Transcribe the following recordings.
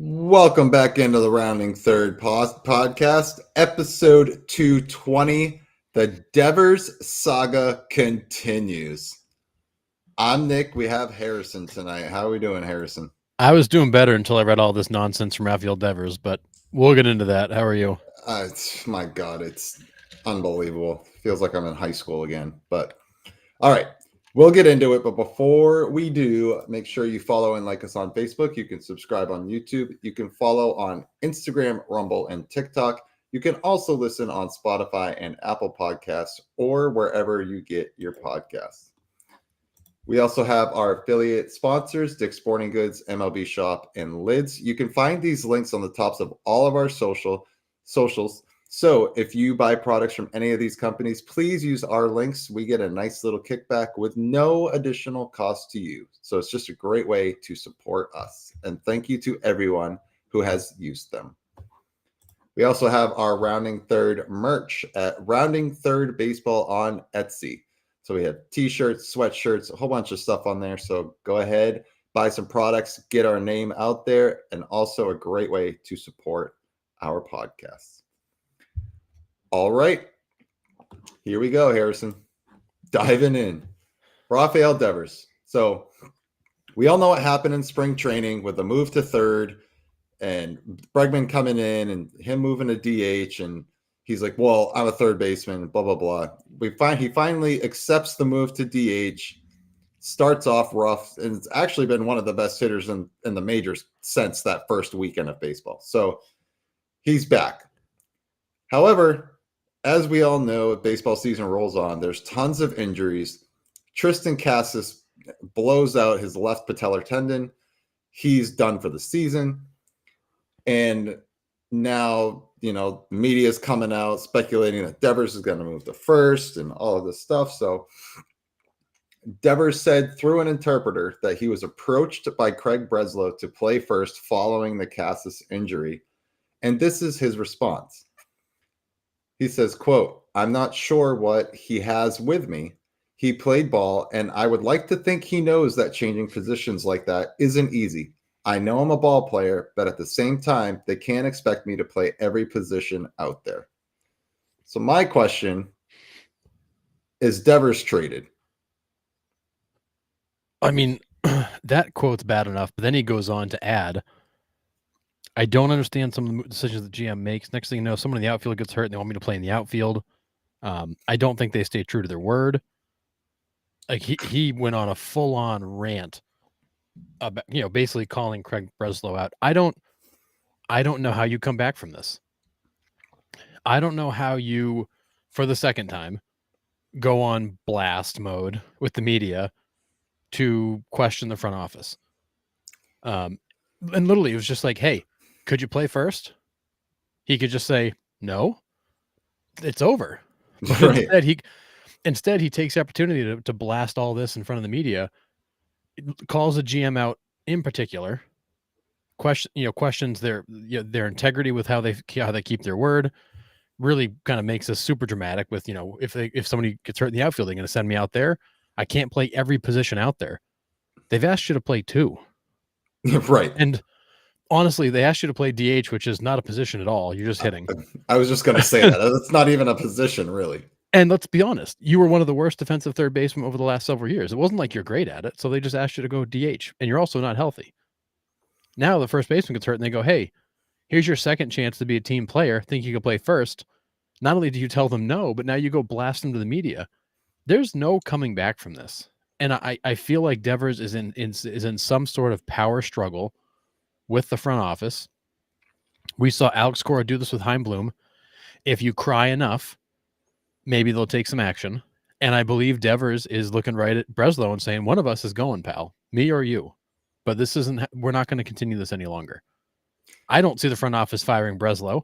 Welcome back into the Rounding Third podcast, episode 220. The Devers saga continues. I'm Nick. We have Harrison tonight. How are we doing, Harrison? I was doing better until I read all this nonsense from Rafael Devers, but we'll get into that. How are you? My God, it's unbelievable. Feels like I'm in high school again. But all right, we'll get into it. But before we do, make sure you follow and like us on Facebook. You can subscribe on YouTube. You can follow on Instagram, Rumble, and TikTok. You can also listen on Spotify and Apple Podcasts or wherever you get your podcasts. We also have our affiliate sponsors, Dick's Sporting Goods, MLB Shop, and Lids. You can find these links on the tops of all of our socials. So if you buy products from any of these companies, please use our links. We get a nice little kickback with no additional cost to you. So it's just a great way to support us. And thank you to everyone who has used them. We also have our Rounding Third merch at Rounding Third Baseball on Etsy. So we have t-shirts, sweatshirts, a whole bunch of stuff on there. So go ahead, buy some products, get our name out there, and also a great way to support our podcasts. All right, here we go, Harrison. Diving in. Rafael Devers. So we all know what happened in spring training with the move to third and Bregman coming in and him moving to DH, and he's like, well, I'm a third baseman, blah, blah, blah. He finally accepts the move to DH, starts off rough, and it's actually been one of the best hitters in the majors since that first weekend of baseball. So he's back. However, as we all know, if baseball season rolls on, there's tons of injuries. Tristan Casas blows out his left patellar tendon. He's done for the season. And now, media is coming out speculating that Devers is going to move to first and all of this stuff. So Devers said through an interpreter that he was approached by Craig Breslow to play first following the Casas injury. And this is his response. He says, quote, "I'm not sure what he has with me. He played ball, and I would like to think he knows that changing positions like that isn't easy. I know I'm a ball player, but at the same time, they can't expect me to play every position out there." So my question is, Devers traded? I mean, that quote's bad enough, but then he goes on to add, I don't understand some of the decisions the GM makes. Next thing you know, someone in the outfield gets hurt and they want me to play in the outfield. I don't think they stay true to their word. Like he went on a full-on rant about, basically calling Craig Breslow out. I don't know how you come back from this. I don't know how you, for the second time, go on blast mode with the media to question the front office. And literally, it was just like, hey, could you play first? He could just say, no, it's over. But right. Instead, he takes the opportunity to blast all this in front of the media, calls the GM out in particular, questions their integrity with how they keep their word. Really kind of makes us super dramatic with, if somebody gets hurt in the outfield, they're going to send me out there. I can't play every position out there. They've asked you to play two. Right. And honestly, they asked you to play DH, which is not a position at all. You're just hitting. I was just going to say that. That's not even a position, really. And let's be honest, you were one of the worst defensive third basemen over the last several years. It wasn't like you're great at it, so they just asked you to go DH, and you're also not healthy. Now the first baseman gets hurt, and they go, hey, here's your second chance to be a team player. Think you can play first. Not only do you tell them no, but now you go blast them to the media. There's no coming back from this. And I feel like Devers is in some sort of power struggle with the front office. We saw Alex Cora do this with Heimblum. If you cry enough, maybe they'll take some action. And I believe Devers is looking right at Breslow and saying, one of us is going, pal, me or you. But we're not going to continue this any longer. I don't see the front office firing Breslow.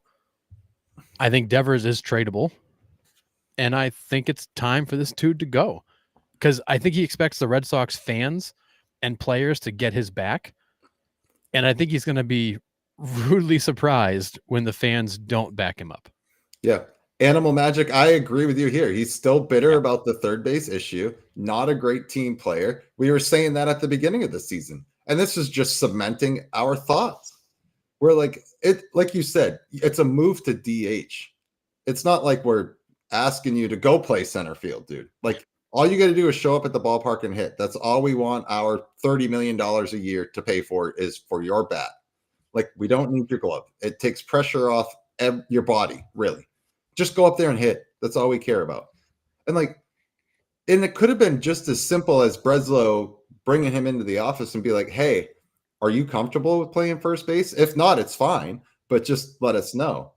I think Devers is tradable. And I think it's time for this dude to go. Because I think he expects the Red Sox fans and players to get his back. And I think he's going to be rudely surprised when the fans don't back him up. Yeah. Animal Magic, I agree with you here. He's still bitter about the third base issue. Not a great team player. We were saying that at the beginning of the season. And this is just cementing our thoughts. We're like you said, it's a move to DH. It's not like we're asking you to go play center field, dude. Like all you got to do is show up at the ballpark and hit. That's all we want our $30 million a year to pay for is for your bat. Like we don't need your glove. It takes pressure off your body, really. Just go up there and hit. That's all we care about. And it could have been just as simple as Breslow bringing him into the office and be like, hey, are you comfortable with playing first base? If not, it's fine, but just let us know.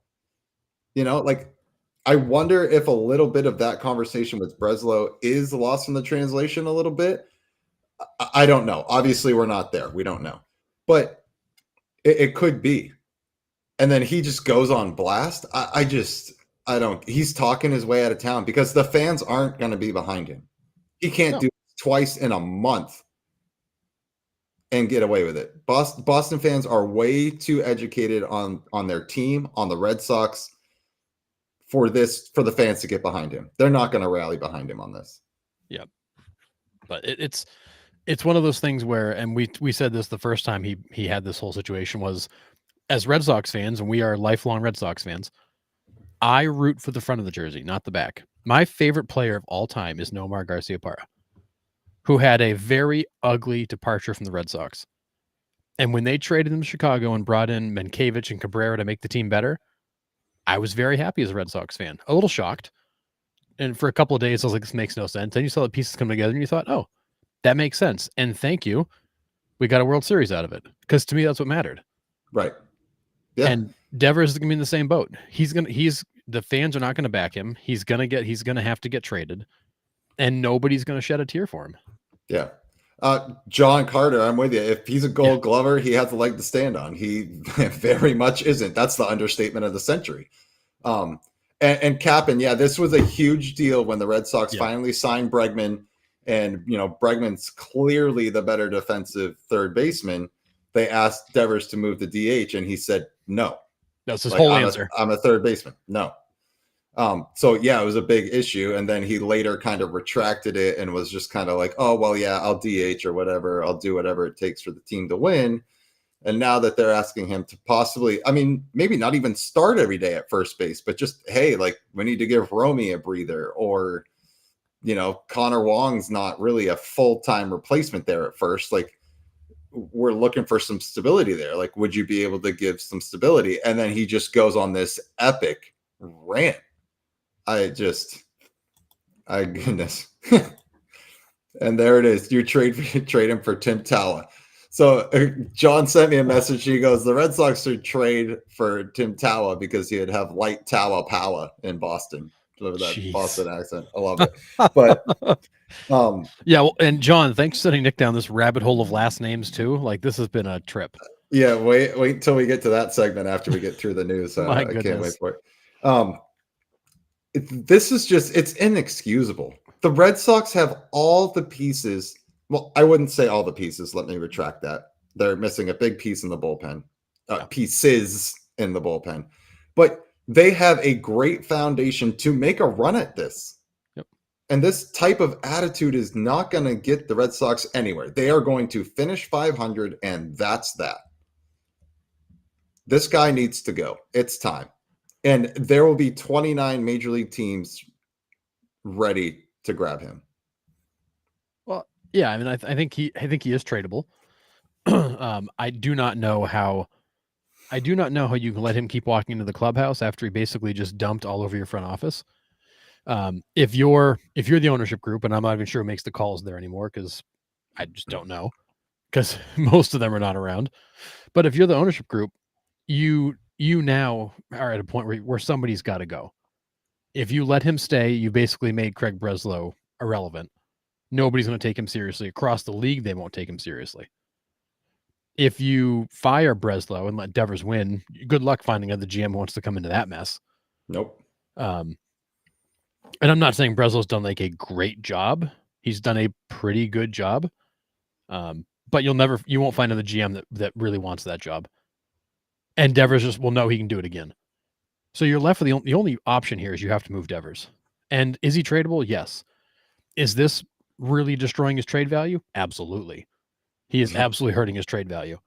I wonder if a little bit of that conversation with Breslow is lost in the translation a little bit. I don't know. Obviously, we're not there. We don't know. But it could be. And then he just goes on blast. I don't. He's talking his way out of town because the fans aren't going to be behind him. He can't do it twice in a month and get away with it. Boston fans are way too educated on their team, on the Red Sox, for the fans to get behind him. They're not going to rally behind him on this. Yeah, but it's one of those things where, and we said this the first time he had this whole situation was, as Red Sox fans, and we are lifelong Red Sox fans, I root for the front of the jersey, not the back. My favorite player of all time is Nomar Garciaparra, who had a very ugly departure from the Red Sox. And when they traded him to Chicago and brought in Mankiewicz and Cabrera to make the team better, I was very happy as a Red Sox fan. A little shocked. And for a couple of days, I was like, this makes no sense. Then you saw the pieces come together and you thought, oh, that makes sense. And thank you. We got a World Series out of it. Because to me, that's what mattered. Right. Yeah. And Devers is gonna be in the same boat. The fans are not gonna back him. He's gonna have to get traded. And nobody's gonna shed a tear for him. Yeah. John Carter, I'm with you. If he's a Gold Glover, he has a leg to stand on. He very much isn't. That's the understatement of the century. And Cap'n, this was a huge deal when the Red Sox finally signed Bregman, and Bregman's clearly the better defensive third baseman. They asked Devers to move to DH, and he said no. That's his whole answer. I'm a third baseman. No. So it was a big issue. And then he later kind of retracted it and was just kind of like, oh, well, yeah, I'll DH or whatever. I'll do whatever it takes for the team to win. And now that they're asking him to possibly, maybe not even start every day at first base, but just, hey, we need to give Romy a breather, or, Connor Wong's not really a full-time replacement there at first. We're looking for some stability there. Would you be able to give some stability? And then he just goes on this epic rant. Goodness. And there it is. You trade him for Tim Talla. So John sent me a message. He goes, the Red Sox should trade for Tim Talla because he'd have light Talla Palla in Boston. Love that Boston accent. I love it. But and John, thanks for sending Nick down this rabbit hole of last names too. This has been a trip. Yeah, wait till we get to that segment after we get through the news. I can't wait for it. This is it's inexcusable. The Red Sox have all the pieces. Well, I wouldn't say all the pieces. Let me retract that. They're missing a big piece in the bullpen. Pieces in the bullpen. But they have a great foundation to make a run at this. Yep. And this type of attitude is not going to get the Red Sox anywhere. They are going to finish 500, and that's that. This guy needs to go. It's time. And there will be 29 major league teams ready to grab him. Well, yeah, I think he is tradable. I do not know how you can let him keep walking into the clubhouse after he basically just dumped all over your front office. If you're the ownership group, and I'm not even sure who makes the calls there anymore because I just don't know, because most of them are not around. But if you're the ownership group, you now are at a point where somebody's got to go. If you let him stay, you basically made Craig Breslow irrelevant. Nobody's going to take him seriously. Across the league, they won't take him seriously. If you fire Breslow and let Devers win, good luck finding another GM who wants to come into that mess. Nope. And I'm not saying Breslow's done a great job. He's done a pretty good job. But you won't find another GM that really wants that job. And Devers just will know he can do it again. So you're left with the only option here is you have to move Devers. And is he tradable? Yes. Is this really destroying his trade value? Absolutely. He is absolutely hurting his trade value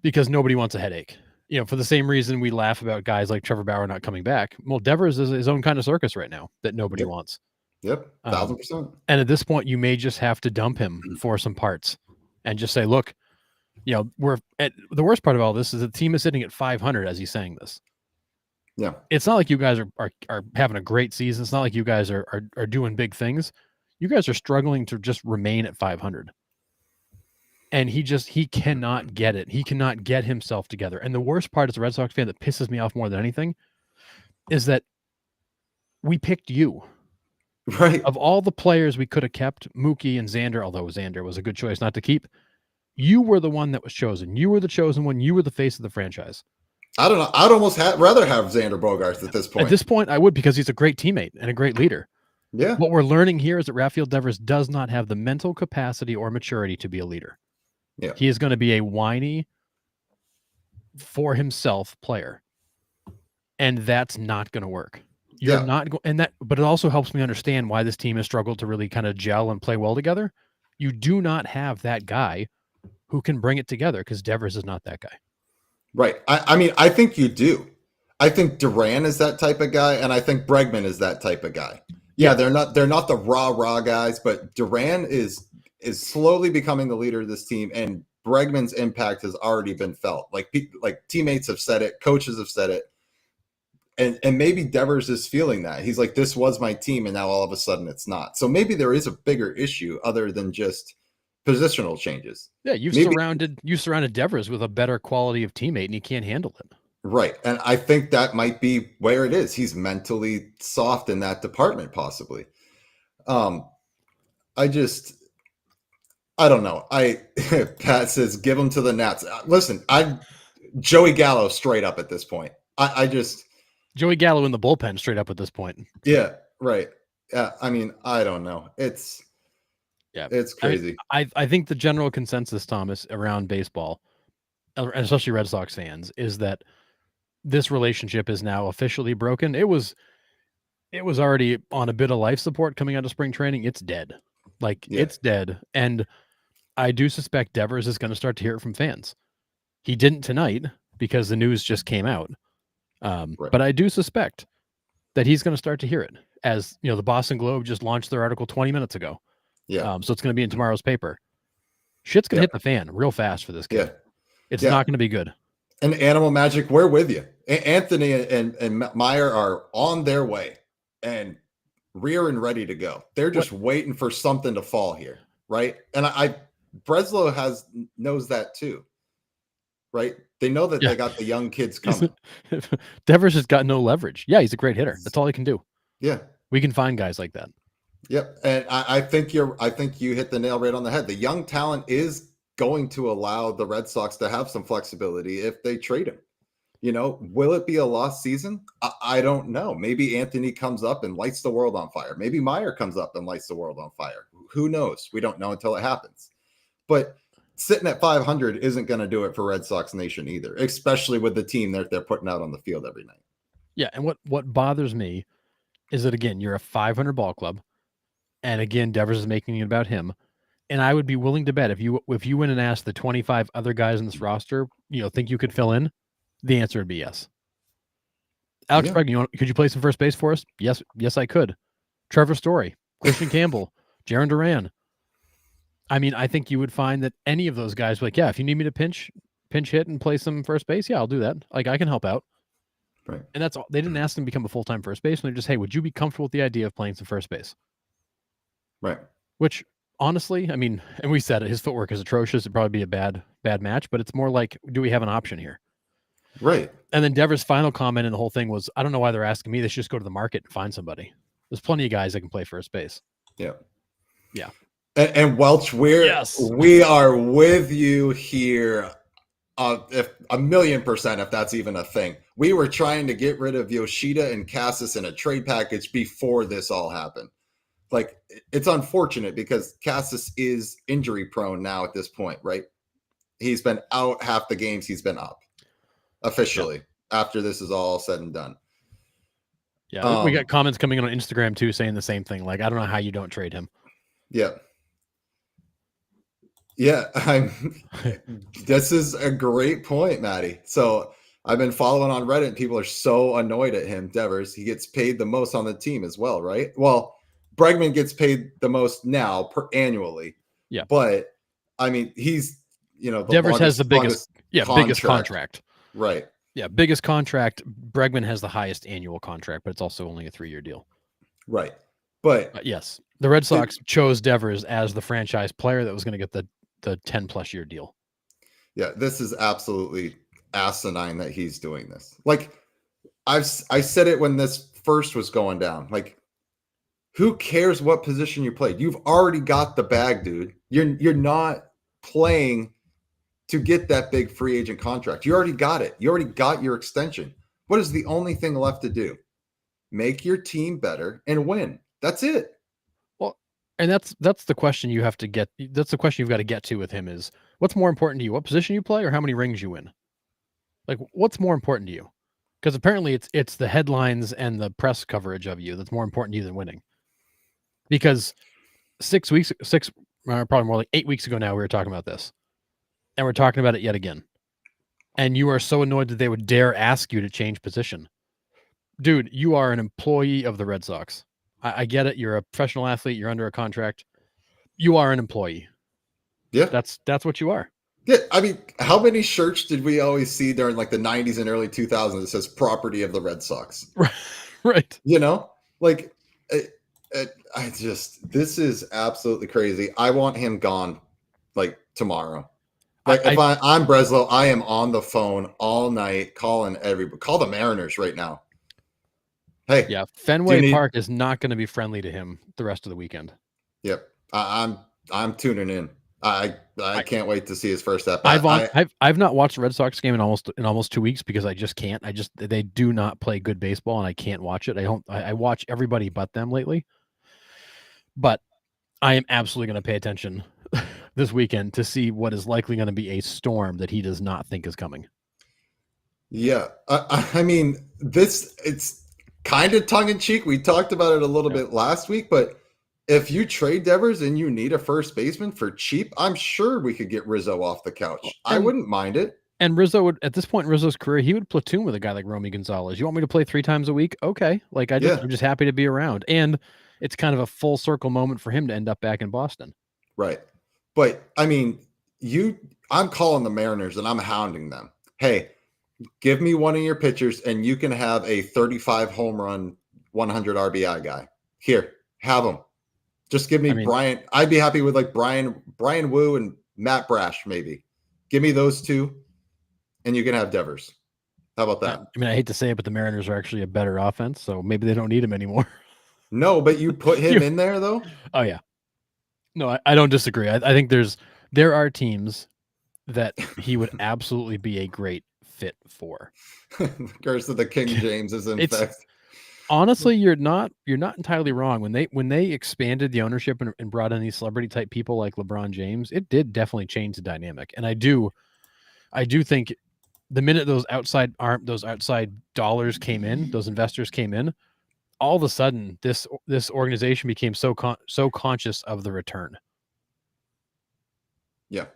because nobody wants a headache. For the same reason we laugh about guys like Trevor Bauer not coming back. Well, Devers is his own kind of circus right now that nobody Yep. wants. Yep. 1,000%. And at this point, you may just have to dump him for some parts and just say, look, we're at the worst part of all this is the team is sitting at 500 as he's saying this. Yeah. It's not like you guys are having a great season. It's not like you guys are doing big things. You guys are struggling to just remain at 500. And he cannot get it. He cannot get himself together. And the worst part as a Red Sox fan that pisses me off more than anything is that we picked you. Right. Of all the players we could have kept, Mookie and Xander, although Xander was a good choice not to keep, you were the one that was chosen. You were the chosen one. You were the face of the franchise. I don't know. I'd almost rather have Xander Bogaerts at this point. At this point, I would, because he's a great teammate and a great leader. Yeah. What we're learning here is that Rafael Devers does not have the mental capacity or maturity to be a leader. Yeah. He is going to be a whiny, for himself player. And that's not going to work. You're not going, but it also helps me understand why this team has struggled to really kind of gel and play well together. You do not have that guy who can bring it together, because Devers is not that guy. Right. I mean, I think you do. I think Duran is that type of guy, and I think Bregman is that type of guy. Yeah, they're not the raw guys, but Duran is slowly becoming the leader of this team, and Bregman's impact has already been felt. Like teammates have said it, coaches have said it. And maybe Devers is feeling that. He's like, this was my team, and now all of a sudden it's not. So maybe there is a bigger issue other than just positional changes. Yeah, you've surrounded Devers with a better quality of teammate, and he can't handle it. Right. And I think that might be where it is. He's mentally soft in that department, possibly. I don't know. Pat says, give him to the Nats. Listen, I'm Joey Gallo straight up at this point. Joey Gallo in the bullpen straight up at this point. Yeah, right. Yeah, I mean, I don't know. It's crazy. I think the general consensus, Thomas, around baseball, and especially Red Sox fans, is that this relationship is now officially broken. It was already on a bit of life support coming out of spring training. It's dead. It's dead. And I do suspect Devers is going to start to hear it from fans. He didn't tonight because the news just came out. Right. But I do suspect that he's going to start to hear it, as the Boston Globe just launched their article 20 minutes ago. Yeah. So it's going to be in tomorrow's paper. Shit's going to hit the fan real fast for this kid. Yeah. It's not going to be good. And Animal Magic, we're with you. Anthony and Meyer are on their way and rear and ready to go. They're just waiting for something to fall here, right? And Breslow knows that too, right? They know that they got the young kids coming. Devers has got no leverage. Yeah, he's a great hitter. That's all he can do. Yeah. We can find guys like that. Yep. And I think you hit the nail right on the head. The young talent is going to allow the Red Sox to have some flexibility if they trade him. Will it be a lost season? I don't know. Maybe Anthony comes up and lights the world on fire. Maybe Meyer comes up and lights the world on fire. Who knows? We don't know until it happens. But sitting at 500 isn't going to do it for Red Sox Nation either, especially with the team that they're putting out on the field every night. Yeah. And what bothers me is that, again, you're a 500 ball club. And again, Devers is making it about him. And I would be willing to bet if you went and asked the 25 other guys in this roster, think you could fill in, the answer would be yes. Alex Bregman, could you play some first base for us? Yes, I could. Trevor Story, Christian Campbell, Jarren Duran. I mean, I think you would find that any of those guys would be like, yeah, if you need me to pinch hit and play some first base, yeah, I'll do that. Like, I can help out. Right. And that's all. They didn't ask him to become a full-time first baseman. They're just, hey, would you be comfortable with the idea of playing some first base? Right. Which, honestly, I mean, and we said it, his footwork is atrocious. It'd probably be a bad match, but it's more like, do we have an option here? Right. And then Devers' final comment in the whole thing was, I don't know why they're asking me. They should just go to the market and find somebody. There's plenty of guys that can play first base. Yeah. Yeah. And Welch, we are with you here. If 1,000,000%, if that's even a thing. We were trying to get rid of Yoshida and Cassis in a trade package before this all happened. Like, it's unfortunate because Cassis is injury prone now at this point, right? He's been out half the games he's been up officially after this is all said and done. Yeah, we got comments coming in on Instagram too saying the same thing. Like, I don't know how you don't trade him. Yeah. Yeah, this is a great point, Maddie. So I've been following on Reddit. And people are so annoyed at him, Devers. He gets paid the most on the team as well, right? Well, Bregman gets paid the most now annually, Yeah. but I mean, he's the Devers has the biggest contract. Right. Yeah, biggest contract. Bregman has the highest annual contract, but it's also only a 3-year deal. Right. But yes, the Red Sox chose Devers as the franchise player that was going to get the 10+ year deal. Yeah, this is absolutely asinine that he's doing this. Like, I said it when this first was going down. Like, who cares what position you played? You've already got the bag, dude. You're not playing to get that big free agent contract. You already got it. You already got your extension. What is the only thing left to do? Make your team better and win. That's it. Well, and that's the question you have to get. That's the question you've got to get to with him is what's more important to you? What position you play or how many rings you win? Like, what's more important to you? Because apparently it's the headlines and the press coverage of you that's more important to you than winning. Because probably more like 8 weeks ago now, we were talking about this. And we're talking about it yet again. And you are so annoyed that they would dare ask you to change position. Dude, you are an employee of the Red Sox. I get it. You're a professional athlete. You're under a contract. You are an employee. Yeah. That's what you are. Yeah. I mean, how many shirts did we always see during like the 90s and early 2000s that says property of the Red Sox? Right. Like, this is absolutely crazy. I want him gone like tomorrow. Like, if I'm Breslow, I am on the phone all night calling everybody. Call the Mariners right now. Hey, yeah, Fenway Park is not going to be friendly to him the rest of the weekend. Yep, I'm tuning in. I can't wait to see his first at bat. I've not watched the Red Sox game in almost 2 weeks because I just can't. They do not play good baseball and I can't watch it. I watch everybody but them lately. But I am absolutely going to pay attention this weekend to see what is likely going to be a storm that he does not think is coming. Yeah, I mean, it's kind of tongue in cheek. We talked about it a little bit last week, but if you trade Devers and you need a first baseman for cheap, I'm sure we could get Rizzo off the couch. I wouldn't mind it. And Rizzo would, at this point in Rizzo's career, he would platoon with a guy like Romy Gonzalez. You want me to play 3 times a week? Okay. Like I'm just happy to be around. And it's kind of a full circle moment for him to end up back in Boston. Right. But I mean, I'm calling the Mariners and I'm hounding them. Hey, give me one of your pitchers and you can have a 35 home run, 100 RBI guy. Here, have him. Just give me Brian. I'd be happy with like Brian Wu and Matt Brash, maybe. Give me those two, and you can have Devers. How about that? I hate to say it, but the Mariners are actually a better offense, so maybe they don't need him anymore. No, but you put him in there, though? Oh, yeah. No, I don't disagree. I think there are teams that he would absolutely be a great fit for. Curse of the King James is in fact. Honestly, you're not entirely wrong. When they expanded the ownership and brought in these celebrity type people like LeBron James, it did definitely change the dynamic. And I do think the minute those outside dollars came in, those investors came in, all of a sudden this organization became so conscious of the return. Yeah.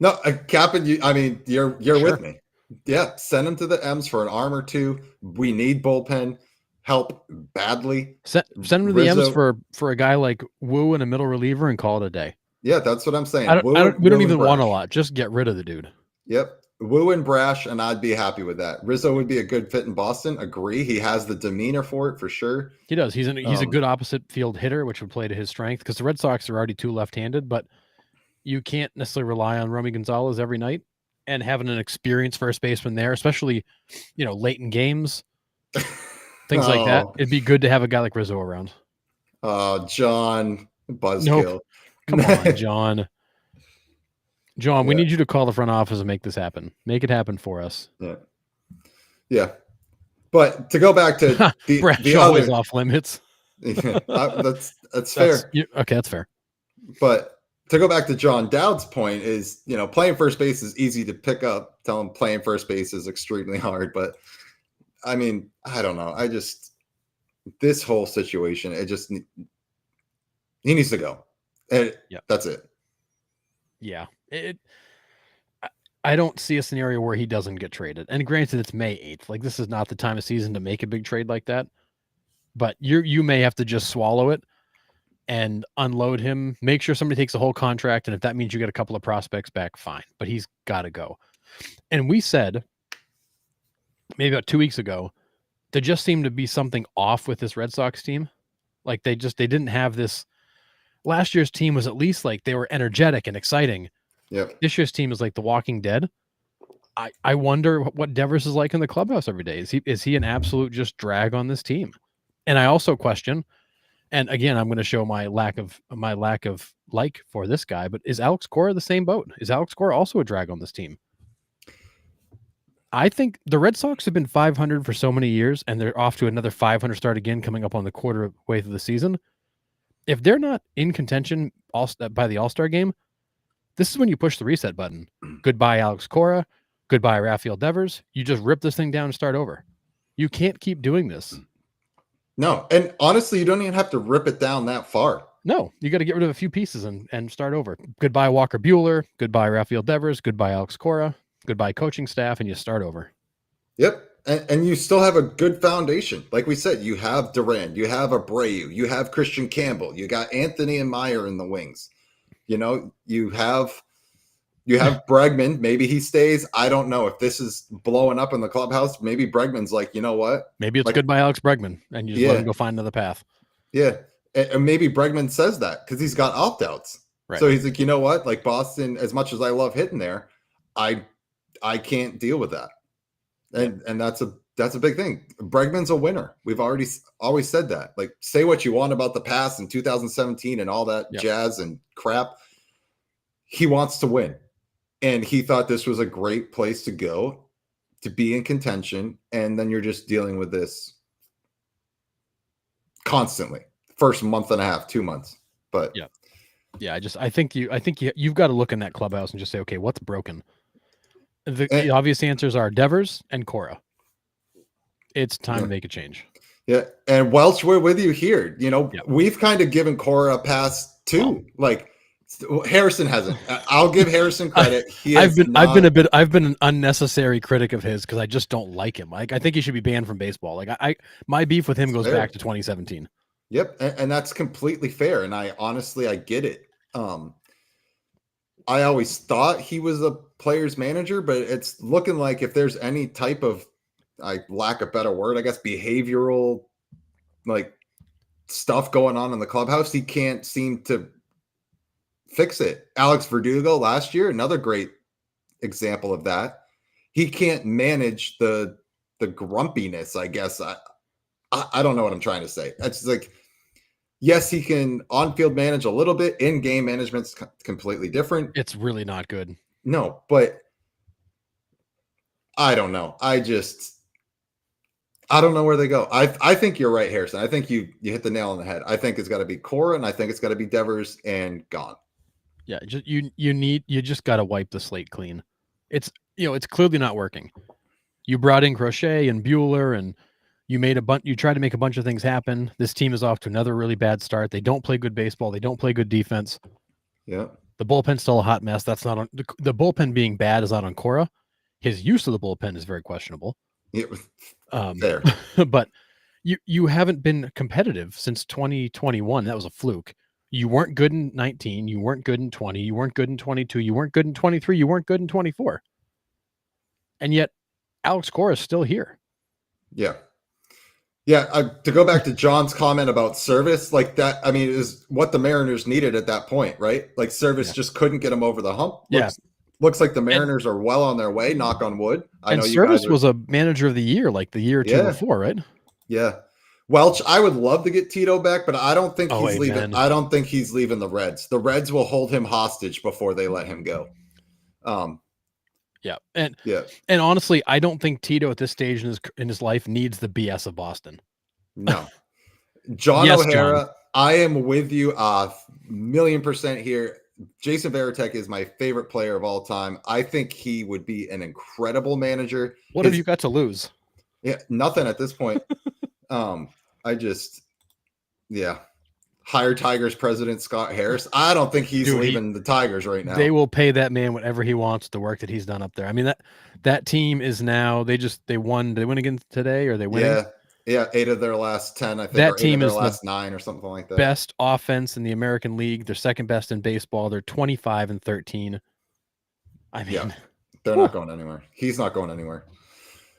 No, Captain, you're sure. With me. Yeah, send him to the M's for an arm or two. We need bullpen help badly. Send him to the M's for a guy like Wu and a middle reliever and call it a day. Yeah, that's what I'm saying. We don't even want a lot. Just get rid of the dude. Yep. Wu and Brash, and I'd be happy with that. Rizzo would be a good fit in Boston. Agree. He has the demeanor for it for sure. He does. He's a good opposite field hitter, which would play to his strength because the Red Sox are already too left-handed, but you can't necessarily rely on Romy Gonzalez every night. And having an experienced first baseman there, especially, late in games, things like that. It'd be good to have a guy like Rizzo around. John Buzzkill. Nope. Come on, John. John, we need you to call the front office and make this happen. Make it happen for us. Yeah. But to go back to the always off limits. That's fair. Okay, that's fair. But to go back to John Dowd's point is, playing first base is easy to pick up. Tell him playing first base is extremely hard. But I don't know. This whole situation, he needs to go. That's it. Yeah. I don't see a scenario where he doesn't get traded. And granted, it's May 8th. Like, this is not the time of season to make a big trade like that. But you may have to just swallow it and unload him. Make sure somebody takes the whole contract, and if that means you get a couple of prospects back, fine. But he's got to go. And we said maybe about 2 weeks ago, there just seemed to be something off with this Red Sox team. Like they didn't have this. Last year's team was at least like they were energetic and exciting. Yep. This year's team is like The Walking Dead. I wonder what Devers is like in the clubhouse every day. Is he an absolute just drag on this team? And I also question, and again, I'm going to show my lack of like for this guy, but is Alex Cora the same boat? Is Alex Cora also a drag on this team? I think the Red Sox have been 500 for so many years, and they're off to another 500 start again coming up on the quarter way through the season. If they're not in contention by the All-Star game, this is when you push the reset button. Goodbye, Alex Cora. Goodbye, Rafael Devers. You just rip this thing down and start over. You can't keep doing this. No, and honestly, you don't even have to rip it down that far. No, you got to get rid of a few pieces and start over. Goodbye, Walker Buehler. Goodbye, Rafael Devers. Goodbye, Alex Cora. Goodbye, coaching staff, and you start over. Yep. And you still have a good foundation. Like we said, you have Durant, you have Abreu, you have Christian Campbell, you got Anthony and Meyer in the wings. You know, you have Bregman. Maybe he stays. I don't know if this is blowing up in the clubhouse. Maybe Bregman's like, you know what? Maybe it's like, goodbye, Alex Bregman, and you just let him go find another path. Yeah. And maybe Bregman says that because he's got opt-outs. Right. So he's like, you know what? Like Boston, as much as I love hitting there, I can't deal with that. And that's a big thing. Bregman's a winner. We've always said that. Like, say what you want about the past in 2017 and all that jazz and crap. He wants to win. And he thought this was a great place to go to be in contention. And then you're just dealing with this constantly. First month and a half, 2 months. But I think you've got to look in that clubhouse and just say, okay, what's broken? The obvious answers are Devers and Cora. It's time to make a change. Yeah. And Welch, we're with you here. You know, we've kind of given Cora a pass too. Like Harrison hasn't. I'll give Harrison credit. I've been an unnecessary critic of his because I just don't like him. Like I think he should be banned from baseball. Like my beef with him goes back to 2017. Yep. And that's completely fair. And I get it. I always thought he was a player's manager, but it's looking like if there's any type of, I lack a better word, I guess, behavioral like stuff going on in the clubhouse, he can't seem to fix it. Alex Verdugo last year, another great example of that. He can't manage the grumpiness, I guess. I don't know what I'm trying to say. It's like, yes, he can on-field manage a little bit. In-game management's completely different. It's really not good. No, but I don't know. I don't know where they go. I think you're right, Harrison. I think you hit the nail on the head. I think it's got to be Cora, and I think it's got to be Devers and gone. Yeah, you just got to wipe the slate clean. It's clearly not working. You brought in Crochet and Buehler, and you tried to make a bunch of things happen. This team is off to another really bad start. They don't play good baseball. They don't play good defense. Yeah. The bullpen's still a hot mess. That's not on the bullpen being bad is not on Cora. His use of the bullpen is very questionable. Yeah, fair. But you haven't been competitive since 2021. That was a fluke. You weren't good in 19. You weren't good in 20. You weren't good in 22. You weren't good in 23. You weren't good in 24. And yet, Alex Cora is still here. Yeah. Yeah, to go back to John's comment about service, like that, I mean, is what the Mariners needed at that point, right? Like service just couldn't get them over the hump. Looks like the Mariners are well on their way, knock on wood. I know Service was a manager of the year like the year or two before, right? Yeah. Welch, I would love to get Tito back, but I don't think he's leaving. I don't think he's leaving the Reds. The Reds will hold him hostage before they let him go. And honestly, I don't think Tito at this stage in his life needs the BS of Boston. No. John O'Hara, John. I am with you 1,000,000% here. Jason Varitek is my favorite player of all time. I think he would be an incredible manager. What have you got to lose? Yeah, nothing at this point. hire Tigers president Scott Harris. I don't think he's Dude, leaving the Tigers right now. They will pay that man whatever he wants with the work that he's done up there. I mean, that team is now they won. Did they win again today? Or are they winning? Yeah, 8 of their last 10, I think, that or 8 team of their is last 9 or something like that. Best offense in the American League. They're second best in baseball. They're 25-13. I mean, yeah, they're not going anywhere. He's not going anywhere.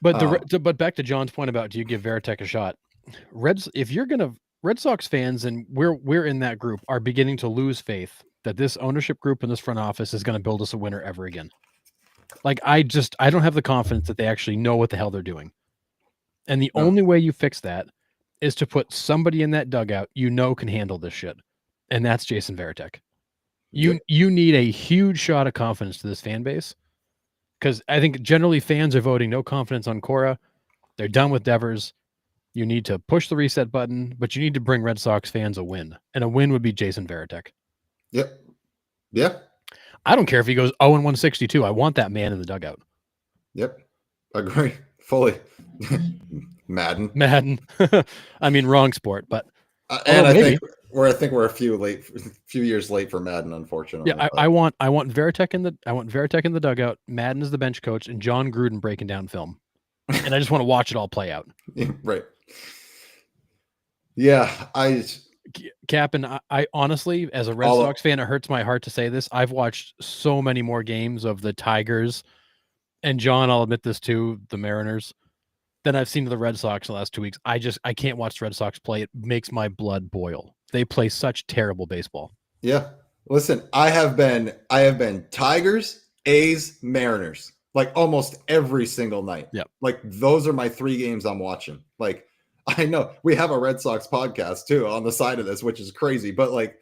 But but back to John's point about, do you give Varitek a shot? If you're gonna, Red Sox fans, and we're in that group, are beginning to lose faith that this ownership group and this front office is going to build us a winner ever again. Like, I don't have the confidence that they actually know what the hell they're doing. And the only way you fix that is to put somebody in that dugout can handle this shit. And that's Jason Varitek. You need a huge shot of confidence to this fan base, because I think generally fans are voting no confidence on Cora. They're done with Devers. You need to push the reset button, but you need to bring Red Sox fans a win. And a win would be Jason Varitek. Yep. Yeah. I don't care if he goes 0-162. I want that man in the dugout. Yep. Agree. Fully. Madden. I mean, wrong sport, but and I think we're a few years late for Madden, unfortunately. Yeah, I want Varitek in the dugout. Madden is the bench coach, and John Gruden breaking down film. And I just want to watch it all play out. Yeah, right. Yeah, Cap, and I honestly, as a Red Sox fan, it hurts my heart to say this. I've watched so many more games of the Tigers, and John, I'll admit this too, the Mariners, than I've seen of the Red Sox in the last 2 weeks. I can't watch the Red Sox play. It makes my blood boil. They play such terrible baseball. Yeah. Listen, I have been Tigers, A's, Mariners, like almost every single night. Yeah. Like, those are my 3 games I'm watching. Like, I know we have a Red Sox podcast too on the side of this, which is crazy, but like,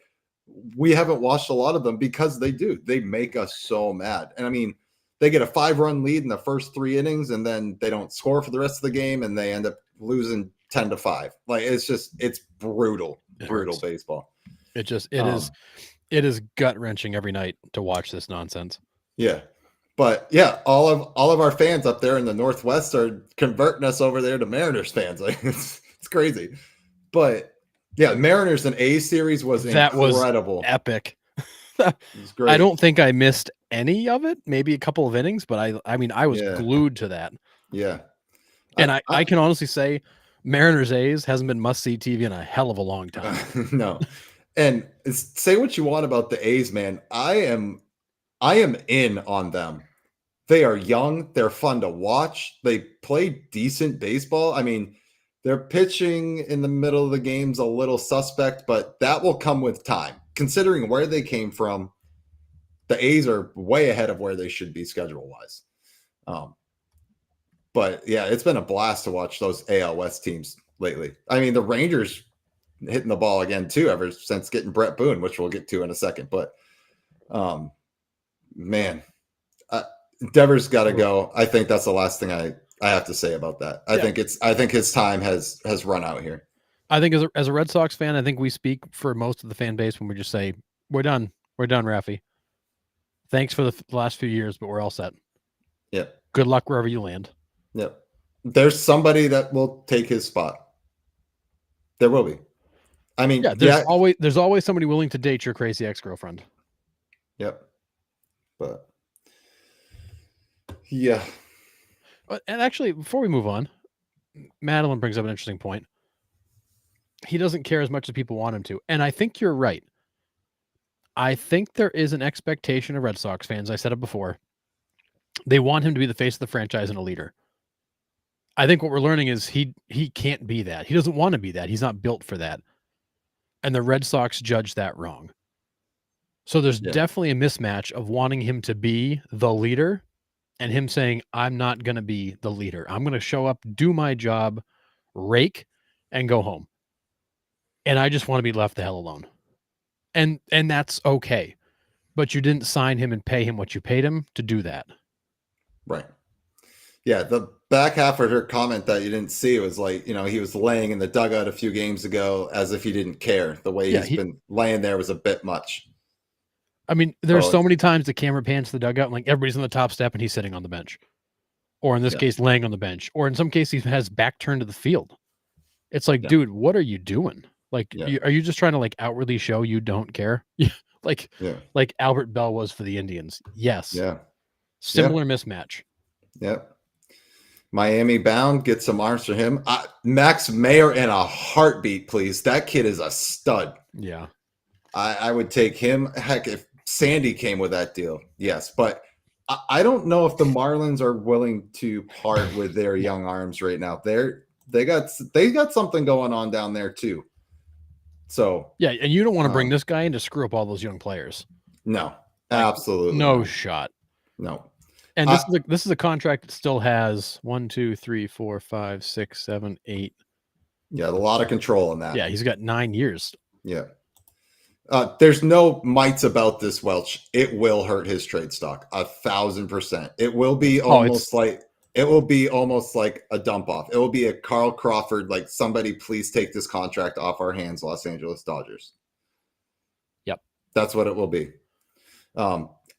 we haven't watched a lot of them because they make us so mad. And I mean, they get a 5-run lead in the first 3 innings, and then they don't score for the rest of the game, and they end up losing 10-5. Like, it's brutal, baseball. It is gut-wrenching every night to watch this nonsense. Yeah. But yeah, all of our fans up there in the Northwest are converting us over there to Mariners fans. Like, it's crazy. But yeah, Mariners and A's series was incredible. Was epic. It was great. I don't think I missed any of it, maybe a couple of innings, but I mean, I was glued to that. Yeah. And I can honestly say Mariners A's hasn't been must-see TV in a hell of a long time. No. And say what you want about the A's, man. I am in on them. They are young. They're fun to watch. They play decent baseball. I mean, their pitching in the middle of the game's a little suspect, but that will come with time. Considering where they came from, the A's are way ahead of where they should be schedule-wise. But yeah, it's been a blast to watch those AL West teams lately. I mean, the Rangers hitting the ball again too, ever since getting Brett Boone, which we'll get to in a second. But man, Devers got to go. I think that's the last thing I have to say about that. I think his time has run out here. I think as a Red Sox fan, I think we speak for most of the fan base when we just say, we're done, Rafi. Thanks for the last few years, but we're all set. Yep. Good luck wherever you land. Yep. There's somebody that will take his spot. There will be. I mean, there's always somebody willing to date your crazy ex-girlfriend. Yep. But yeah. And actually, before we move on, Madeline brings up an interesting point. He doesn't care as much as people want him to. And I think you're right. I think there is an expectation of Red Sox fans. I said it before. They want him to be the face of the franchise and a leader. I think what we're learning is he can't be that. He doesn't want to be that. He's not built for that. And the Red Sox judge that wrong. So there's definitely a mismatch of wanting him to be the leader and him saying, I'm not going to be the leader. I'm going to show up, do my job, rake, and go home. And I just want to be left the hell alone. And that's okay. But you didn't sign him and pay him what you paid him to do that. Right. Yeah, the back half of her comment that you didn't see was like, he was laying in the dugout a few games ago as if he didn't care. The way he's been laying there was a bit much. I mean, there's so many times the camera pans to the dugout and like everybody's on the top step and he's sitting on the bench. Or in this case, laying on the bench. Or in some cases, he has back turned to the field. It's like, dude, what are you doing? Like, Yeah. are you just trying to like outwardly show you don't care? like, Yeah. like Albert Bell was for the Indians. Yes, Yeah. similar mismatch. Yep. Miami bound. Get some arms for him. Max Mayer in a heartbeat, please. That kid is a stud. Yeah. I would take him. Heck, if Sandy came with that deal, yes. But I don't know if the Marlins are willing to part with their young arms right now. They got something going on down there too. So yeah, and you don't want to bring this guy in to screw up all those young players. No, Like, absolutely no not. shot. No. And this is a contract that still has 1, 2, 3, 4, 5, 6, 7, 8. Yeah, a lot of control in that. Yeah, he's got 9 years. Yeah. There's no mites about this, Welch. It will hurt his trade stock 1,000%. It will be almost like a dump off. It will be a Carl Crawford, like somebody please take this contract off our hands, Los Angeles Dodgers. Yep. That's what it will be.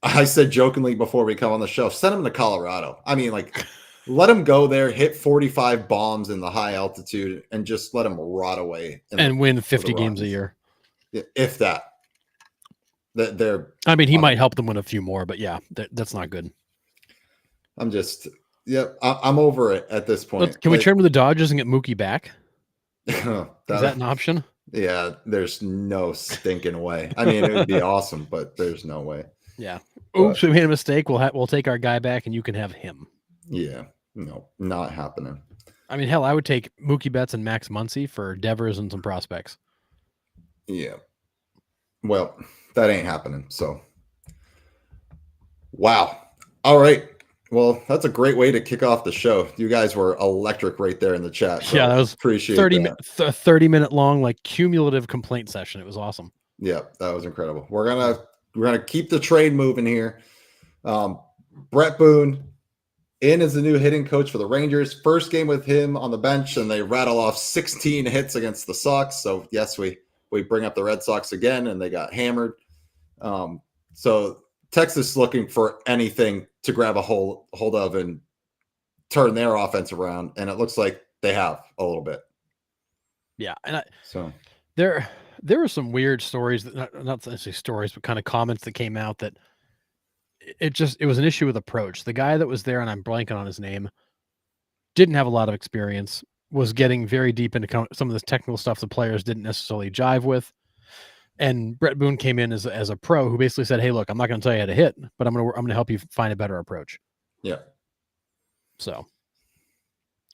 I said jokingly before we come on the show, send him to Colorado. I mean, like, let him go there, hit 45 bombs in the high altitude, and just let him rot away. And win 50 games a year. If that. I mean, he might help them win a few more, but yeah, that's not good. I'm over it at this point. Can we turn to the Dodgers and get Mookie back? Is that an option? Yeah, there's no stinking way. I mean, it would be awesome, but there's no way. Yeah. Oops, we made a mistake. We'll take our guy back, and you can have him. Yeah. No, not happening. I mean, hell, I would take Mookie Betts and Max Muncy for Devers and some prospects. Yeah. Well, that ain't happening. So, wow. All right. Well, that's a great way to kick off the show. You guys were electric right there in the chat. So yeah, that was 30-minute long, like cumulative complaint session. It was awesome. Yeah, that was incredible. We're gonna keep the trade moving here. Brett Boone in as the new hitting coach for the Rangers. First game with him on the bench, and they rattle off 16 hits against the Sox. So yes, we bring up the Red Sox again, and they got hammered. So Texas looking for anything to grab a hold of and turn their offense around, and it looks like they have a little bit. Yeah, and there were some weird stories, not necessarily stories, but kind of comments that came out that it was an issue with approach. The guy that was there, and I'm blanking on his name, didn't have a lot of experience, was getting very deep into some of this technical stuff the players didn't necessarily jive with. And Brett Boone came in as a pro who basically said, "Hey, look, I'm not going to tell you how to hit, but I'm going to help you find a better approach." Yeah. So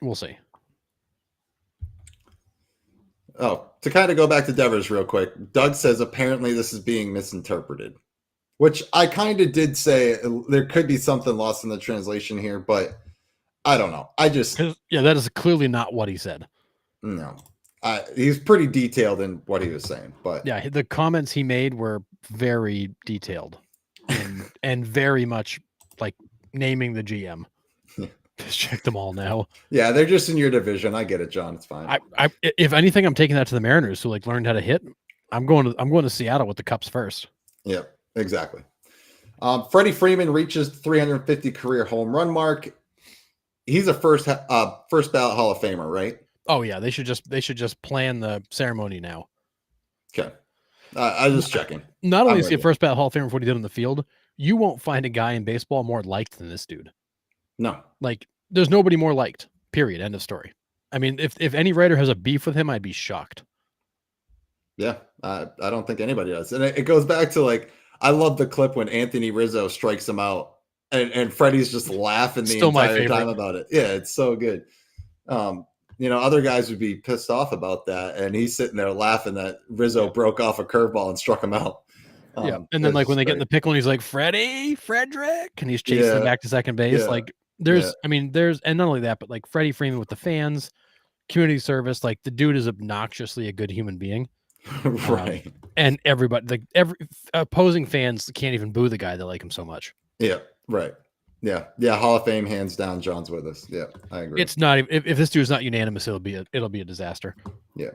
we'll see. Oh, to kind of go back to Devers real quick, Doug says apparently this is being misinterpreted, which I kind of did say there could be something lost in the translation here, but I don't know. That is clearly not what he said. No. He's pretty detailed in what he was saying, but yeah, the comments he made were very detailed and very much like naming the GM. Just check them all now. Yeah, they're just in your division. I get it, John. It's fine. If anything, I'm taking that to the Mariners who like learned how to hit. I'm going to Seattle with the Cubs first. Yeah, exactly. Freddie Freeman reaches 350 career home run mark. He's a first ballot Hall of Famer, right? Oh yeah, they should just plan the ceremony now. Okay, I was just checking. Not only is he a first ballot Hall of Famer for what he did on the field, you won't find a guy in baseball more liked than this dude. No, like there's nobody more liked. Period. End of story. I mean, if any writer has a beef with him, I'd be shocked. Yeah, I don't think anybody does, and it goes back to like I love the clip when Anthony Rizzo strikes him out, and Freddie's just laughing the entire time about it. Yeah, it's so good. Other guys would be pissed off about that, and he's sitting there laughing that Rizzo broke off a curveball and struck him out. And then like when they get in the pickle, and he's like Frederick, and he's chasing him back to second base. Yeah. Like there's, and not only that, but like Freddie Freeman with the fans, community service. Like the dude is obnoxiously a good human being, right? And everybody, like every opposing fans can't even boo the guy. They like him so much. Yeah, right. Yeah. Hall of Fame, hands down. John's with us. Yeah, I agree. It's not if this dude's not unanimous, it'll be a disaster. Yeah.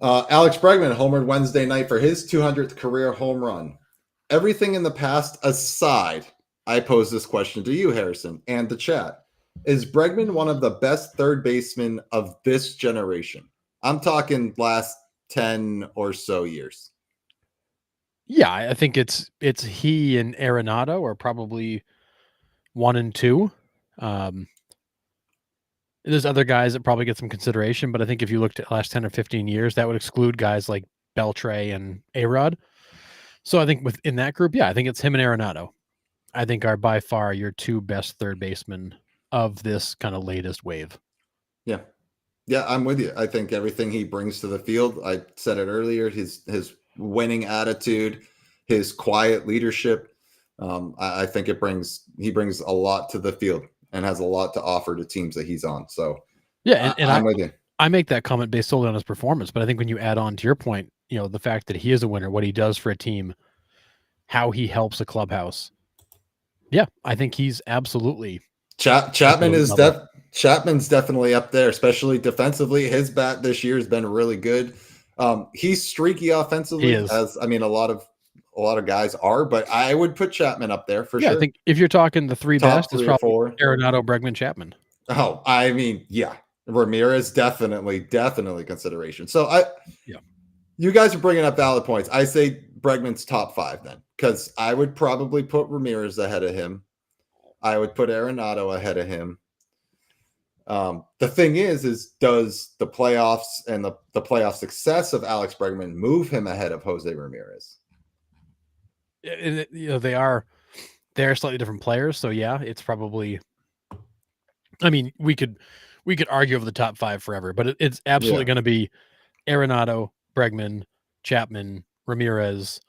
Alex Bregman homered Wednesday night for his 200th career home run. Everything in the past aside, I pose this question to you, Harrison, and the chat: is Bregman one of the best third basemen of this generation? I'm talking last 10 or so years. Yeah, I think it's he and Arenado are probably 1 and 2. Um, there's other guys that probably get some consideration, but I think if you looked at the last 10 or 15 years, that would exclude guys like Beltre and A-Rod. So I think within that group, yeah, I think it's him and Arenado. I think are by far your two best third basemen of this kind of latest wave. Yeah. Yeah, I'm with you. I think everything he brings to the field, I said it earlier, his winning attitude, his quiet leadership, I think he brings a lot to the field and has a lot to offer to teams that he's on. So Yeah, and I'm with you. I make that comment based solely on his performance, but I think when you add on to your point, the fact that he is a winner, what he does for a team, how he helps a clubhouse. Yeah, I think he's absolutely Chapman's definitely up there, especially defensively. His bat this year has been really good. He's streaky he offensively, is. as I mean, a lot of guys are, but I would put Chapman up there for Yeah, I sure. think if you're talking the three Top best, it's 3 or probably 4. Arenado, Bregman, Chapman. Oh, I mean, yeah, Ramirez definitely consideration. So Yeah. you guys are bringing up valid points. I say Bregman's top 5 then, because I would probably put Ramirez ahead of him. I would put Arenado ahead of him. The thing is does the playoffs and the playoff success of Alex Bregman move him ahead of Jose Ramirez? They're slightly different players, so yeah, it's probably. I mean, we could argue over the top 5 forever, but it's absolutely going to be Arenado, Bregman, Chapman, Ramirez.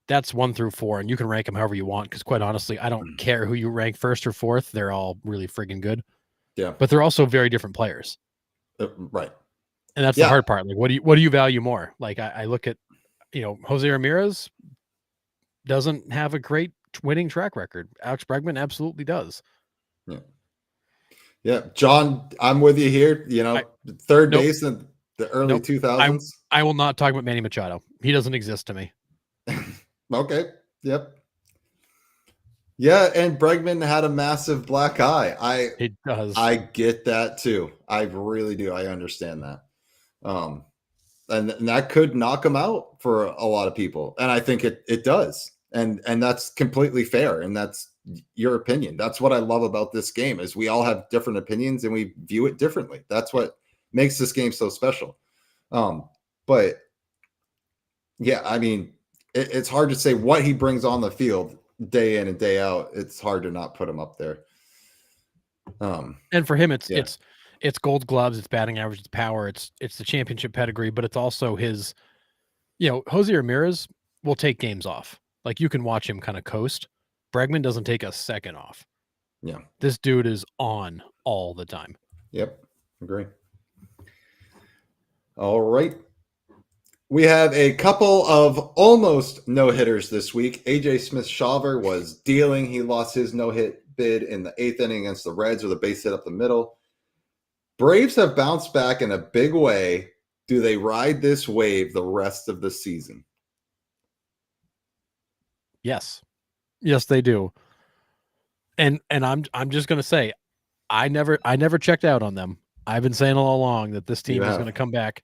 That's 1 through 4, and you can rank them however you want. Because quite honestly, I don't care who you rank first or fourth; they're all really friggin' good. Yeah, but they're also very different players, right? And that's the hard part. Like, what do you value more? Like, I look at, Jose Ramirez doesn't have a great winning track record. Alex Bregman absolutely does. Yeah, John, I'm with you here. Third base in the early 2000s. I will not talk about Manny Machado. He doesn't exist to me. Okay. Yep. Yeah, and Bregman had a massive black eye. It does. I get that too. I really do. I understand that. And that could knock him out for a lot of people. And I think it does. And that's completely fair. And that's your opinion. That's what I love about this game is we all have different opinions and we view it differently. That's what makes this game so special. But yeah, I mean, it's hard to say what he brings on the field day in and day out. It's hard to not put him up there. And for him, it's Gold Gloves, it's batting average, it's power, it's the championship pedigree, but it's also his. Jose Ramirez will take games off. Like, you can watch him kind of coast. Bregman doesn't take a second off. Yeah, this dude is on all the time. Yep, agree. All right. We have a couple of almost no-hitters this week. AJ Smith-Shawver was dealing. He lost his no-hit bid in the 8th inning against the Reds with a base hit up the middle. Braves have bounced back in a big way. Do they ride this wave the rest of the season? Yes. Yes, they do. And I'm just going to say, I never checked out on them. I've been saying all along that this team is going to come back.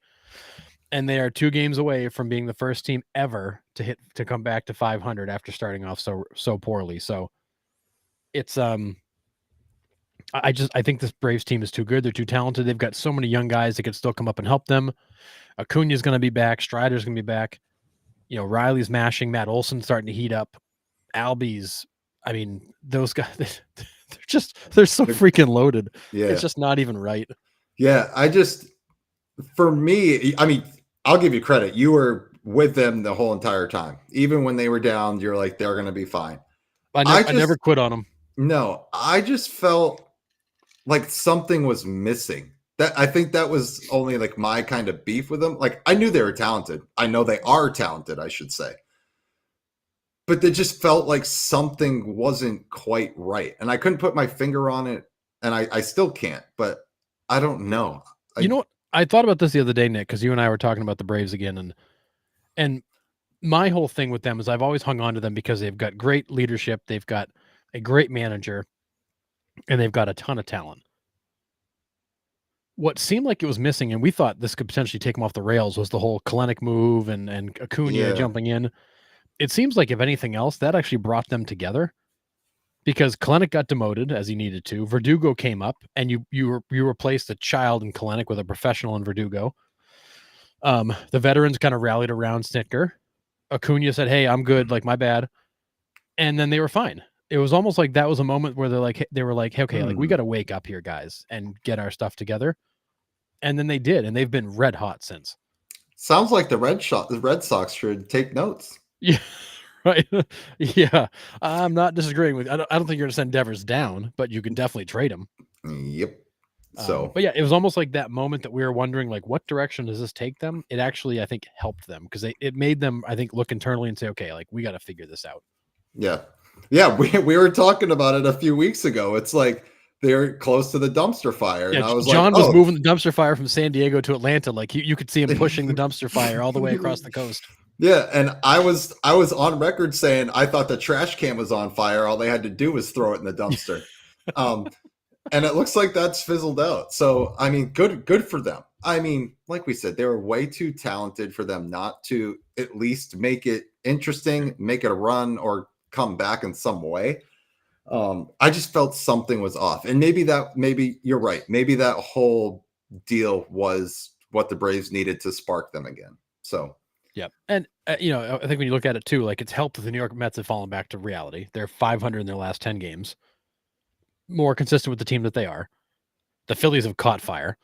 And they are 2 games away from being the first team ever to come back to 500 after starting off so poorly. So it's I think this Braves team is too good. They're too talented. They've got so many young guys that can still come up and help them. Acuna's going to be back. Strider's going to be back. Riley's mashing. Matt Olson's starting to heat up. Albies. I mean, those guys, they're so freaking loaded. Yeah. It's just not even right. Yeah. For me, I mean, I'll give you credit. You were with them the whole entire time. Even when they were down, you're like, they're going to be fine. I never quit on them. No, I just felt like something was missing. I think that was only like my kind of beef with them. Like, I knew they were talented. I know they are talented, I should say. But they just felt like something wasn't quite right. And I couldn't put my finger on it. And I still can't, but I don't know. You know what? I thought about this the other day, Nick, because you and I were talking about the Braves again. And my whole thing with them is I've always hung on to them because they've got great leadership. They've got a great manager. And they've got a ton of talent. what seemed like it was missing, and we thought this could potentially take them off the rails, was the whole Kalenic move and Acuna Yeah. jumping in. It seems like, if anything else, that actually brought them together, because Kalenic got demoted as he needed to. Verdugo came up, and you replaced a child in Kalenic with a professional in Verdugo. The veterans kind of rallied around Snitker. Acuna said, "Hey, I'm good. Like, my bad," and then they were fine. It was almost like that was a moment where they were like, hey, okay, like, we got to wake up here, guys, and get our stuff together. And then they did, and they've been red hot since. Sounds like the Red Sox should take notes. Yeah, right. Yeah, I'm not disagreeing with. I don't think you're going to send Devers down, but you can definitely trade him. Yep. So, but yeah, it was almost like that moment that we were wondering, like, what direction does this take them? It actually, I think, helped them, because it made them, I think, look internally and say, okay, like, we got to figure this out. yeah. We were talking about it a few weeks ago. It's like they're close to the dumpster fire, and I was John like, was moving the dumpster fire from San Diego to Atlanta. Like, you could see him pushing the dumpster fire all the way across the coast. Yeah, and I was on record saying I thought the trash can was on fire. All they had to do was throw it in the dumpster. And it looks like that's fizzled out. So, I mean, good for them. I mean, like we said, they were way too talented for them not to at least make it interesting, make it a run, or come back in some way. I just felt something was off. And maybe you're right. Maybe that whole deal was what the Braves needed to spark them again. So, yeah. And, I think when you look at it too, like, it's helped that the New York Mets have fallen back to reality. They're 500 in their last 10 games, more consistent with the team that they are. The Phillies have caught fire.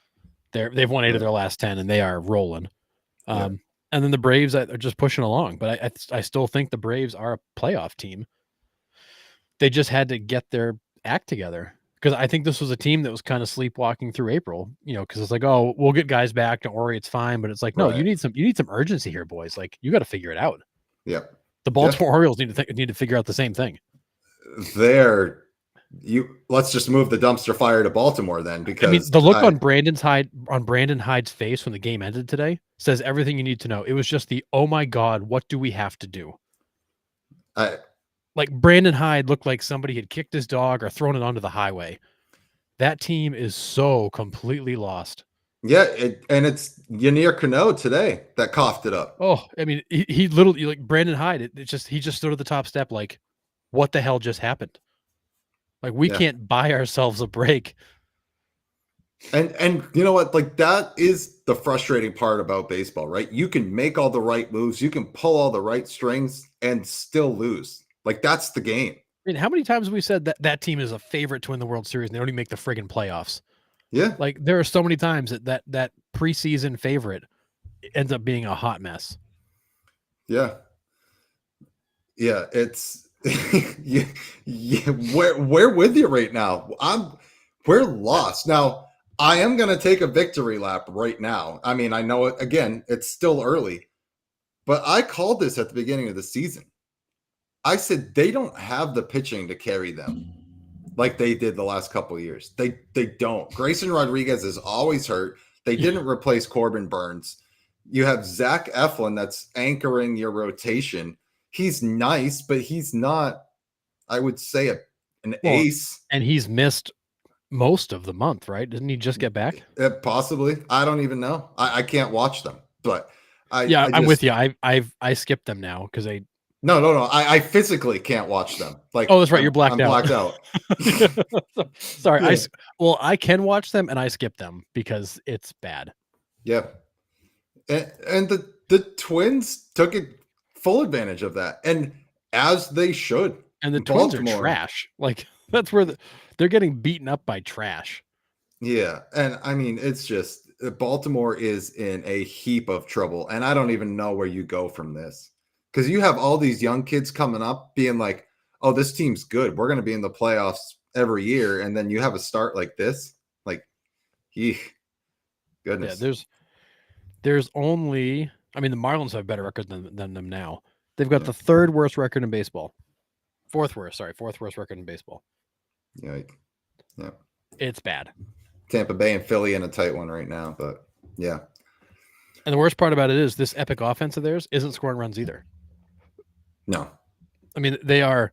They've won 8 of their last 10, and they are rolling. And then the Braves are just pushing along. But I still think the Braves are a playoff team. They just had to get their act together, because I think this was a team that was kind of sleepwalking through April, because it's like, oh, we'll get guys back. Don't worry, it's fine. But it's like, no, you need some urgency here, boys. Like, you got to figure it out. Yep. The Baltimore Orioles need to figure out the same thing. Let's just move the dumpster fire to Baltimore then, because I mean, the look on Brandon Hyde's face when the game ended today says everything you need to know. It was just oh my God, what do we have to do? Like, Brandon Hyde looked like somebody had kicked his dog or thrown it onto the highway. That team is so completely lost. Yeah, and it's Yanier Cano today that coughed it up. Oh, I mean, he literally, like, Brandon Hyde, he just stood at the top step like, what the hell just happened? Like, we can't buy ourselves a break. And you know what? Like, that is the frustrating part about baseball, right? You can make all the right moves, you can pull all the right strings, and still lose. Like, that's the game. I mean, how many times have we said that team is a favorite to win the World Series and they don't even make the friggin' playoffs? Yeah. Like, there are so many times that preseason favorite ends up being a hot mess. Yeah. Yeah, it's we're with you right now. We're lost. Now, I am going to take a victory lap right now. I mean, I know it, again, it's still early, but I called this at the beginning of the season. I said they don't have the pitching to carry them like they did the last couple of years. They don't. Grayson Rodriguez is always hurt. They didn't replace Corbin Burns. You have Zach Eflin that's anchoring your rotation. He's nice, but he's not, I would say, an ace. And he's missed most of the month, right? Didn't he just get back? Possibly. I don't even know. I can't watch them, but I'm with you. I skipped them now because No. I physically can't watch them. Like, oh, that's right. You're blacked out. I'm blacked out. Sorry. Yeah. I can watch them and I skip them because it's bad. Yeah. And the Twins took full advantage of that, and as they should. And the Twins are trash. Like, that's where they're getting beaten up by trash. Yeah, and I mean, it's just Baltimore is in a heap of trouble, and I don't even know where you go from this, because you have all these young kids coming up being like, "Oh, this team's good. We're going to be in the playoffs every year," and then you have a start like this, like, goodness. Yeah, there's only, I mean, the Marlins have a better record than them now. They've got the third worst record in baseball. Fourth worst record in baseball. Yeah. It's bad. Tampa Bay and Philly in a tight one right now, but yeah. And the worst part about it is this epic offense of theirs isn't scoring runs either. No. I mean, they are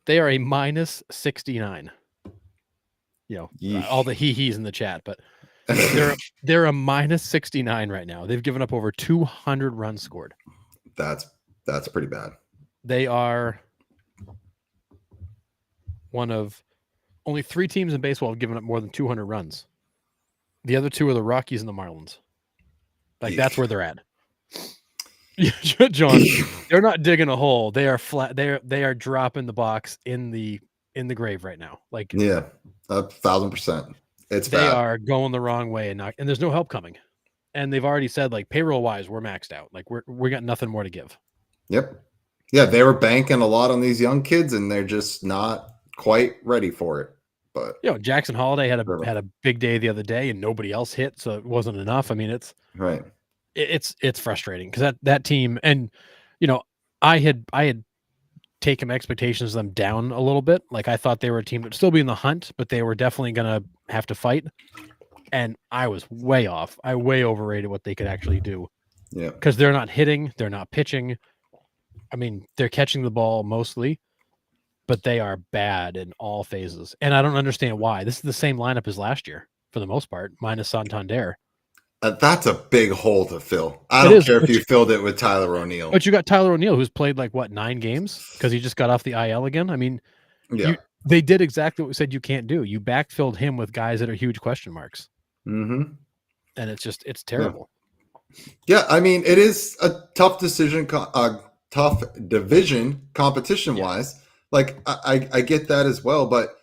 a minus 69. All the hee-hees in the chat, but They're a minus 69 right now. They've given up over 200 runs scored. That's pretty bad. They are one of only 3 teams in baseball have given up more than 200 runs. The other 2 are the Rockies and the Marlins. Like that's where they're at. John, they're not digging a hole. They are flat. They are dropping the box in the grave right now. Like yeah, 1,000%. It's they bad. are going the wrong way, and there's no help coming. And they've already said like payroll wise, we're maxed out. Like we got nothing more to give. Yep. Yeah, they were banking a lot on these young kids, and they're just not quite ready for it. But Jackson Holiday had a big day the other day, and nobody else hit, so it wasn't enough. I mean, it's right. It's frustrating because that team, and I had taken my expectations of them down a little bit. Like I thought they were a team that would still be in the hunt, but they were definitely going to have to fight. And I was way off. I way overrated what they could actually do. Yeah. Because they're not hitting, they're not pitching. I mean, they're catching the ball mostly, but they are bad in all phases. And I don't understand why. This is the same lineup as last year for the most part, minus Santander. That's a big hole to fill. I don't care if you filled it with Tyler O'Neill. But you got Tyler O'Neill, who's played like 9 games because he just got off the IL again. I mean, they did exactly what we said you can't do. You backfilled him with guys that are huge question marks. Mm-hmm. And it's terrible. Yeah, I mean, it is a tough decision, tough division competition-wise. Yeah. Like, I get that as well, but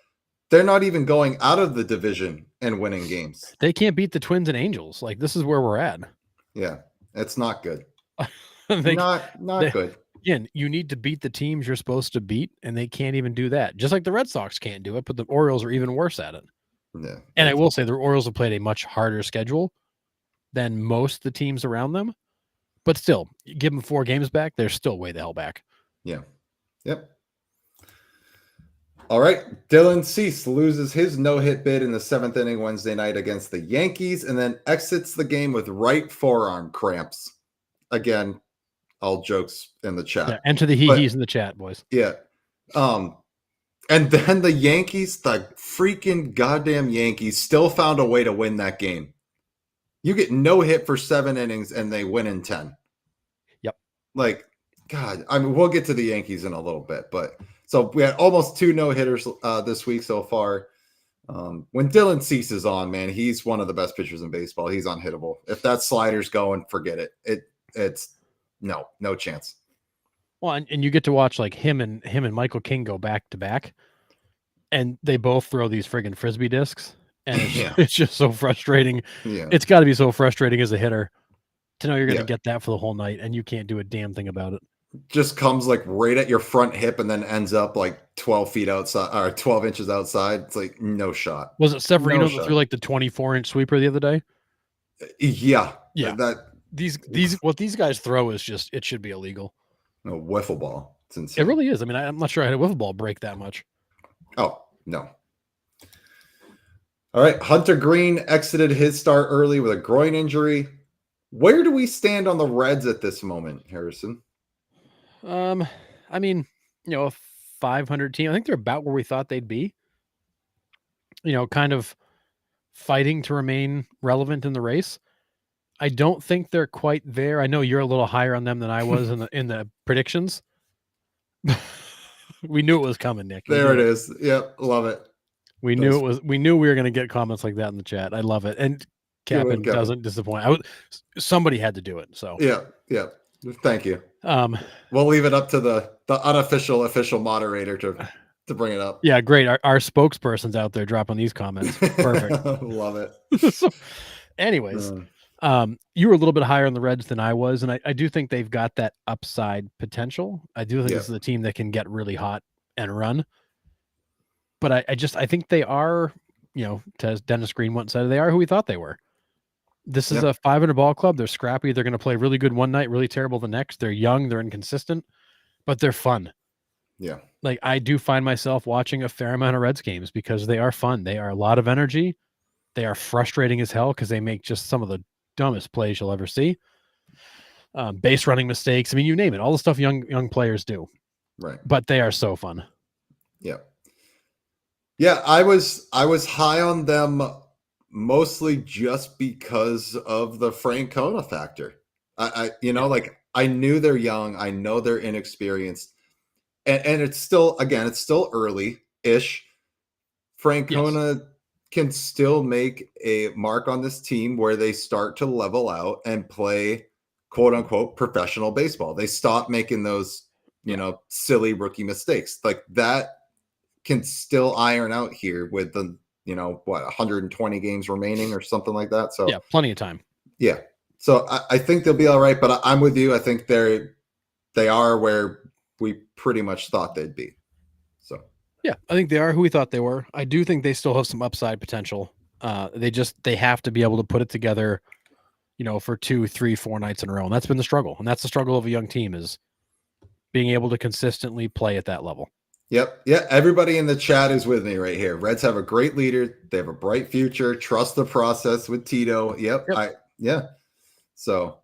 they're not even going out of the division and winning games. They can't beat the Twins and Angels. Like, this is where we're at. Yeah, it's not good. not good. Again, you need to beat the teams you're supposed to beat, and they can't even do that. Just like the Red Sox can't do it, but the Orioles are even worse at it. Yeah. And I will say the Orioles have played a much harder schedule than most of the teams around them. But still, give them 4 games back, they're still way the hell back. Yeah. Yep. All right. Dylan Cease loses his no-hit bid in the 7th inning Wednesday night against the Yankees and then exits the game with right forearm cramps. Again, all jokes in the chat. Yeah, enter the hee-hees in the chat, boys. Yeah. And then the Yankees, the freaking goddamn Yankees, still found a way to win that game. You get no hit for 7 innings and they win in 10. Yep. Like, God, I mean, we'll get to the Yankees in a little bit, but so we had almost 2 no-hitters this week so far. When Dylan Cease is on, man, he's one of the best pitchers in baseball. He's unhittable. If that slider's going, forget it. It's no chance. Well, and you get to watch like him and Michael King go back to back, and they both throw these friggin' frisbee discs, and it's just so frustrating. Yeah. It's got to be so frustrating as a hitter to know you're going to get that for the whole night, and you can't do a damn thing about it. Just comes like right at your front hip and then ends up like 12 feet outside or 12 inches outside. It's like no shot. Was it Severino that threw like the 24-inch sweeper the other day? Yeah. What these guys throw is just, it should be illegal. A wiffle ball. It's insane. It really is. I mean, I'm not sure I had a wiffle ball break that much. Oh, no. All right. Hunter Green exited his start early with a groin injury. Where do we stand on the Reds at this moment, Harrison? I mean, a 500 team. I think they're about where we thought they'd be. Kind of fighting to remain relevant in the race. I don't think they're quite there. I know you're a little higher on them than I was in the predictions. We knew it was coming, Nick. There it is. Yep, love it. We knew we were going to get comments like that in the chat. I love it. And Captain doesn't disappoint. Somebody had to do it. So yeah. Thank you. We'll leave it up to the unofficial official moderator to bring it up. Yeah, great. Our spokesperson's out there dropping these comments. Perfect. Love it. So, anyways, you were a little bit higher on the Reds than I was, and I do think they've got that upside potential. I do think this is a team that can get really hot and run. But I think they are, as Dennis Green once said, they are who we thought they were. This is a 500 ball club. They're scrappy. They're going to play really good one night, really terrible the next. They're young. They're inconsistent, but they're fun. Yeah. Like I do find myself watching a fair amount of Reds games because they are fun. They are a lot of energy. They are frustrating as hell because they make just some of the dumbest plays you'll ever see. Base running mistakes. I mean, you name it. All the stuff young players do. Right. But they are so fun. Yeah. Yeah. I was high on them mostly just because of the Francona factor. Like I knew they're young, I know they're inexperienced, and it's still, again, it's still early-ish. Francona can still make a mark on this team where they start to level out and play quote unquote professional baseball. They stop making those, silly rookie mistakes. Like that can still iron out here with the, 120 games remaining or something like that. So yeah, plenty of time. Yeah. So I think they'll be all right, but I'm with you. I think they are where we pretty much thought they'd be. So yeah, I think they are who we thought they were. I do think they still have some upside potential. They have to be able to put it together, for 2, 3, 4 nights in a row. And that's been the struggle. And that's the struggle of a young team, is being able to consistently play at that level. Yep. Yeah. Everybody in the chat is with me right here. Reds have a great leader. They have a bright future. Trust the process with Tito. Yep. So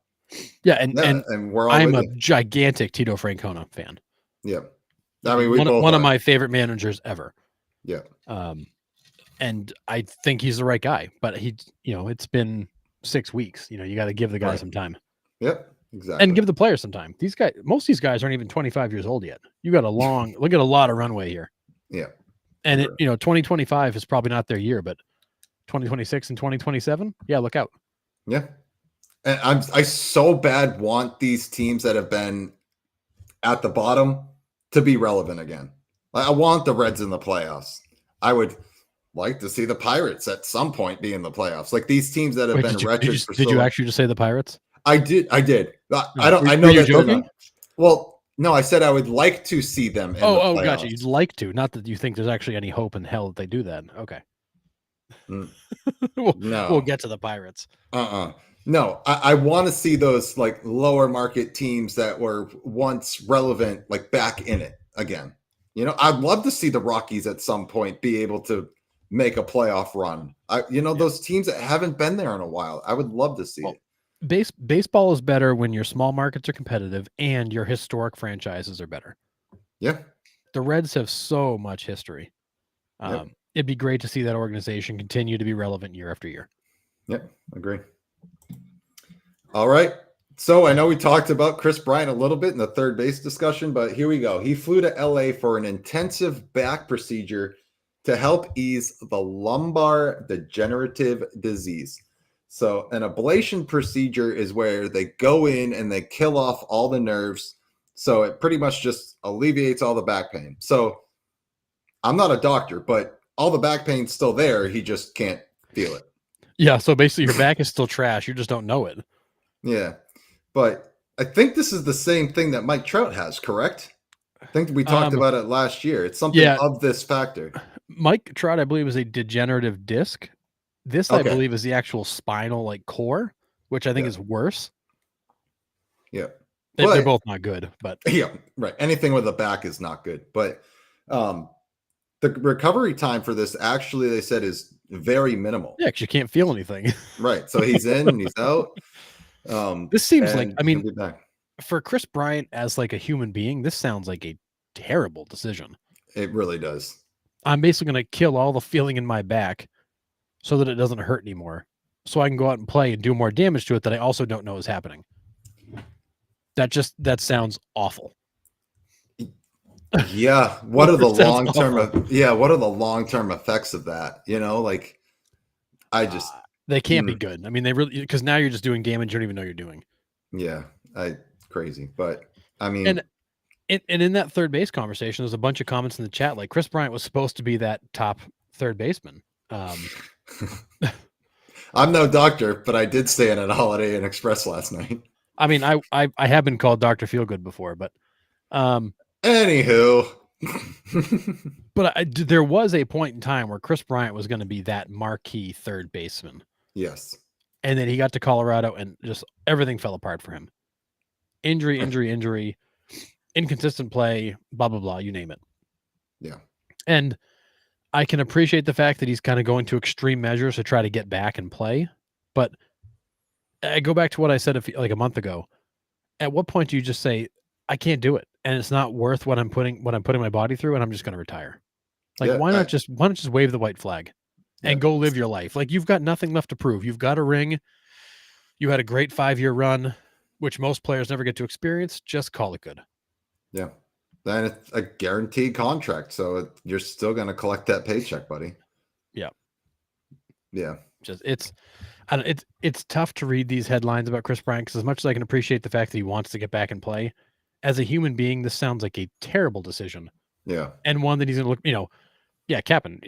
and we're all I'm a gigantic Tito Francona fan. Yeah. I mean, one of my favorite managers ever. Yeah. And I think he's the right guy, but it's been 6 weeks. You got to give the guy some time. Yep. Exactly. And give the players some time. Most of these guys aren't even 25 years old yet. You got look at a lot of runway here. Yeah. And 2025 is probably not their year, but 2026 and 2027, yeah, look out. Yeah. And I so bad want these teams that have been at the bottom to be relevant again. I want the Reds in the playoffs. I would like to see the Pirates at some point be in the playoffs. Like these teams that have been wretched. Did you actually just say the Pirates? I did. I know were that you joking? Well, no, I said I would like to see them in the playoffs. Gotcha. You'd like to, not that you think there's actually any hope in hell that they do that. Okay. We'll get to the Pirates. No, I want to see those like lower market teams that were once relevant, like back in it again. I'd love to see the Rockies at some point be able to make a playoff run. Those teams that haven't been there in a while, I would love to see it. Baseball is better when your small markets are competitive and your historic franchises are better. Yeah. The Reds have so much history. It'd be great to see that organization continue to be relevant year after year. Yep. Agree. All right. So I know we talked about Chris Bryant a little bit in the third base discussion, but here we go. He flew to LA for an intensive back procedure to help ease the lumbar degenerative disease. So an ablation procedure is where they go in and they kill off all the nerves. So it pretty much just alleviates all the back pain. So I'm not a doctor, but all the back pain's still there. He just can't feel it. Yeah. So basically your back is still trash. You just don't know it. Yeah. But I think this is the same thing that Mike Trout has, correct? I think we talked about it last year. It's something of this factor. Mike Trout, I believe, is a degenerative disc. This, I believe, is the actual spinal core, which I think is worse. Yeah. They're both not good, but yeah, right. Anything with a back is not good. But the recovery time for this, actually, they said, is very minimal. Yeah, because you can't feel anything. Right. So he's in and he's out. This seems like, for Chris Bryant as like a human being, this sounds like a terrible decision. It really does. I'm basically going to kill all the feeling in my back so that it doesn't hurt anymore, so I can go out and play and do more damage to it that I also don't know is happening. That sounds awful. Yeah. What are the long-term effects of that? They can't be good. I mean, they really, because now you're just doing damage you don't even know you're doing. Yeah. Crazy. But I mean, and in that third base conversation, there's a bunch of comments in the chat. Like Chris Bryant was supposed to be that top third baseman. I'm no doctor, but I did stay in at Holiday Inn Express last night. I mean, I have been called Dr. Feelgood before, but anywho. But there was a point in time where Chris Bryant was going to be that marquee third baseman. Yes. And then he got to Colorado and just everything fell apart for him. Injury, inconsistent play, blah, blah, blah, you name it. Yeah. And I can appreciate the fact that he's kind of going to extreme measures to try to get back and play. But I go back to what I said a month ago. At what point do you just say, I can't do it, and it's not worth what I'm putting my body through, and I'm just going to retire? Like, why not just wave the white flag? and go live your life. Like, you've got nothing left to prove. You've got a ring. You had a great 5-year run, which most players never get to experience. Just call it good. Yeah. Then it's a guaranteed contract, so you're still going to collect that paycheck, buddy. Yeah. Yeah. It's tough to read these headlines about Chris Bryant, because as much as I can appreciate the fact that he wants to get back and play, as a human being, this sounds like a terrible decision. Yeah. And one that he's going to look, Captain,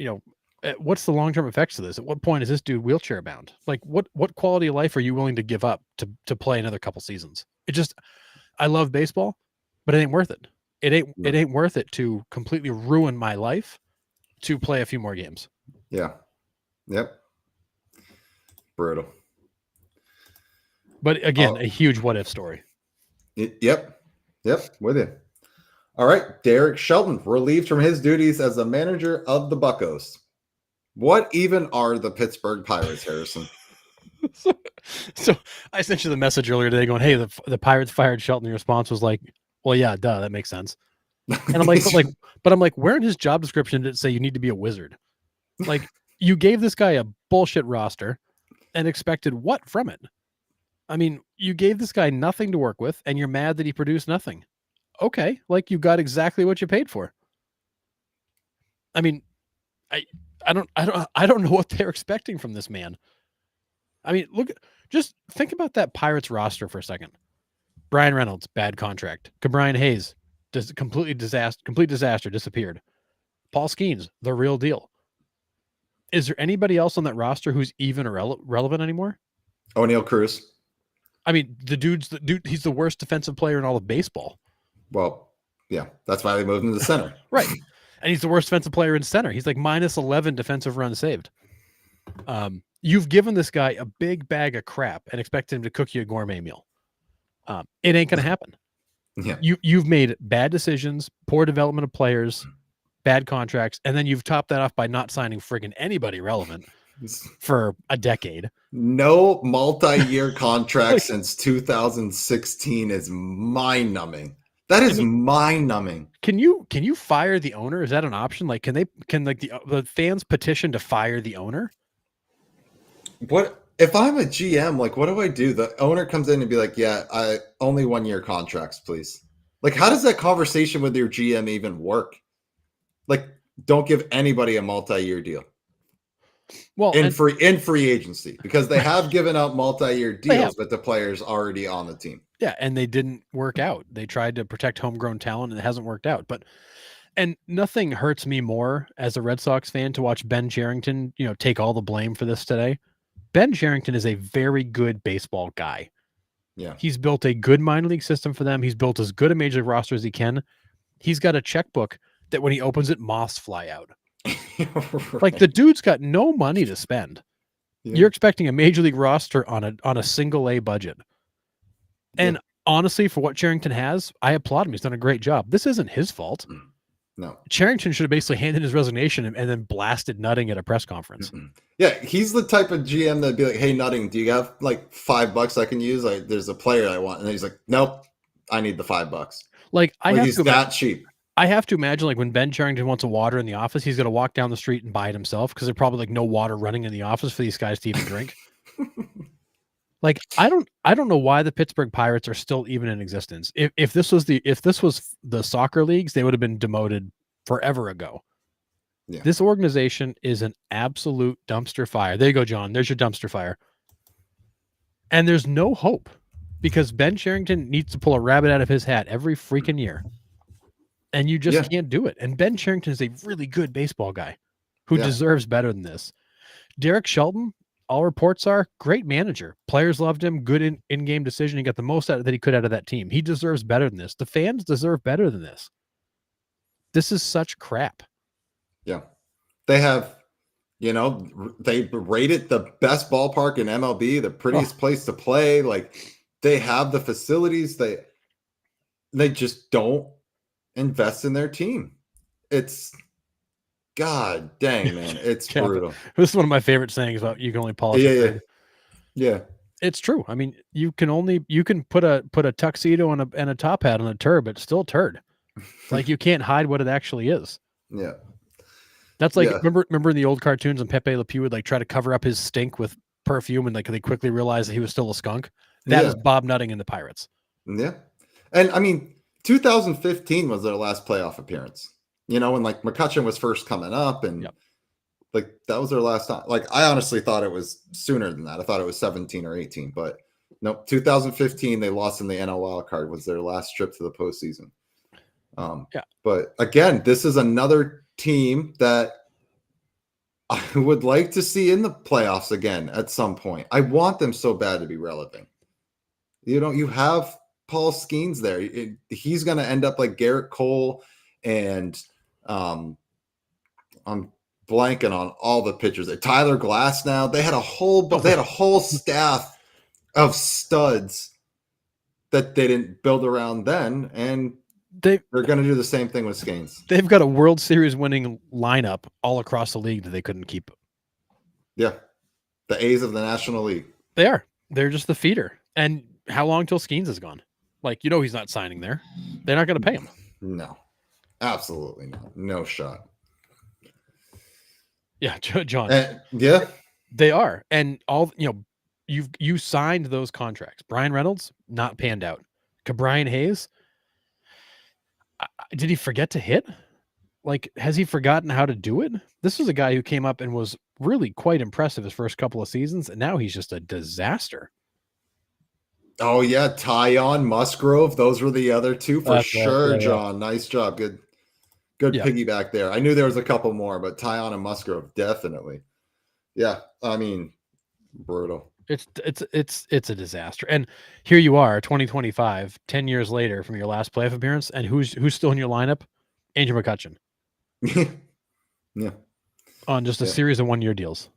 what's the long-term effects of this? At what point is this dude wheelchair bound? Like, what quality of life are you willing to give up to play another couple seasons? I love baseball, but it ain't worth it. It ain't worth it to completely ruin my life to play a few more games. Yeah. Yep. Brutal. But again, a huge what if story. Yep. With you. All right. Derek Shelton relieved from his duties as the manager of the Buccos. What even are the Pittsburgh Pirates, Harrison? So I sent you the message earlier today going, hey, the Pirates fired Shelton. Your response was like, well, yeah, duh, that makes sense. And I'm like, but I'm like, where in his job description did it say you need to be a wizard? Like, you gave this guy a bullshit roster and expected what from it? I mean, you gave this guy nothing to work with, and you're mad that he produced nothing. Okay, like, you got exactly what you paid for. I mean, I don't know what they're expecting from this man. I mean, just think about that Pirates roster for a second. Brian Reynolds, bad contract. Brian Hayes, complete disaster, disappeared. Paul Skeens, the real deal. Is there anybody else on that roster who's even relevant anymore? O'Neal Cruz. I mean, he's the worst defensive player in all of baseball. Well, yeah, that's why they moved him to the center. Right. And he's the worst defensive player in center. He's like minus 11 defensive runs saved. You've given this guy a big bag of crap and expected him to cook you a gourmet meal. It ain't going to happen. Yeah. You've made bad decisions, poor development of players, bad contracts, and then you've topped that off by not signing friggin' anybody relevant for a decade. No multi-year contract since 2016 is mind-numbing. That is mind-numbing. Can you fire the owner? Is that an option? Like, can the fans petition to fire the owner? What if I'm a GM? Like, what do I do? The owner comes in and be like, "Yeah, I only 1-year contracts, please." Like, how does that conversation with your GM even work? Like, don't give anybody a multi-year deal. Well, in free agency, because they have given out multi-year deals with the players already on the team. Yeah, and they didn't work out. They tried to protect homegrown talent, and it hasn't worked out. And nothing hurts me more as a Red Sox fan to watch Ben Cherington, take all the blame for this today. Ben Cherington is a very good baseball guy. Yeah. He's built a good minor league system for them. He's built as good a major league roster as he can. He's got a checkbook that when he opens it, moths fly out. Right. Like, the dude's got no money to spend. Yeah. You're expecting a major league roster on a single A budget. And honestly, for what Cherington has, I applaud him. He's done a great job. This isn't his fault. No. Cherington should have basically handed his resignation and then blasted Nutting at a press conference. Mm-hmm. Yeah, he's the type of GM that'd be like, "Hey, Nutting, do you have like $5 I can use? Like, there's a player I want." And he's like, "Nope, I need the $5." Like, he's that cheap. I have to imagine, like, when Ben Cherington wants a water in the office, he's going to walk down the street and buy it himself, because there's probably like no water running in the office for these guys to even drink. Like, I don't know why the Pittsburgh Pirates are still even in existence. If this was the soccer leagues, they would have been demoted forever ago. Yeah. This organization is an absolute dumpster fire. There you go, John. There's your dumpster fire. And there's no hope, because Ben Cherington needs to pull a rabbit out of his hat every freaking year. And you just can't do it. And Ben Cherington is a really good baseball guy who deserves better than this. Derek Shelton, all reports are great manager. Players loved him. Good in-game decision. He got the most out that he could out of that team. He deserves better than this. The fans deserve better than this. This is such crap. Yeah. They have, they rated the best ballpark in MLB, the prettiest place to play. Like, they have the facilities. They just don't invest in their team. It's God dang, man. It's brutal. This is one of my favorite sayings about you can only polish. Yeah. It's true. I mean, you can put a tuxedo and a top hat on a turd, but it's still a turd. Like, you can't hide what it actually is. Yeah. That's like Yeah. remember in the old cartoons when Pepe Le Pew would like try to cover up his stink with perfume and like they quickly realized that he was still a skunk. That is Yeah. Bob Nutting in the Pirates. Yeah. And I mean, 2015 was their last playoff appearance. You know, when like McCutcheon was first coming up and Yep. like that was their last time. Like I honestly thought it was sooner than that. I thought it was 17 or 18, but nope. 2015 they lost in the NL wild card was their last trip to the postseason. Yeah. But again, this is another team that I would like to see in the playoffs again at some point. I want them so bad to be relevant. You know, you have Paul Skeens there. He's going to end up like Garrett Cole and I'm blanking on all the pitchers. Tyler Glass now. They had a whole staff of studs that they didn't build around then, and they're going to do the same thing with Skeens. They've got a World Series winning lineup all across the league that they couldn't keep. Yeah. The A's of the National League. They are. They're just the feeder. And how long till Skeens is gone? Like, you know, he's not signing there. They're not going to pay him. No, absolutely not. No shot. Yeah, John. Yeah, they are. And all, you know, you signed those contracts. Brian Reynolds, not panned out. Brian Hayes, did he forget to hit? Like, has he forgotten how to do it? This was a guy who came up and was really quite impressive his first couple of seasons, and now he's just a disaster. Oh yeah, Tyon, Musgrove. Those were the other two for sure, yeah. John. Nice job. Good piggyback there. I knew there was a couple more, but Tyon and Musgrove definitely. Yeah, I mean, brutal. It's a disaster. And here you are, 2025, 10 years later from your last playoff appearance, and who's still in your lineup? Andrew McCutcheon. Yeah. On just a series of 1-year deals.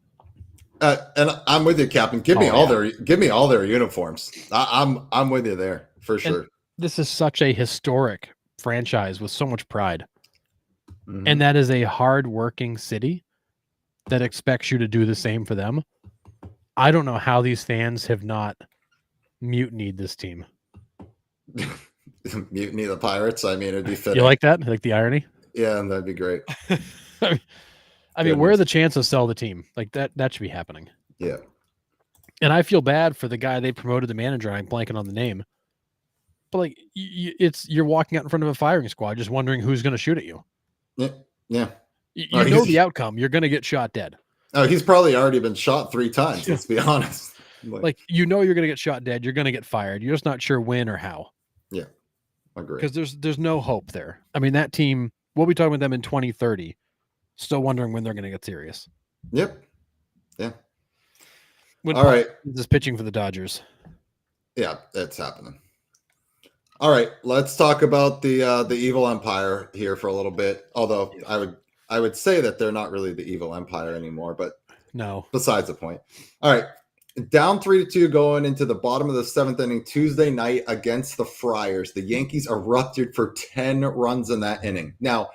And I'm with you, Captain. Give me all their uniforms. I'm with you there for sure. And this is such a historic franchise with so much pride. Mm-hmm. And that is a hard-working city that expects you to do the same for them. I don't know how these fans have not mutinied this team. Mutiny the Pirates. I mean, it'd be fitting. You like that? Like the irony? Yeah, that'd be great. I mean, where are the chances to sell the team? Like that should be happening. Yeah. And I feel bad for the guy they promoted, the manager. I'm blanking on the name. But like, you're walking out in front of a firing squad, just wondering who's going to shoot at you. Yeah. You know the outcome. You're going to get shot dead. Oh, he's probably already been shot 3 times. Let's be honest. Like you know, you're going to get shot dead. You're going to get fired. You're just not sure when or how. Yeah, I agree. Because there's no hope there. I mean, that team. We'll be talking with them in 2030. Still wondering when they're going to get serious. Yep. Yeah. When all right. Is pitching for the Dodgers. Yeah, it's happening. All right, let's talk about the evil empire here for a little bit. Although I would say that they're not really the evil empire anymore, but no. Besides the point. All right, down 3-2 going into the bottom of the 7th inning Tuesday night against the Friars. The Yankees erupted for 10 runs in that inning. Now,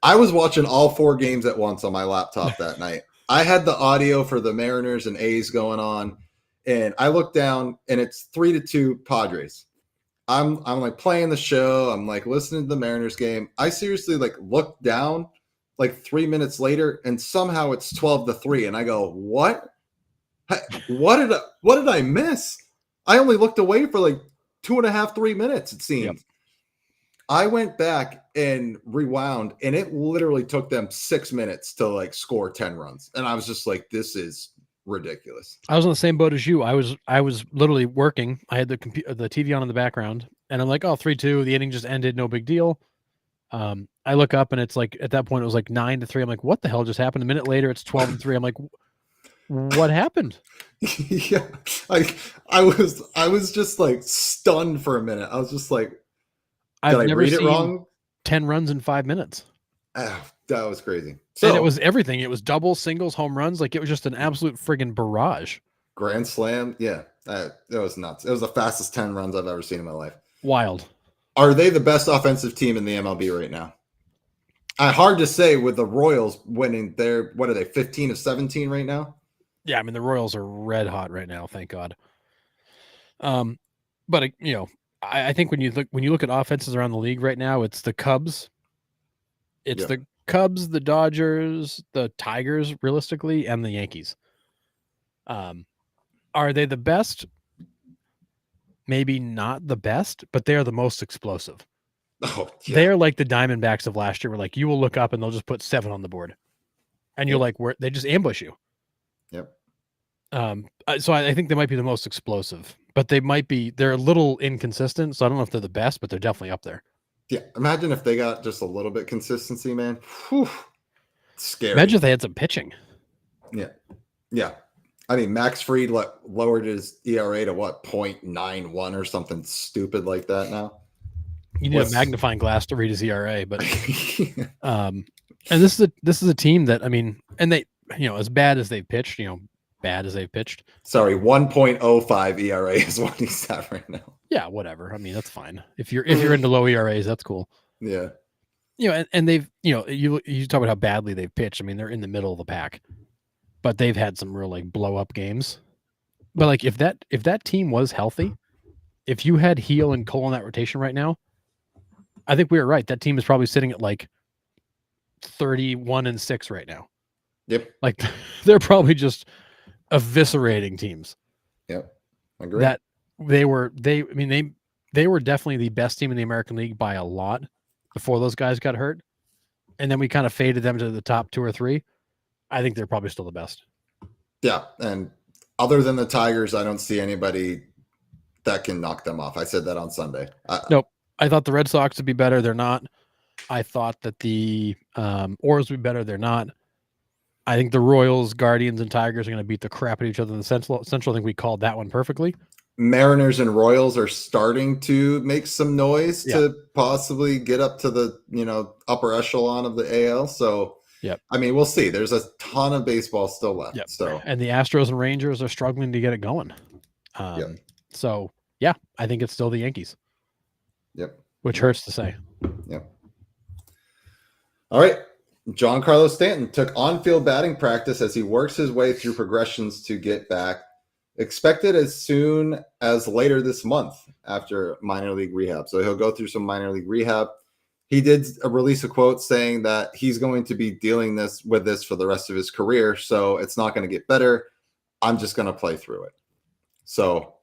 I was watching all 4 games at once on my laptop that night. I had the audio for the Mariners and A's going on, and I looked down, and it's 3-2 Padres. I'm like playing the show. I'm like listening to the Mariners game. I seriously like looked down like 3 minutes later, and somehow it's 12-3, and I go, "What? What did I miss? I only looked away for like 2.5, 3 minutes. It seemed." Yep. I went back and rewound, and it literally took them 6 minutes to like score 10 runs. And I was just like, this is ridiculous. I was on the same boat as you. I was literally working. I had the TV on in the background, and I'm like, oh, 3-2. The inning just ended. No big deal. I look up, and it's like, at that point, it was like 9-3. I'm like, what the hell just happened? A minute later, it's 12-3. I'm like, what happened? Yeah. I was just like stunned for a minute. I was just like, I've never seen it wrong? 10 runs in 5 minutes. That was crazy. So, and it was everything. It was doubles, singles, home runs. Like it was just an absolute friggin' barrage. Grand slam. Yeah. It was nuts. It was the fastest 10 runs I've ever seen in my life. Wild. Are they the best offensive team in the MLB right now? Hard to say with the Royals winning their, what are they, 15 of 17 right now? Yeah. I mean, the Royals are red hot right now. Thank God. But you know, I think when you look at offenses around the league right now, it's the Cubs, it's the Cubs, the Dodgers, the Tigers, realistically, and the Yankees. Are they the best? Maybe not the best, but they are the most explosive. Oh, yeah. They are like the Diamondbacks of last year, where like you will look up and they'll just put 7 on the board, and you're like, where they just ambush you. Yep. So I think they might be the most explosive, but they're a little inconsistent. So I don't know if they're the best, but they're definitely up there. Yeah. Imagine if they got just a little bit consistency, man. Whew. Scary. Imagine if they had some pitching. Yeah. Yeah. I mean, Max Fried lowered his ERA to what, 0.91 or something stupid like that now. You need a magnifying glass to read his ERA, but and this is a team that, I mean, and they, as bad as they've pitched, Sorry, 1.05 ERA is what he's at right now. Yeah, whatever. I mean, that's fine. If you're into low ERAs, that's cool. Yeah. And they've, you talk about how badly they've pitched. I mean, they're in the middle of the pack, but they've had some real like blow up games. But like if that team was healthy, if you had Heel and Cole in that rotation right now, I think we were right. That team is probably sitting at like 31-6 right now. Yep. Like they're probably just eviscerating teams. Yep. I agree. That they were definitely the best team in the American League by a lot before those guys got hurt. And then we kind of faded them to the top 2 or 3. I think they're probably still the best. Yeah. And other than the Tigers, I don't see anybody that can knock them off. I said that on Sunday. Nope. I thought the Red Sox would be better. They're not. I thought that the Orioles would be better. They're not. I think the Royals, Guardians, and Tigers are going to beat the crap at each other in the Central. I think we called that one perfectly. Mariners and Royals are starting to make some noise to possibly get up to the upper echelon of the AL. So, I mean, we'll see. There's a ton of baseball still left. Yep. So, and the Astros and Rangers are struggling to get it going. So, I think it's still the Yankees. Yep. Which hurts to say. Yep. All right. Giancarlo Stanton took on-field batting practice as he works his way through progressions to get back. Expected as soon as later this month after minor league rehab. So he'll go through some minor league rehab. He did release a quote saying that he's going to be dealing with this for the rest of his career. So it's not going to get better. I'm just going to play through it. So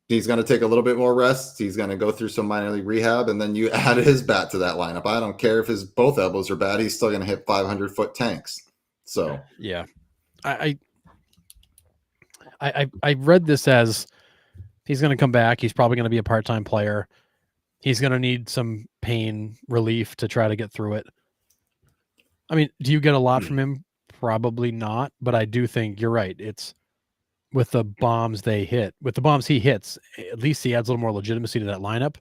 he's going to take a little bit more rest. He's going to go through some minor league rehab, and then you add his bat to that lineup. I don't care if his both elbows are bad. He's still going to hit 500-foot tanks. So yeah, I read this as he's going to come back. He's probably going to be a part-time player. He's going to need some pain relief to try to get through it. I mean, do you get a lot from him? Probably not, but I do think you're right. It's with the bombs he hits, at least he adds a little more legitimacy to that lineup.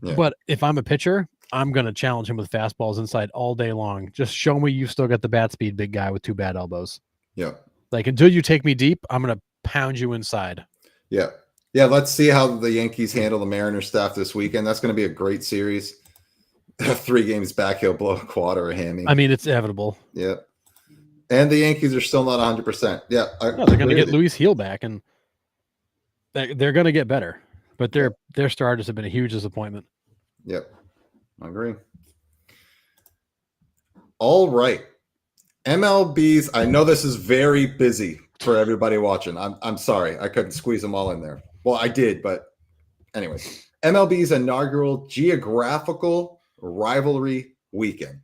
Yeah. But if I'm a pitcher, I'm going to challenge him with fastballs inside all day long. Just show me you've still got the bat speed, big guy with 2 bad elbows. Yeah. Like, until you take me deep, I'm going to pound you inside. Yeah. Yeah, let's see how the Yankees handle the Mariners staff this weekend. That's going to be a great series. 3 games back, he'll blow a quad or a hammy. I mean, it's inevitable. Yeah. And the Yankees are still not 100%. Yeah. They're going to get Luis Heel back, and they're going to get better. But their starters have been a huge disappointment. Yep. I agree. All right. MLBs, I know this is very busy for everybody watching. I'm sorry. I couldn't squeeze them all in there. Well, I did, but anyway. MLB's inaugural geographical rivalry weekend.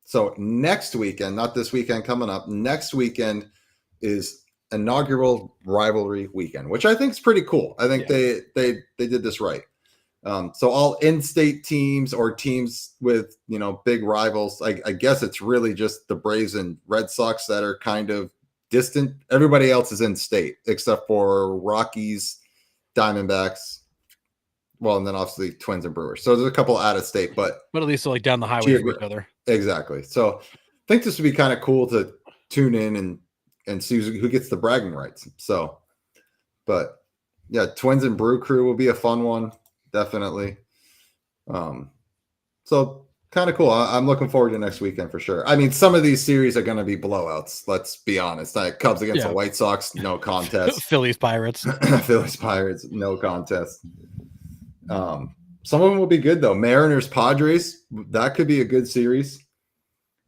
So next weekend, not this weekend coming up, next weekend is inaugural rivalry weekend, which I think is pretty cool. I think they did this right. So all in-state teams or teams with, big rivals, I guess it's really just the Braves and Red Sox that are kind of distant. Everybody else is in-state except for Rockies, Diamondbacks, well, and then obviously Twins and Brewers. So there's a couple out of state, but at least like down the highway from each other. Exactly. So I think this would be kind of cool to tune in and see who gets the bragging rights. So, but yeah, Twins and Brew Crew will be a fun one. Definitely. So kind of cool. I'm looking forward to next weekend for sure. I mean, some of these series are going to be blowouts. Let's be honest. Like Cubs against the White Sox, no contest. Phillies Pirates, no contest. Some of them will be good though. Mariners Padres, that could be a good series.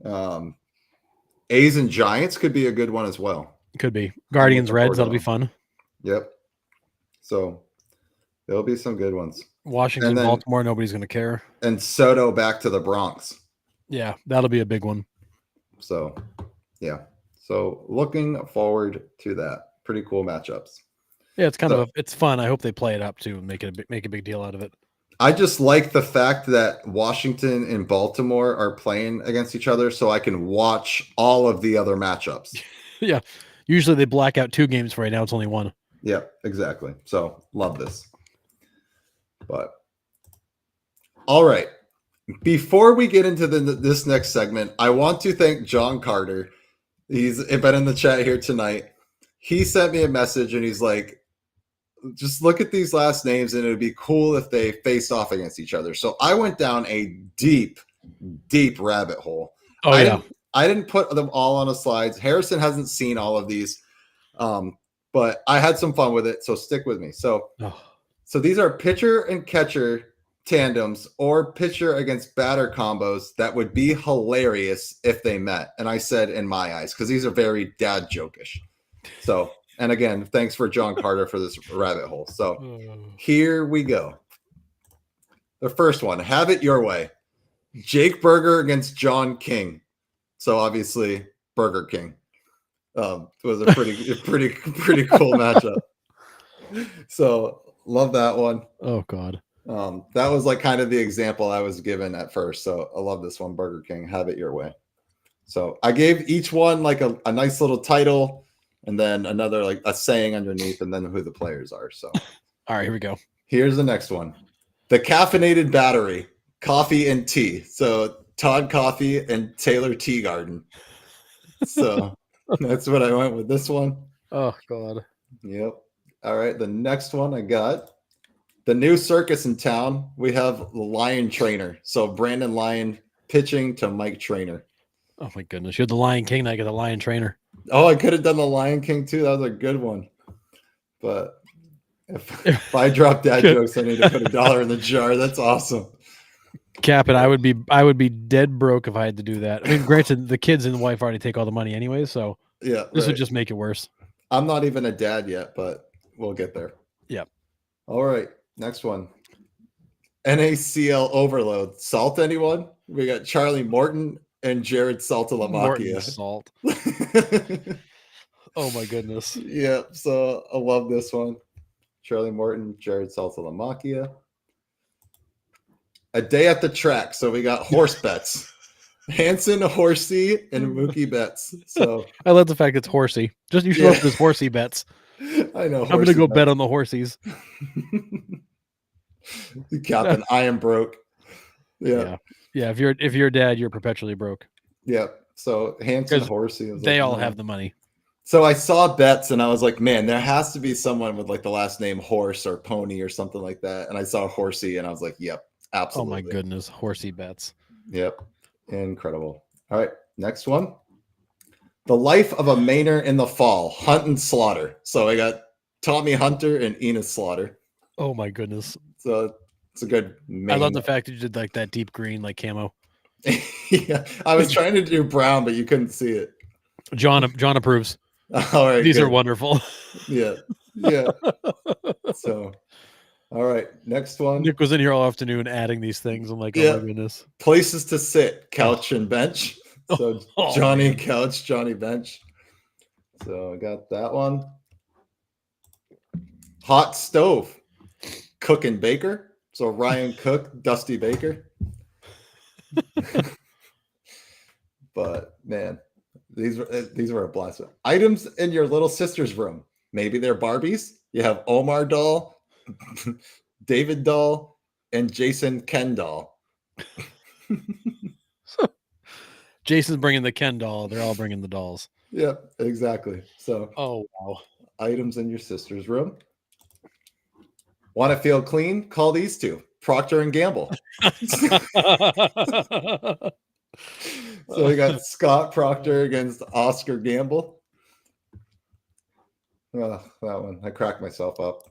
A's and Giants could be a good one as well. Could be Guardians looking forward Reds. to That'll be them. fun. Yep. So there'll be some good ones. Washington, Baltimore. Nobody's going to care. And Soto back to the Bronx. Yeah, that'll be a big one. So, yeah. So looking forward to that. Pretty cool matchups. Yeah, it's kind of it's fun. I hope they play it up too and make a big deal out of it. I just like the fact that Washington and Baltimore are playing against each other, so I can watch all of the other matchups. Yeah, usually they black out 2 games for right now. It's only 1. Yeah, exactly. So love this. But all right. Before we get into this next segment, I want to thank John Carter. He's been in the chat here tonight. He sent me a message and he's like, just look at these last names and it would be cool if they faced off against each other. So I went down a deep rabbit hole. I didn't put them all on the slides. Harrison hasn't seen all of these, but I had some fun with it. So stick with me. So these are pitcher and catcher tandems or pitcher against batter combos that would be hilarious if they met. And I said in my eyes, because these are very dad jokish. So, and again, thanks for John Carter for this rabbit hole. So here we go. The first one, have it your way. Jake Burger against John King. So obviously Burger King. Was a pretty cool matchup. So love that one. Oh God. That was like kind of the example I was given at first. So I love this one, Burger King, have it your way. So I gave each one like a nice little title and then another like a saying underneath and then who the players are. So all right, here we go. Here's the next one. The caffeinated battery, coffee and tea. So Todd Coffee and Taylor Teagarden. So that's what I went with this one. Oh God. Yep. All right. The next one I got. The new circus in town. We have the Lion Trainer. So Brandon Lyon pitching to Mike Trainer. Oh my goodness. You had the Lion King, I got the Lion Trainer. Oh, I could have done the Lion King too. That was a good one. But if I drop dad jokes, I need to put $1 in the jar. That's awesome. Cap it. I would be dead broke if I had to do that. I mean, granted, the kids and the wife already take all the money anyway, so yeah, this would just make it worse. I'm not even a dad yet, but we'll get there. Yep. All right. Next one. NaCl overload. Salt anyone? We got Charlie Morton and Jared Saltalamacchia. Salt. Oh my goodness. Yeah, so I love this one. Charlie Morton, Jared Saltalamacchia. A day at the track. So we got horse bets. Hanson, Horsey, and Mookie Betts. So I love the fact it's Horsey. Just you should look at this Horsey bets. I know. I'm gonna go bet on the Horsies. Captain, I am broke. Yeah. If you're a dad, you're perpetually broke. Yeah. So Hanson, Horsey. They all have the money. So I saw bets and I was like, man, there has to be someone with like the last name Horse or Pony or something like that. And I saw Horsey and I was like, yep, absolutely. Oh my goodness, Horsey bets. Yep. Incredible. All right. Next one. The life of a Mainer in the fall, hunt and slaughter. So I got Tommy Hunter and Enos Slaughter. Oh my goodness. So it's a good I love the fact that you did like that deep green, like camo. Yeah. I was trying to do brown, but you couldn't see it. John approves. All right. These are wonderful. Yeah. Yeah. So, all right. Next one. Nick was in here all afternoon adding these things. I'm like, oh my goodness. Places to sit, couch and bench. So Johnny couch, Johnny bench. So I got that one. Hot stove, Cook and Baker. So Ryan Cook, Dusty Baker. But man, these were a blast. Items in your little sister's room. Maybe they're Barbies. You have Omar doll, David doll, and Jason Ken doll. Jason's bringing the Ken doll. They're all bringing the dolls. Yep, exactly. So, oh wow, items in your sister's room. Want to feel clean? Call these two, Procter and Gamble. So we got Scott Proctor against Oscar Gamble. Oh, that one. I cracked myself up.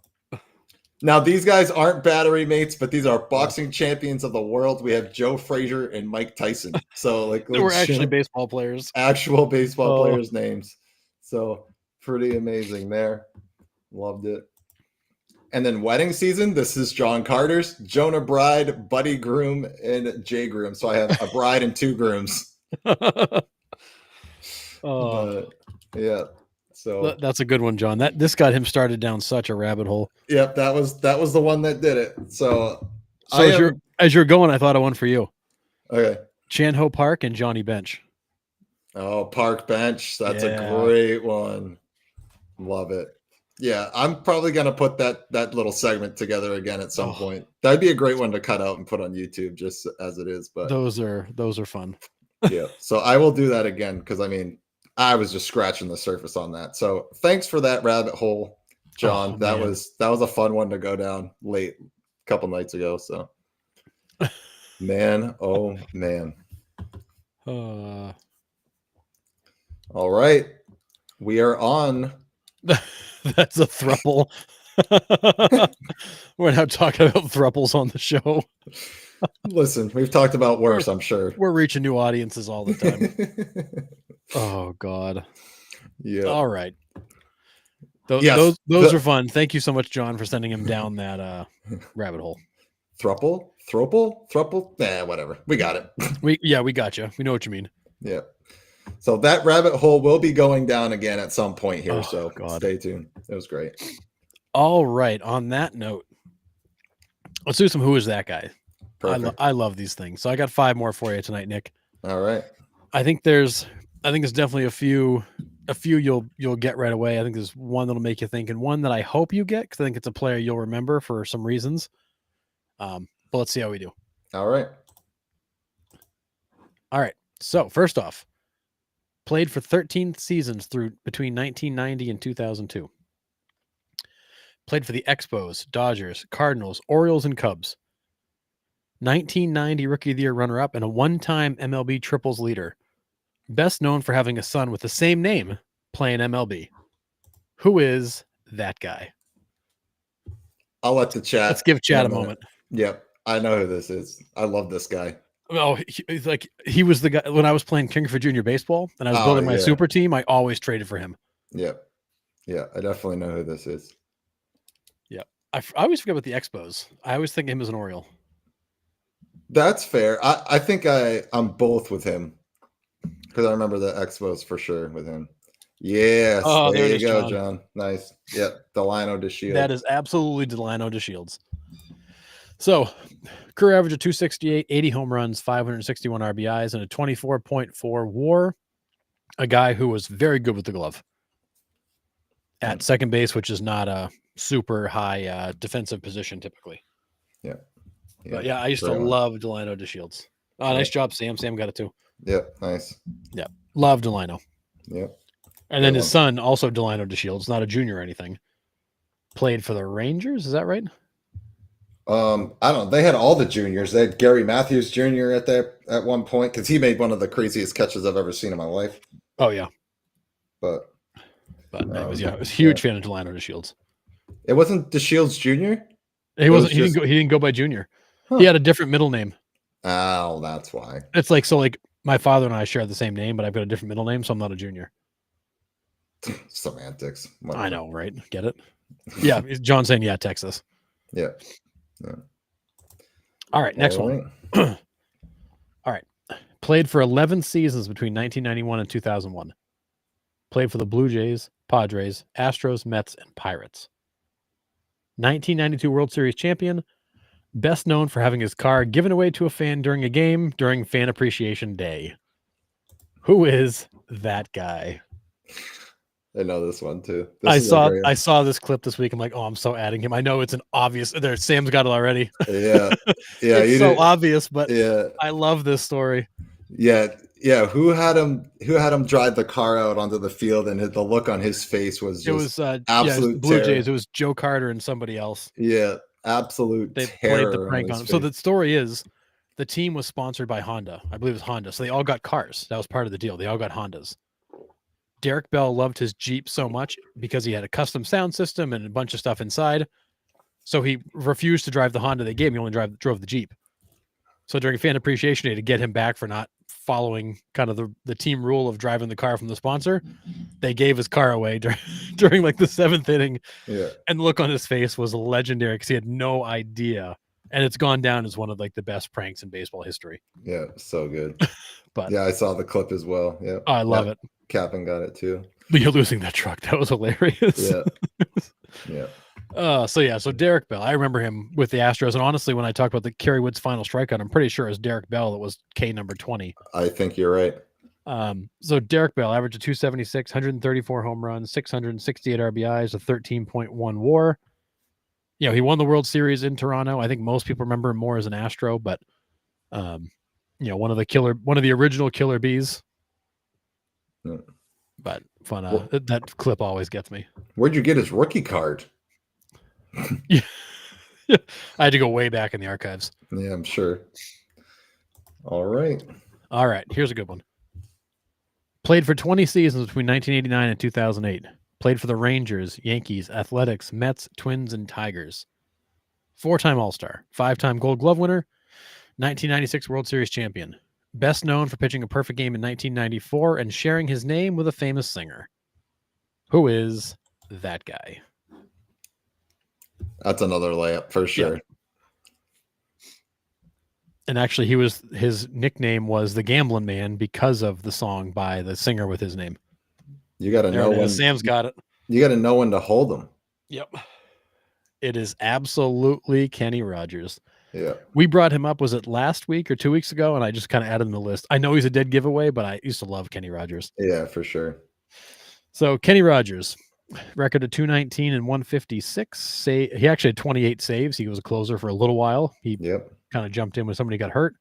Now, these guys aren't battery mates, but these are boxing champions of the world. We have Joe Frazier and Mike Tyson. So, like, They were actually legit, baseball players. actual baseball Oh. players' names. So, pretty amazing there. Loved it. And then wedding season, this is John Carter's, Jonah Bride, Buddy Groom, and Jay Groom. So I have a bride and 2 grooms. Oh, But yeah. So that's a good one, John. This got him started down such a rabbit hole. yep, that was the one that did it. So as you're going, I thought of one for you. Okay. Chan Ho Park and Johnny Bench. Oh, Park Bench. That's a great one. Love it. Yeah, I'm probably gonna put that little segment together again at some point. That'd be a great one to cut out and put on YouTube just as it is. But those are fun. Yeah. So I will do that again because I mean I was just scratching the surface on that. So thanks for that rabbit hole, John. That was a fun one to go down late a couple nights ago. So man, oh man. All right. We are on. That's a throuple. We're not talking about thruples on the show. Listen, we've talked about worse, I'm sure. We're reaching new audiences all the time. Oh God. Yeah. All right. Those are fun. Thank you so much, John, for sending him down that rabbit hole. Thruple? Nah, whatever. We got it. We got you. We know what you mean. Yeah. So that rabbit hole will be going down again at some point here. Stay tuned. It was great. All right. On that note, let's do some Who Is That Guy? I love these things. So I got 5 more for you tonight, Nick. All right. I think there's definitely a few you'll get right away. I think there's one that'll make you think, and one that I hope you get because I think it's a player you'll remember for some reasons. But let's see how we do. All right. So first off, played for 13 seasons through between 1990 and 2002. Played for the Expos, Dodgers, Cardinals, Orioles, and Cubs. 1990 Rookie of the Year runner-up and a one-time MLB triples leader. Best known for having a son with the same name playing MLB. Who is that guy? I'll let the chat. Let's give chat a moment. Yep. I know who this is. I love this guy. Oh, he was the guy when I was playing King for Junior Baseball and I was building my super team. I always traded for him. Yep. Yeah, I definitely know who this is. Yeah. I always forget about the Expos. I always think of him as an Oriole. That's fair. I think I'm both with him because I remember the Expos for sure with him. Yes. Oh, there you go, John. Nice. Yep. Delino DeShields. That is absolutely Delino DeShields. So, career average of 268, 80 home runs, 561 RBIs, and a 24.4 WAR. A guy who was very good with the glove at second base, which is not a super high defensive position typically. Yeah. But yeah, I used to love Delino DeShields. Oh, nice job, Sam. Sam got it too. Yep. Nice. Yeah. Love Delino. Yep. And then his son, also Delino DeShields, not a junior or anything, played for the Rangers. Is that right? I don't know. They had all the juniors. They had Gary Matthews Jr. at one point because he made one of the craziest catches I've ever seen in my life. Oh yeah. But I was a huge fan of Delino DeShields. It wasn't DeShields Jr.? He wasn't. He didn't go by Junior. Huh. He had a different middle name. Oh, that's why. It's like my father and I share the same name, but I've got a different middle name, so I'm not a junior. Semantics. Whatever. I know, right? Get it? Yeah, John saying Texas. Yeah. All right, next one. All right. Played for 11 seasons between 1991 and 2001. Played for the Blue Jays, Padres, Astros, Mets, and Pirates. 1992 World Series champion. Best known for having his car given away to a fan during a game during Fan Appreciation Day. Who is that guy? I know this one too. I saw this clip this week. I'm like, oh, I'm so adding him. I know it's an obvious. There, Sam's got it already. Yeah, it's so obvious, but yeah, I love this story. Yeah. Who had him drive the car out onto the field, and the look on his face was just absolute Blue Jays. It was Joe Carter and somebody else. Yeah, absolute. They played the prank on him. So the story is, the team was sponsored by Honda. I believe it was Honda. So they all got cars. That was part of the deal. They all got Hondas. Derek Bell loved his Jeep so much because he had a custom sound system and a bunch of stuff inside. So he refused to drive the Honda they gave him. He only drove the Jeep. So during Fan Appreciation Day, to get him back for not following kind of the team rule of driving the car from the sponsor, they gave his car away during like the 7th inning. Yeah. And the look on his face was legendary because he had no idea. And it's gone down as one of like the best pranks in baseball history. Yeah, so good. But yeah, I saw the clip as well. Yeah. I love it. Cap'n got it too. But you're losing that truck. That was hilarious. Yeah. Yeah. So Derek Bell, I remember him with the Astros, and honestly, when I talk about the Kerry Woods final strikeout, I'm pretty sure it was Derek Bell that was K number 20. I think you're right. So Derek Bell averaged a 276, 134 home runs, 668 RBIs, a 13.1 WAR. You know, he won the World Series in Toronto. I think most people remember him more as an Astro, but you know, one of the original Killer Bees. Yeah. But fun. That clip always gets me. Where'd you get his rookie card? Yeah. I had to go way back in the archives. Yeah, I'm sure. All right. Here's a good one. Played for 20 seasons between 1989 and 2008. Played for the Rangers, Yankees, Athletics, Mets, Twins, and Tigers. 4-time All-Star, 5-time Gold Glove winner, 1996 World Series champion. Best known for pitching a perfect game in 1994 and sharing his name with a famous singer. Who is that guy? That's another layup for sure. Yeah. And actually, his nickname was the Gambling Man because of the song by the singer with his name. You got to know when Sam's got it. You got to know when to hold them. Yep. It is absolutely Kenny Rogers. Yeah. We brought him up, was it last week or 2 weeks ago? And I just kind of added him to the list. I know he's a dead giveaway, but I used to love Kenny Rogers. Yeah, for sure. So Kenny Rogers, record of 219 and 156. He actually had 28 saves. He was a closer for a little while. He kind of jumped in when somebody got hurt.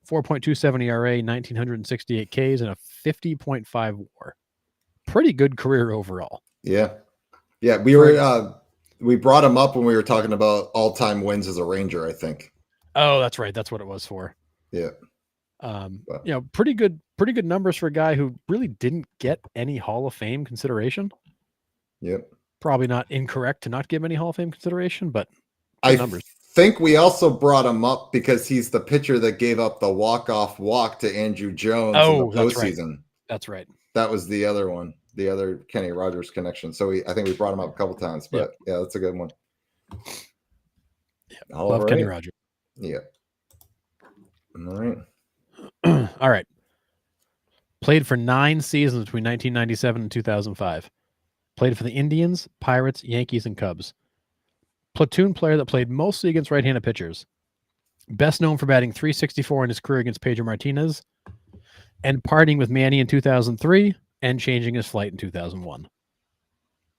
4.27 ERA, 1,968 Ks, and a 50.5 WAR. Pretty good career overall. Yeah. Yeah, we brought him up when we were talking about all-time wins as a Ranger, I think. Oh, that's right. That's what it was for. Yeah. You know, pretty good numbers for a guy who really didn't get any Hall of Fame consideration. Yep. Probably not incorrect to not give any Hall of Fame consideration, but numbers. Think we also brought him up because he's the pitcher that gave up the walk-off walk to Andrew Jones in the postseason. Right. That's right. That was the other one, the other Kenny Rogers connection. So I think we brought him up a couple times, but yeah, that's a good one. Yeah, love Kenny Rogers. Yeah. All right. All right. Played for 9 seasons between 1997 and 2005. Played for the Indians, Pirates, Yankees, and Cubs. Platoon player that played mostly against right-handed pitchers. Best known for batting .364 in his career against Pedro Martinez and partying with Manny in 2003 and changing his flight in 2001.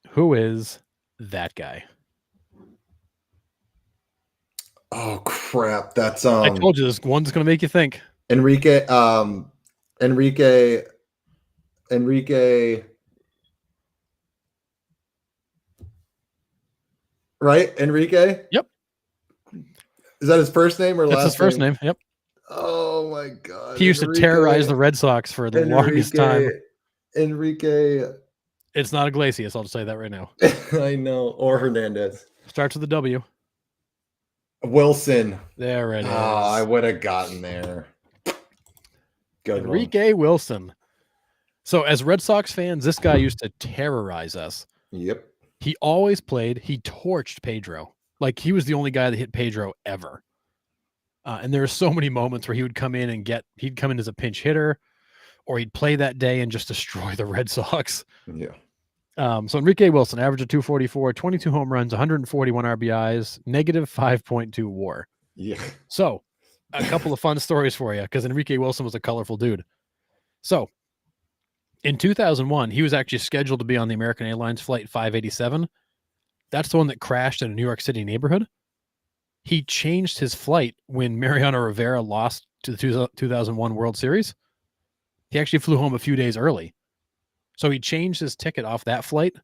Who is that guy? Oh, crap. That's I told you this one's going to make you think. Enrique. Right? Enrique? Yep. Is that his first name or last name? That's his first name. Yep. Oh, my God. He used to terrorize the Red Sox for the longest time. Enrique. It's not Iglesias. I'll just say that right now. I know. Or Hernandez. Starts with a W. Wilson. There it is. I would have gotten there. Good Enrique Wilson. So as Red Sox fans, this guy used to terrorize us. Yep. He always played. He torched Pedro. Like he was the only guy that hit Pedro ever. And there were so many moments where he would come in and he'd come in as a pinch hitter, or he'd play that day and just destroy the Red Sox. Yeah. So Enrique Wilson, average of 244, 22 home runs, 141 RBIs, negative 5.2 WAR. Yeah. So a couple of fun stories for you because Enrique Wilson was a colorful dude. So in 2001, he was actually scheduled to be on the American Airlines flight 587. That's the one that crashed in a New York City neighborhood. He changed his flight when Mariano Rivera lost to the 2001 World Series. He actually flew home a few days early. So he changed his ticket off that flight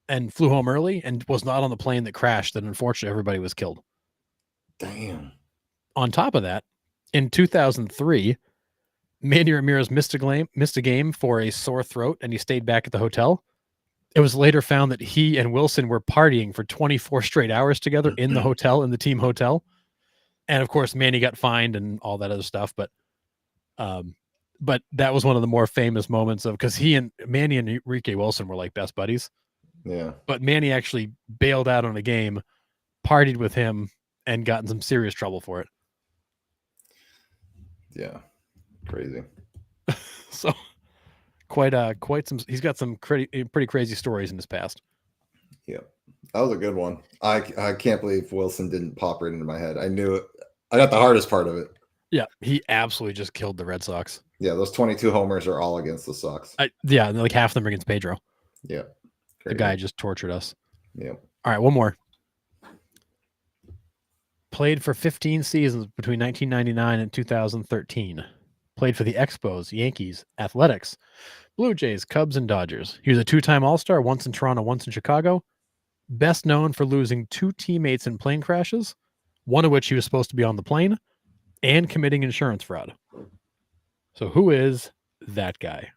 and flew home early and was not on the plane that crashed. And unfortunately, everybody was killed. Damn. On top of that, in 2003, Manny Ramirez missed a game for a sore throat, and he stayed back at the hotel. It was later found that he and Wilson were partying for 24 straight hours together in the hotel, in the team hotel. And of course, Manny got fined and all that other stuff. But that was one of the more famous moments of, because Manny and Enrique Wilson were like best buddies. Yeah. But Manny actually bailed out on a game, partied with him, and got in some serious trouble for it. Yeah. Crazy. So quite some, he's got some pretty crazy stories in his past. Yeah. That was a good one. I can't believe Wilson didn't pop right into my head. I knew it. I got the hardest part of it. Yeah, he absolutely just killed the Red Sox. Yeah, those 22 homers are all against the Sox. Yeah, like half of them are against Pedro. Yeah. The guy just tortured us. Yeah. All right, one more. Played for 15 seasons between 1999 and 2013. Played for the Expos, Yankees, Athletics, Blue Jays, Cubs, and Dodgers. He was a two-time All-Star, once in Toronto, once in Chicago. Best known for losing 2 teammates in plane crashes, one of which he was supposed to be on the plane, and committing insurance fraud. So who is that guy?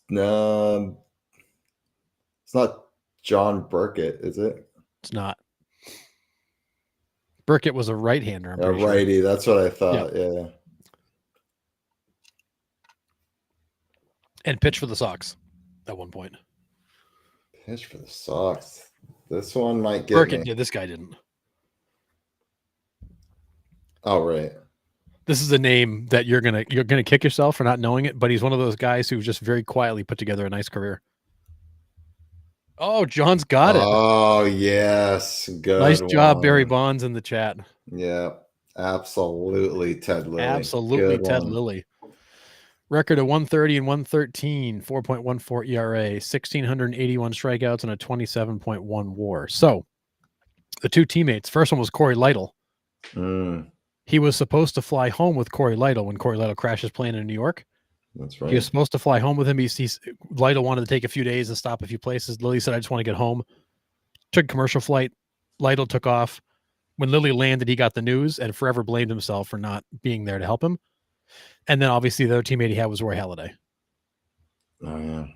No, it's not John Burkett, is it? It's not. Burkett was a right-hander. I'm pretty righty. Sure. That's what I thought. Yeah. And pitched for the Sox at one point. Pitch for the Sox. This one might get Burkett me. did. This guy didn't. Oh, right. This is a name that you're gonna kick yourself for not knowing it, but he's one of those guys who just very quietly put together a nice career. Oh, John's got it. Oh, yes. Good. Nice job, Barry Bonds in the chat. Yeah, absolutely, Ted Lilly. Absolutely, Ted Lilly. Record of 130 and 113, 4.14 ERA, 1,681 strikeouts, and a 27.1 WAR. So, the 2 teammates. First one was Corey Lytle. He was supposed to fly home with Corey Lytle when Corey Lytle crashes plane in New York. That's right. He was supposed to fly home with him. Lytle wanted to take a few days and stop a few places. Lilly said, I just want to get home. Took a commercial flight. Lytle took off. When Lilly landed, he got the news and forever blamed himself for not being there to help him. And then obviously the other teammate he had was Roy Halladay. Oh, yeah.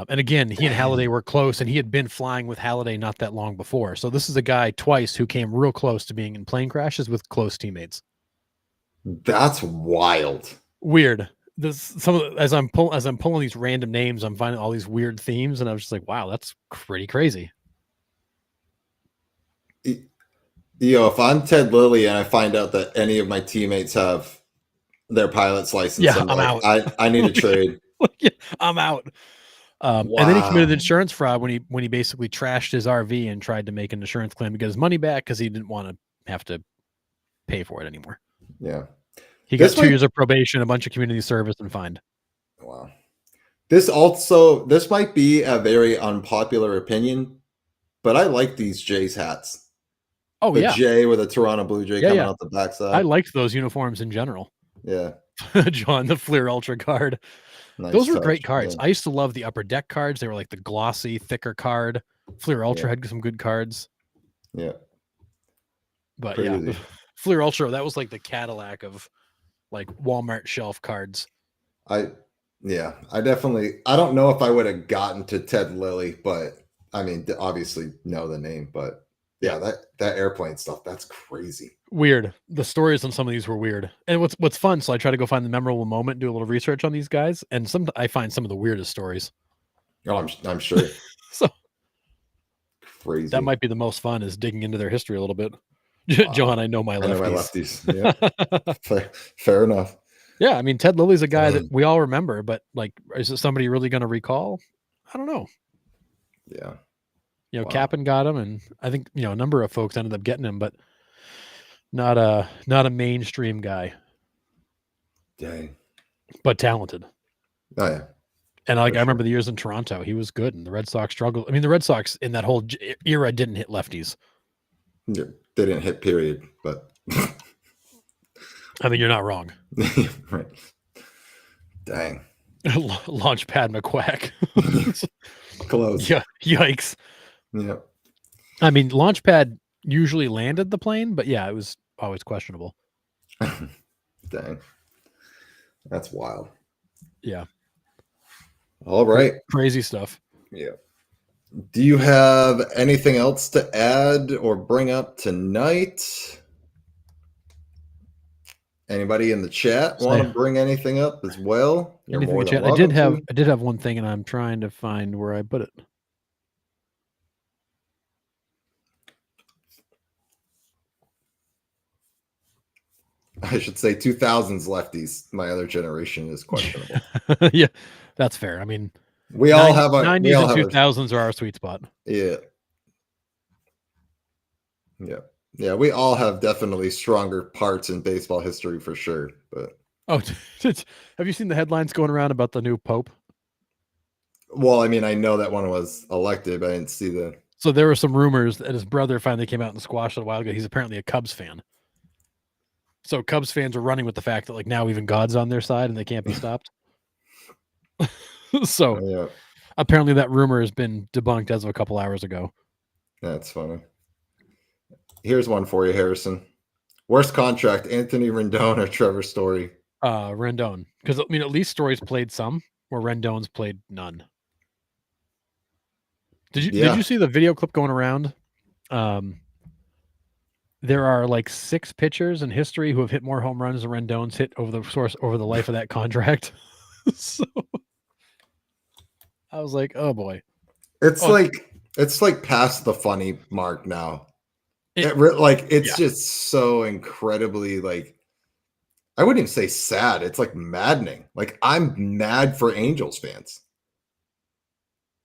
And again, he and Halladay were close, and he had been flying with Halladay not that long before. So this is a guy twice who came real close to being in plane crashes with close teammates. That's wild. Weird. As I'm pulling these random names, I'm finding all these weird themes, and I was just like, wow, that's pretty crazy. If I'm Ted Lilly and I find out that any of my teammates have their pilot's license, I'm out. I need a trade. I'm out. Wow. And then he committed insurance fraud when he basically trashed his RV and tried to make an insurance claim to get his money back because he didn't want to have to pay for it anymore. Yeah. He got 2 years of probation, a bunch of community service, and fined. Wow. This might be a very unpopular opinion, but I like these Jays hats. Oh, the J with a Toronto Blue Jay coming out the backside. I liked those uniforms in general. Yeah. John, the Fleer Ultra card. Nice those were great cards. Yeah. I used to love the Upper Deck cards. They were like the glossy, thicker card. Fleer Ultra had some good cards. Yeah. But crazy. Fleer Ultra, that was like the Cadillac of like Walmart shelf cards. I don't know if I would have gotten to Ted Lilly, but I mean, obviously know the name, but yeah, that airplane stuff, that's crazy. Weird. The stories on some of these were weird. And what's fun, so I try to go find the memorable moment, do a little research on these guys, and I find some of the weirdest stories. Oh, I'm sure. So crazy. That might be the most fun, is digging into their history a little bit. Wow. John, I know my lefties. Yeah. Fair enough. Yeah, I mean, Ted Lilly's a guy that we all remember, but like, is it somebody really going to recall? I don't know. Yeah. Cap'n got him, and I think a number of folks ended up getting him, but not a mainstream guy. Dang. But talented. Oh yeah. And I remember the years in Toronto, he was good, and the Red Sox struggled. I mean, the Red Sox in that whole era didn't hit lefties. Yeah, they didn't hit period, but I mean, you're not wrong. Right. Dang. Launchpad McQuack. Close. Yeah, yikes. Yeah. I mean, Launchpad usually landed the plane, but yeah, it was always questionable. Dang. That's wild. Yeah. All right. Crazy stuff. Yeah. Do you have anything else to add or bring up tonight? Anybody in the chat want to bring anything up as well? You're Anything more in than chat? welcome to. I did have one thing, and I'm trying to find where I put it. I should say 2000s lefties. My other generation is questionable. Yeah, that's fair. I mean, We all have a 90s and 2000s are our sweet spot. Yeah. Yeah. Yeah, we all have definitely stronger parts in baseball history for sure. But have you seen the headlines going around about the new Pope? well, I mean, I know that one was elected, but I didn't see the. So there were some rumors that his brother finally came out and squashed it a while ago. He's apparently a Cubs fan. So Cubs fans are running with the fact that like now even God's on their side and they can't be stopped. So Yeah, apparently that rumor has been debunked as of a couple hours ago. that's funny. Here's one for you, Harrison. Worst contract: Anthony Rendon or Trevor Story? Rendon, because I mean at least Story's played some, where Rendon's played none. Did you see the video clip going around? There are like 6 pitchers in history who have hit more home runs than Rendon's hit over the life of that contract. So I was like, oh boy. It's like past the funny mark now. It's just so incredibly like, I wouldn't even say sad. It's like maddening. Like I'm mad for Angels fans.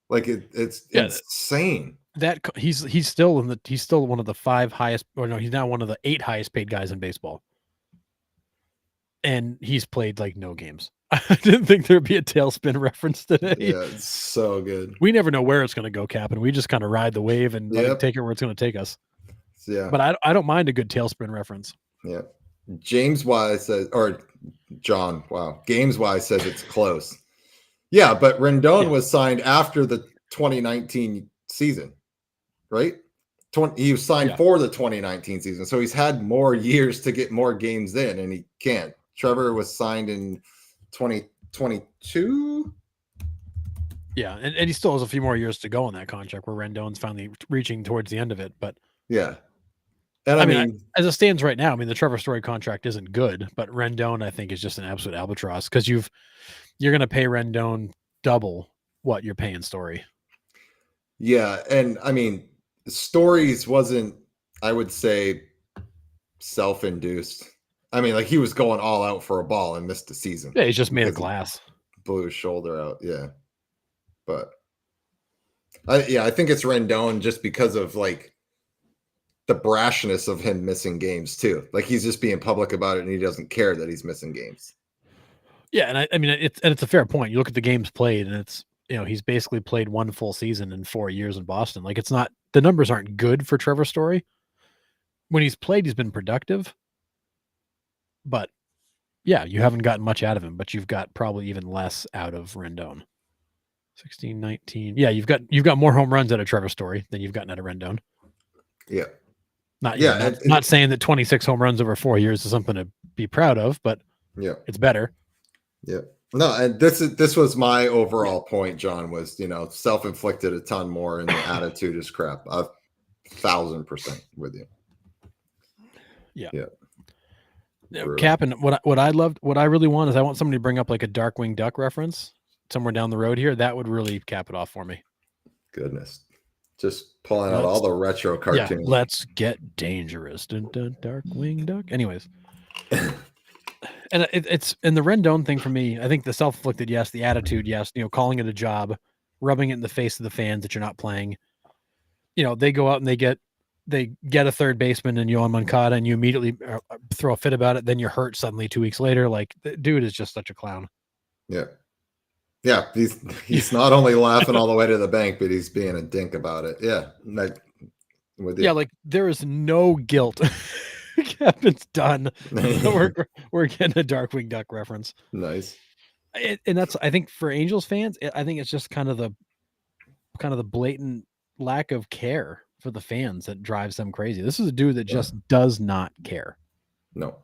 Like it's insane. That he's still one of the 5 highest, or no, he's now one of the 8 highest paid guys in baseball. And he's played like no games. I didn't think there'd be a tailspin reference today. Yeah, it's so good. We never know where it's going to go, Cap, and we just kind of ride the wave and let it take it where it's going to take us. Yeah. But I don't mind a good tailspin reference. Yeah. James Wise says, or John, wow. Games Wise says it's close. Yeah, but Rendon was signed after the 2019 season, right? He was signed for the 2019 season. So he's had more years to get more games in, and he can't. Trevor was signed in 2022. Yeah, and he still has a few more years to go on that contract where Rendon's finally reaching towards the end of it. But yeah. And I mean, as it stands right now, I mean, the Trevor Story contract isn't good, but Rendon, I think, is just an absolute albatross because you're going to pay Rendon double what you're paying Story. Yeah, and I mean, Stories wasn't, I would say, self-induced. I mean, like he was going all out for a ball and missed the season. Yeah, he's just made of glass. Blew his shoulder out. Yeah, but I think it's Rendon just because of like the brashness of him missing games too. Like he's just being public about it and he doesn't care that he's missing games. Yeah, and I mean it's a fair point. You look at the games played and it's, he's basically played 1 full season in 4 years in Boston. Like it's not, the numbers aren't good for Trevor Story. When he's played, he's been productive. But yeah, you haven't gotten much out of him, but you've got probably even less out of Rendon. 16, 19. Yeah, you've got more home runs out of Trevor Story than you've gotten out of Rendon. Yeah. Not saying that 26 home runs over 4 years is something to be proud of, but yeah, it's better. Yeah. No, and this was my overall point, John, was, self-inflicted a ton more and the attitude is crap. 1,000% with you. Yeah. Yeah. Cap, and what I really want is I want somebody to bring up like a Darkwing Duck reference somewhere down the road here. That would really cap it off for me. Goodness. Just pulling out all the retro cartoons. Yeah, let's get dangerous. Dun, dun, Darkwing Duck. Anyways. And it's the Rendon thing for me. I think the self-inflicted, yes. The attitude, yes. Calling it a job, rubbing it in the face of the fans that you're not playing. They go out and they get a third baseman and Yohan Moncada, and you immediately throw a fit about it. Then you're hurt suddenly 2 weeks later. Like, the dude is just such a clown. Yeah. Yeah. He's not only laughing all the way to the bank, but he's being a dink about it. Yeah. Like there is no guilt. Cap, it's done. We're getting a Darkwing Duck reference. Nice. And that's, I think, for Angels fans, I think it's just kind of the kind of the blatant lack of care for the fans that drives them crazy. This is a dude that just does not care. No.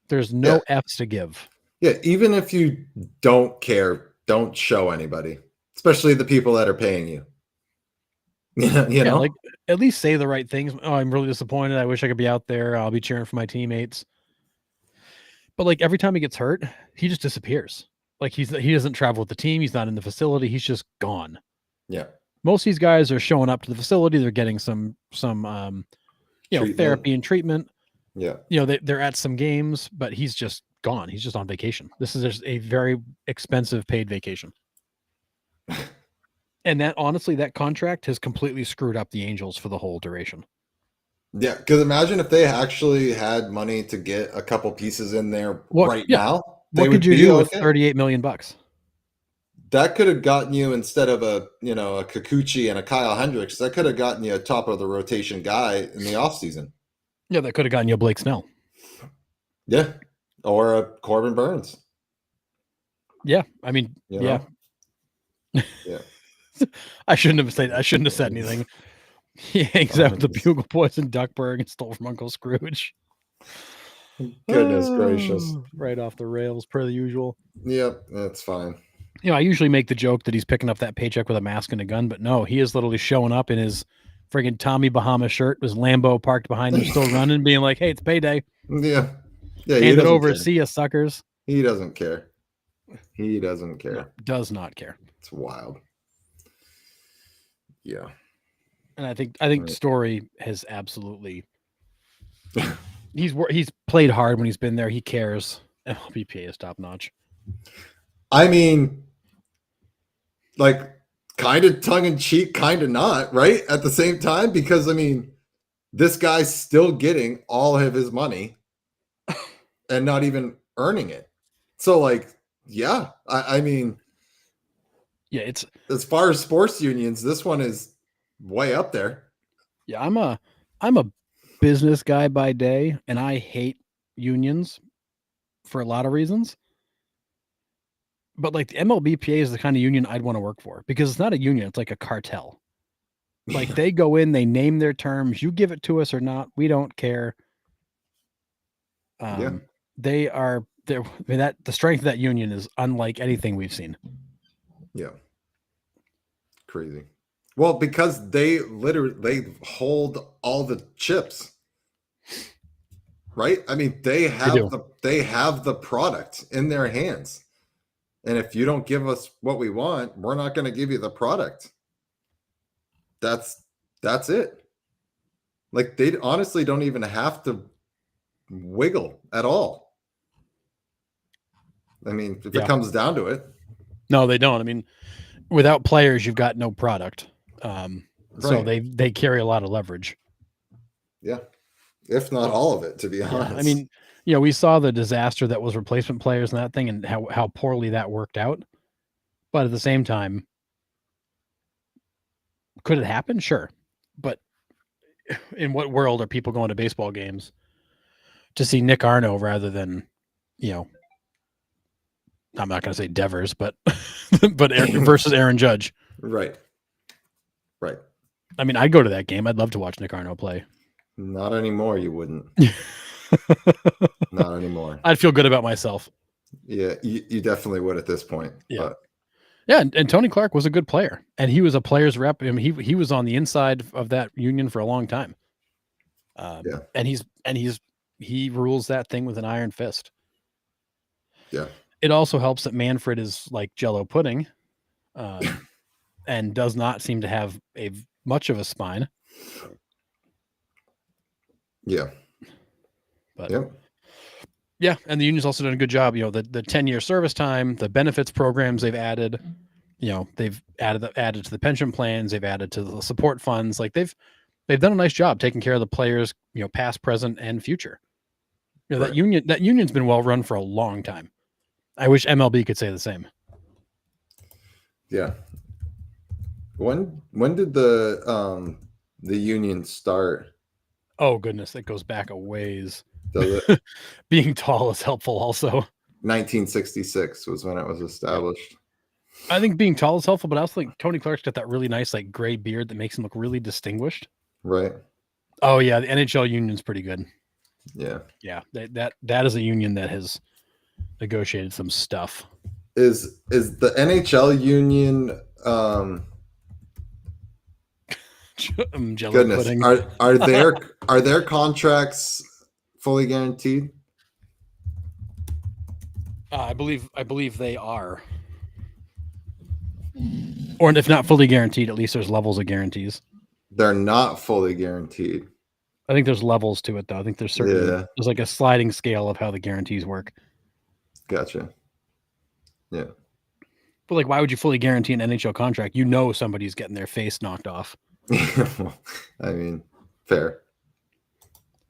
There's no F's to give. Yeah, even if you don't care, don't show anybody, especially the people that are paying you. You know? Like at least say the right things. Oh, I'm really disappointed. I wish I could be out there. I'll be cheering for my teammates. But like every time he gets hurt, he just disappears. Like he doesn't travel with the team. He's not in the facility. He's just gone. Yeah. Most of these guys are showing up to the facility. They're getting some therapy and treatment. Yeah. They're at some games, but he's just gone. He's just on vacation. This is just a very expensive paid vacation. And that honestly, that contract has completely screwed up the Angels for the whole duration. Yeah, because imagine if they actually had money to get a couple pieces in there now. What could you do with $38 million? That could have gotten you, instead of a Kikuchi and a Kyle Hendricks, that could have gotten you a top of the rotation guy in the offseason. Yeah, that could have gotten you a Blake Snell. Yeah, or a Corbin Burns. Yeah, I mean, Yeah. I shouldn't have said anything. He hangs out with the Bugle Boys in Duckburg and stole from Uncle Scrooge. Goodness gracious. Right off the rails, per the usual. Yep, that's fine. I usually make the joke that he's picking up that paycheck with a mask and a gun, but no, he is literally showing up in his friggin' Tommy Bahama shirt, his Lambo parked behind him, still running, being like, hey, it's payday. Yeah. Hand it over. See ya, suckers. He doesn't care. He doesn't care. No, does not care. It's wild. Yeah. And I think Story has absolutely he's played hard when he's been there. He cares. MLBPA is top notch. I mean, like, kind of tongue in cheek, kind of not, right? At the same time, because I mean, this guy's still getting all of his money and not even earning it. So, like, yeah, I mean, yeah, it's as far as sports unions, this one is way up there. Yeah, I'm a business guy by day, and I hate unions for a lot of reasons. But like the MLBPA is the kind of union I'd want to work for, because it's not a union, it's like a cartel. Like they go in, they name their terms, you give it to us or not, we don't care. They are there. I mean, that the strength of that union is unlike anything we've seen. Yeah. Crazy. Well, because they hold all the chips. Right? I mean, they have the product in their hands. And if you don't give us what we want, we're not going to give you the product. That's it. Like, they honestly don't even have to wiggle at all. I mean, if it comes down to it. No, they don't. I mean, without players, you've got no product. So they carry a lot of leverage. Yeah. If not all of it, to be honest. I mean, we saw the disaster that was replacement players and that thing, and how poorly that worked out. But at the same time, could it happen? Sure. But in what world are people going to baseball games to see Nick Arno rather than, I'm not going to say Devers, but versus Aaron Judge. Right. I mean, I'd go to that game. I'd love to watch Nick Arno play. Not anymore. You wouldn't. Not anymore. I'd feel good about myself. Yeah, you definitely would at this point. Yeah. But. Yeah, and Tony Clark was a good player, and he was a player's rep. I mean, he was on the inside of that union for a long time. And he rules that thing with an iron fist. Yeah. It also helps that Manfred is like Jell-O pudding, and does not seem to have much of a spine. Yeah. But yeah, and the union's also done a good job. The 10-year service time, the benefits programs they've added. They've added to the pension plans. They've added to the support funds. Like they've done a nice job taking care of the players. Past, present, and future. That union's been well run for a long time. I wish MLB could say the same. Yeah. When did the union start? Oh goodness, it goes back a ways. Does it? Being tall is helpful also. 1966 was when it was established. I think being tall is helpful, but I also think Tony Clark's got that really nice like gray beard that makes him look really distinguished. Right. Oh yeah, the NHL union's pretty good. Yeah. Yeah, that is a union that has negotiated some stuff. Is the NHL union Jello goodness, pudding. are their contracts fully guaranteed? I believe they are, or if not fully guaranteed, at least there's levels of guarantees. They're not fully guaranteed. I think there's levels to it though. I think there's there's like a sliding scale of how the guarantees work. Gotcha. Yeah. But like, why would you fully guarantee an NHL contract? You know somebody's getting their face knocked off. I mean, fair.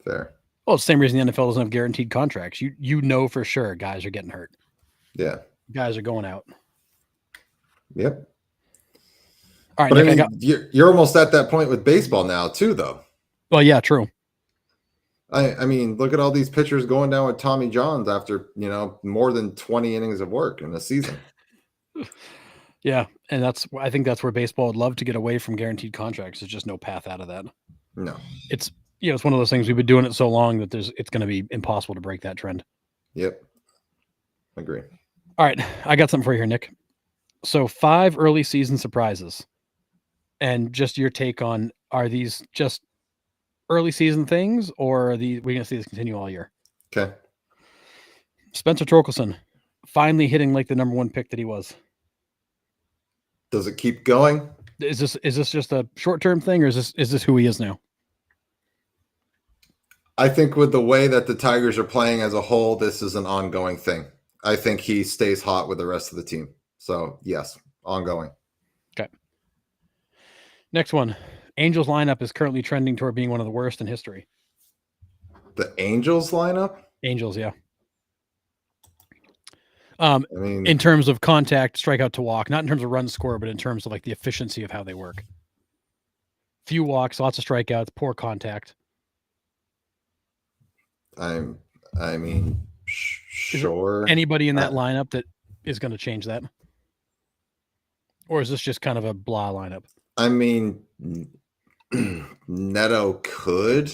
Well, it's the same reason the NFL doesn't have guaranteed contracts. You know for sure guys are getting hurt. Yeah. Guys are going out. Yep. All right, but Nick, I mean, you're almost at that point with baseball now too, though. Well, yeah, true. I mean, look at all these pitchers going down with Tommy Johns after more than 20 innings of work in a season. Yeah, and I think that's where baseball would love to get away from guaranteed contracts. There's just no path out of that. No. It's it's one of those things we've been doing it so long that it's going to be impossible to break that trend. Yep. Agree. All right, I got something for you here, Nick. So 5 early season surprises. And just your take on, are these just early season things, or are we going to see this continue all year? Okay. Spencer Torkelson finally hitting like the number 1 pick that he was. Does it keep going? Is this just a short-term thing, or is this who he is now? I think with the way that the Tigers are playing as a whole, this is an ongoing thing. I think he stays hot with the rest of the team. So, yes, ongoing. Okay. Next one. Angels lineup is currently trending toward being one of the worst in history. The Angels lineup? Angels, yeah. I mean, in terms of contact, strikeout to walk, not in terms of run score, but in terms of like the efficiency of how they work. Few walks, lots of strikeouts, poor contact. I mean, sure. Anybody in that lineup that is going to change that? Or is this just kind of a blah lineup? I mean, Neto could.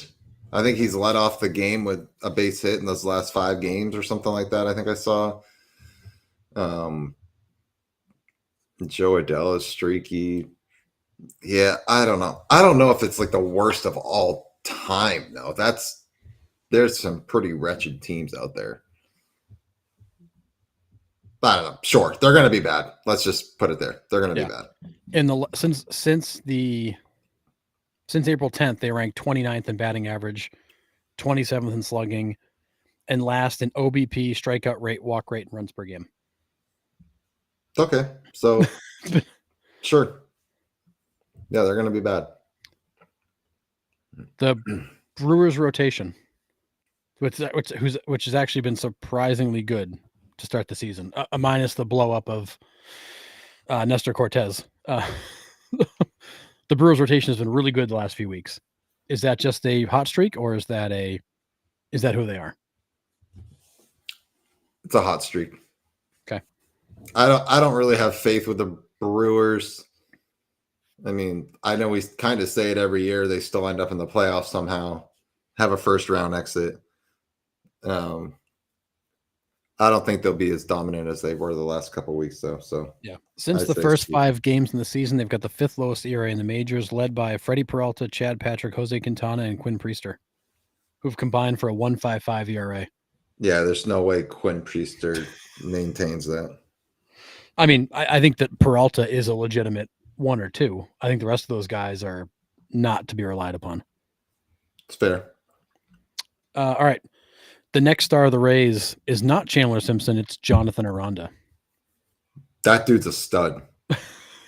I think he's led off the game with a base hit in those last 5 games or something like that. I think I saw. Joe Adele is streaky. Yeah, I don't know. I don't know if it's like the worst of all time, though. There's some pretty wretched teams out there. I don't know. Sure, they're going to be bad. Let's just put it there. They're going to be bad. In since April 10th, they ranked 29th in batting average, 27th in slugging, and last in OBP, strikeout rate, walk rate, and runs per game. Okay, so sure. Yeah, they're going to be bad. The Brewers rotation, which has actually been surprisingly good to start the season, minus the blow up of Nestor Cortez. The Brewers rotation has been really good the last few weeks. Is that just a hot streak, or is that who they are? It's a hot streak. Okay. I don't really have faith with the Brewers. I mean, I know we kind of say it every year. They still end up in the playoffs somehow, have a first round exit. I don't think they'll be as dominant as they were the last couple of weeks, though. So yeah, since the first 5 games in the season, they've got the 5th lowest ERA in the majors, led by Freddie Peralta, Chad Patrick, Jose Quintana, and Quinn Priester, who've combined for a 1.55 ERA. Yeah, there's no way Quinn Priester maintains that. I mean, I think that Peralta is a legitimate 1 or 2. I think the rest of those guys are not to be relied upon. It's fair. All right. The next star of the Rays is not Chandler Simpson. It's Jonathan Aranda. That dude's a stud.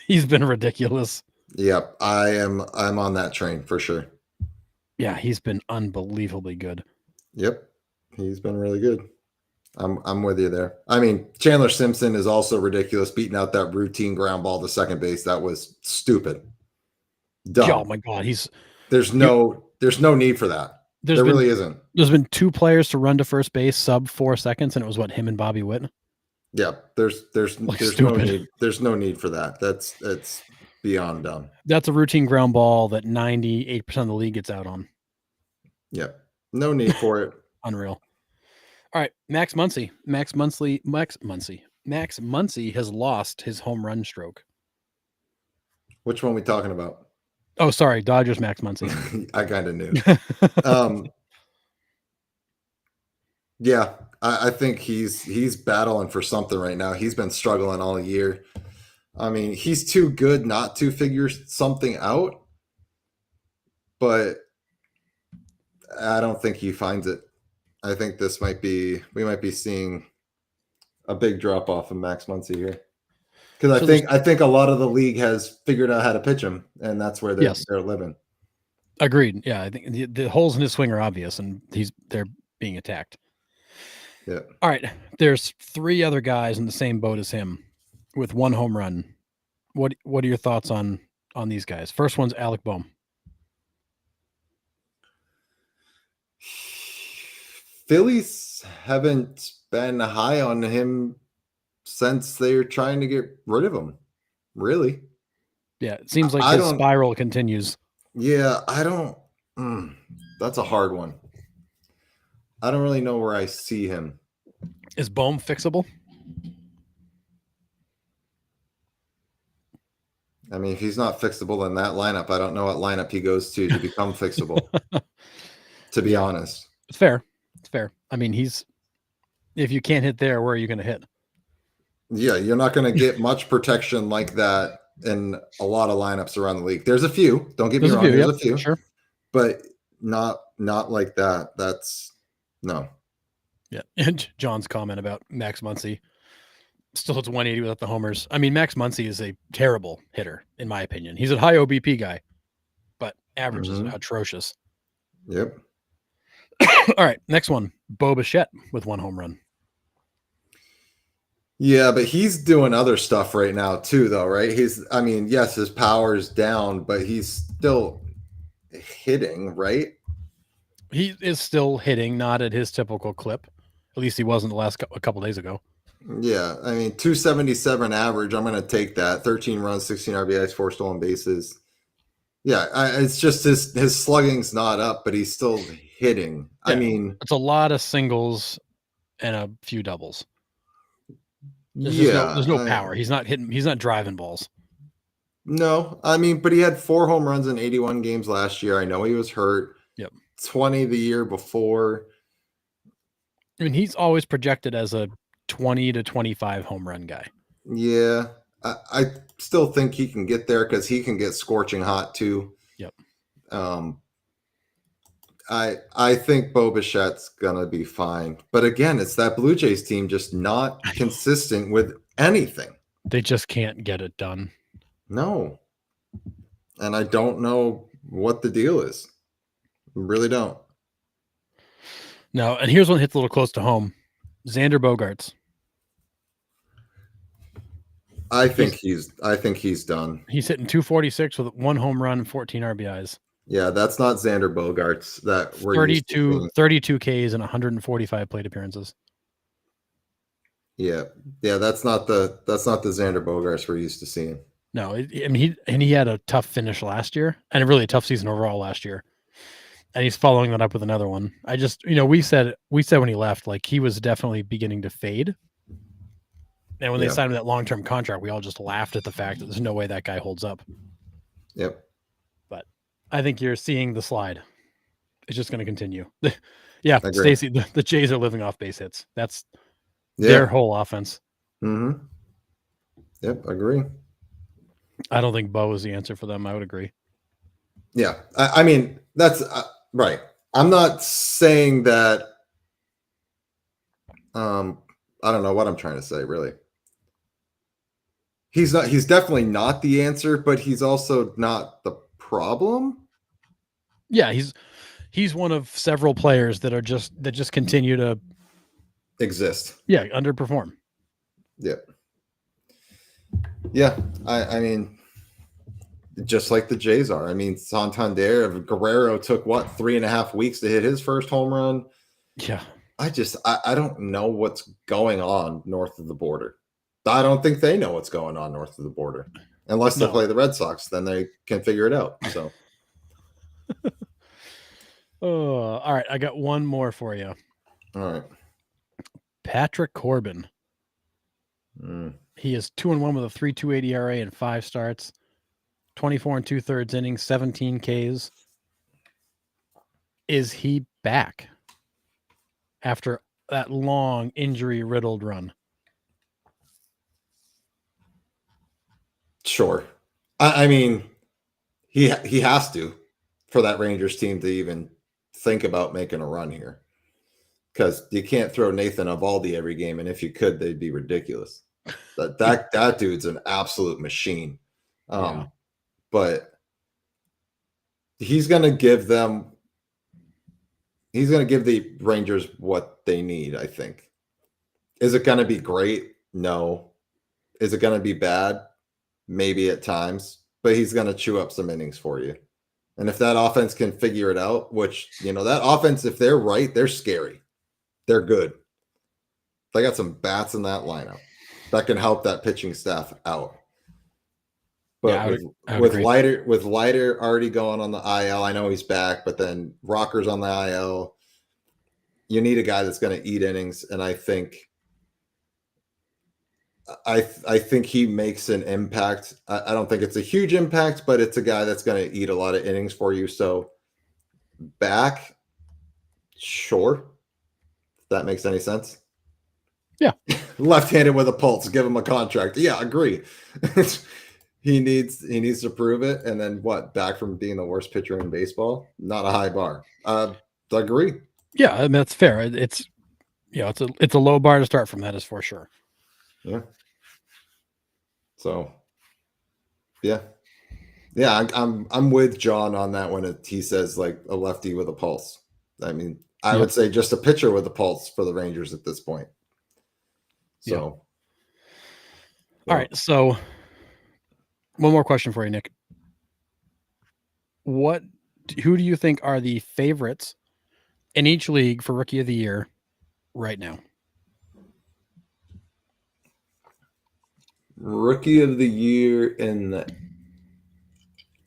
He's been ridiculous. Yep. I'm on that train for sure. Yeah, he's been unbelievably good. Yep. He's been really good. I'm with you there. I mean, Chandler Simpson is also ridiculous, beating out that routine ground ball to second base. That was stupid. Dumb. Oh my God. There's no need for that. There really isn't. There's been 2 players to run to first base sub 4 seconds, and it was him and Bobby Witt. Yeah, there's Like there's no stupid. need. There's no need for that. That's beyond dumb. That's a routine ground ball that 98% of the league gets out on. Yeah, no need for it. Unreal. All right, Max Muncy. Max Muncy has lost his home run stroke. Which one we talking about? Oh, sorry, Dodgers Max Muncy. I kind of knew. Yeah, I think he's battling for something right now. He's been struggling all year. I mean, he's too good not to figure something out, but I don't think he finds it. I think we might be seeing a big drop off of Max Muncy here. Because I think a lot of the league has figured out how to pitch him, and that's where they're living. Agreed. Yeah, I think the holes in his swing are obvious, and they're being attacked. Yeah. All right. There's 3 other guys in the same boat as him with 1 home run. What are your thoughts on these guys? First one's Alec Bohm. Phillies haven't been high on him since they're trying to get rid of him. Really? Yeah, it seems like his spiral continues. Yeah, I don't. That's a hard one. I don't really know where I see him. Is Bohm fixable? I mean, if he's not fixable in that lineup, I don't know what lineup he goes to become fixable. To be honest, it's fair. It's fair. I mean, if you can't hit there, where are you going to hit? Yeah, you're not going to get much protection like that in a lot of lineups around the league. There's a few. Don't get me wrong. There's a few, sure, but not like that. That's no. Yeah, and John's comment about Max Muncy still hits 180 without the homers. I mean, Max Muncy is a terrible hitter, in my opinion. He's a high OBP guy, but average is atrocious. Yep. All right, next one, Bo Bichette with 1 home run. Yeah, but he's doing other stuff right now too, though, right? Yes, his power's down, but he's still hitting, right? He is still hitting, not at his typical clip. At least he wasn't the last a couple days ago. Yeah, I mean, 277 average. I'm going to take that. 13 runs, 16 RBIs, 4 stolen bases. Yeah, it's just his slugging's not up, but he's still hitting. Yeah, I mean, it's a lot of singles and a few doubles. There's no power. He's not hitting. He's not driving balls. No, I mean, but he had 4 home runs in 81 games last year. I know he was hurt. Yep. 20 the year before. I mean, he's always projected as a 20 to 25 home run guy. Yeah, I still think he can get there because he can get scorching hot too. Yep. I think Bo Bichette's gonna be fine, but again, it's that Blue Jays team just not consistent with anything. They just can't get it done. No, and I don't know what the deal is. I really don't. No, and here's one that hits a little close to home. Xander Bogaerts. I think he's done. He's hitting 246 with 1 home run and 14 RBIs. Yeah, that's not Xander Bogaerts. That we're 32 Ks and 145 plate appearances. Yeah, that's not the Xander Bogaerts we're used to seeing. No, he had a tough finish last year and a really tough season overall last year. And he's following that up with another one. I just, we said when he left, like he was definitely beginning to fade. And when they signed him that long-term contract, we all just laughed at the fact that there's no way that guy holds up. Yep. But I think you're seeing the slide. It's just going to continue. Yeah, Stacey, the Jays are living off base hits. That's their whole offense. Mm-hmm. Yep, agree. I don't think Bo is the answer for them. I would agree. Yeah, I mean, that's right. I'm not saying that. I don't know what I'm trying to say, really. He's definitely not the answer, but he's also not the problem. Yeah, he's one of several players that just continue to exist. Yeah, underperform. Yeah. Yeah, I mean, just like the Jays are. I mean, Santander, Guerrero took 3.5 weeks to hit his first home run. Yeah. I don't know what's going on north of the border. I don't think they know what's going on north of the border. Unless they No. play the Red Sox, then they can figure it out. So, Oh, all right. I got one more for you. all right. Patrick Corbin. Mm. He is 2-1 with a 3.28 ERA and 5 starts, 24 and 2/3 innings, 17 Ks. Is he back after that long injury riddled run? Sure. I mean, he has to for that Rangers team to even think about making a run here. Because you can't throw Nathan Eovaldi every game, and if you could, they'd be ridiculous. That dude's an absolute machine. Yeah. But he's going to give them. He's going to give the Rangers what they need. I think. Is it going to be great? No. Is it going to be bad? Maybe at times. But he's going to chew up some innings for you. And if that offense can figure it out, which that offense, if they're right, they're scary. They're good. They got some bats in that lineup that can help that pitching staff out. But Yeah, I would agree. with Leiter already going on the IL, I know he's back, but then Rocker's on the IL. You need a guy that's going to eat innings, and I think he makes an impact. I don't think it's a huge impact, but it's a guy that's going to eat a lot of innings for you. So back, sure, if that makes any sense. Yeah. Left-handed with a pulse, give him a contract. Yeah, agree. he needs to prove it, and then what? Back from being the worst pitcher in baseball, not a high bar. Agree. Yeah, I mean, that's fair. It's it's a low bar to start from. That is for sure. Yeah. So, yeah, I'm with John on that one. He says like a lefty with a pulse. I mean, I would say just a pitcher with a pulse for the Rangers at this point. So, all right. So, one more question for you, Nick. Who do you think are the favorites in each league for Rookie of the Year right now? Rookie of the Year in the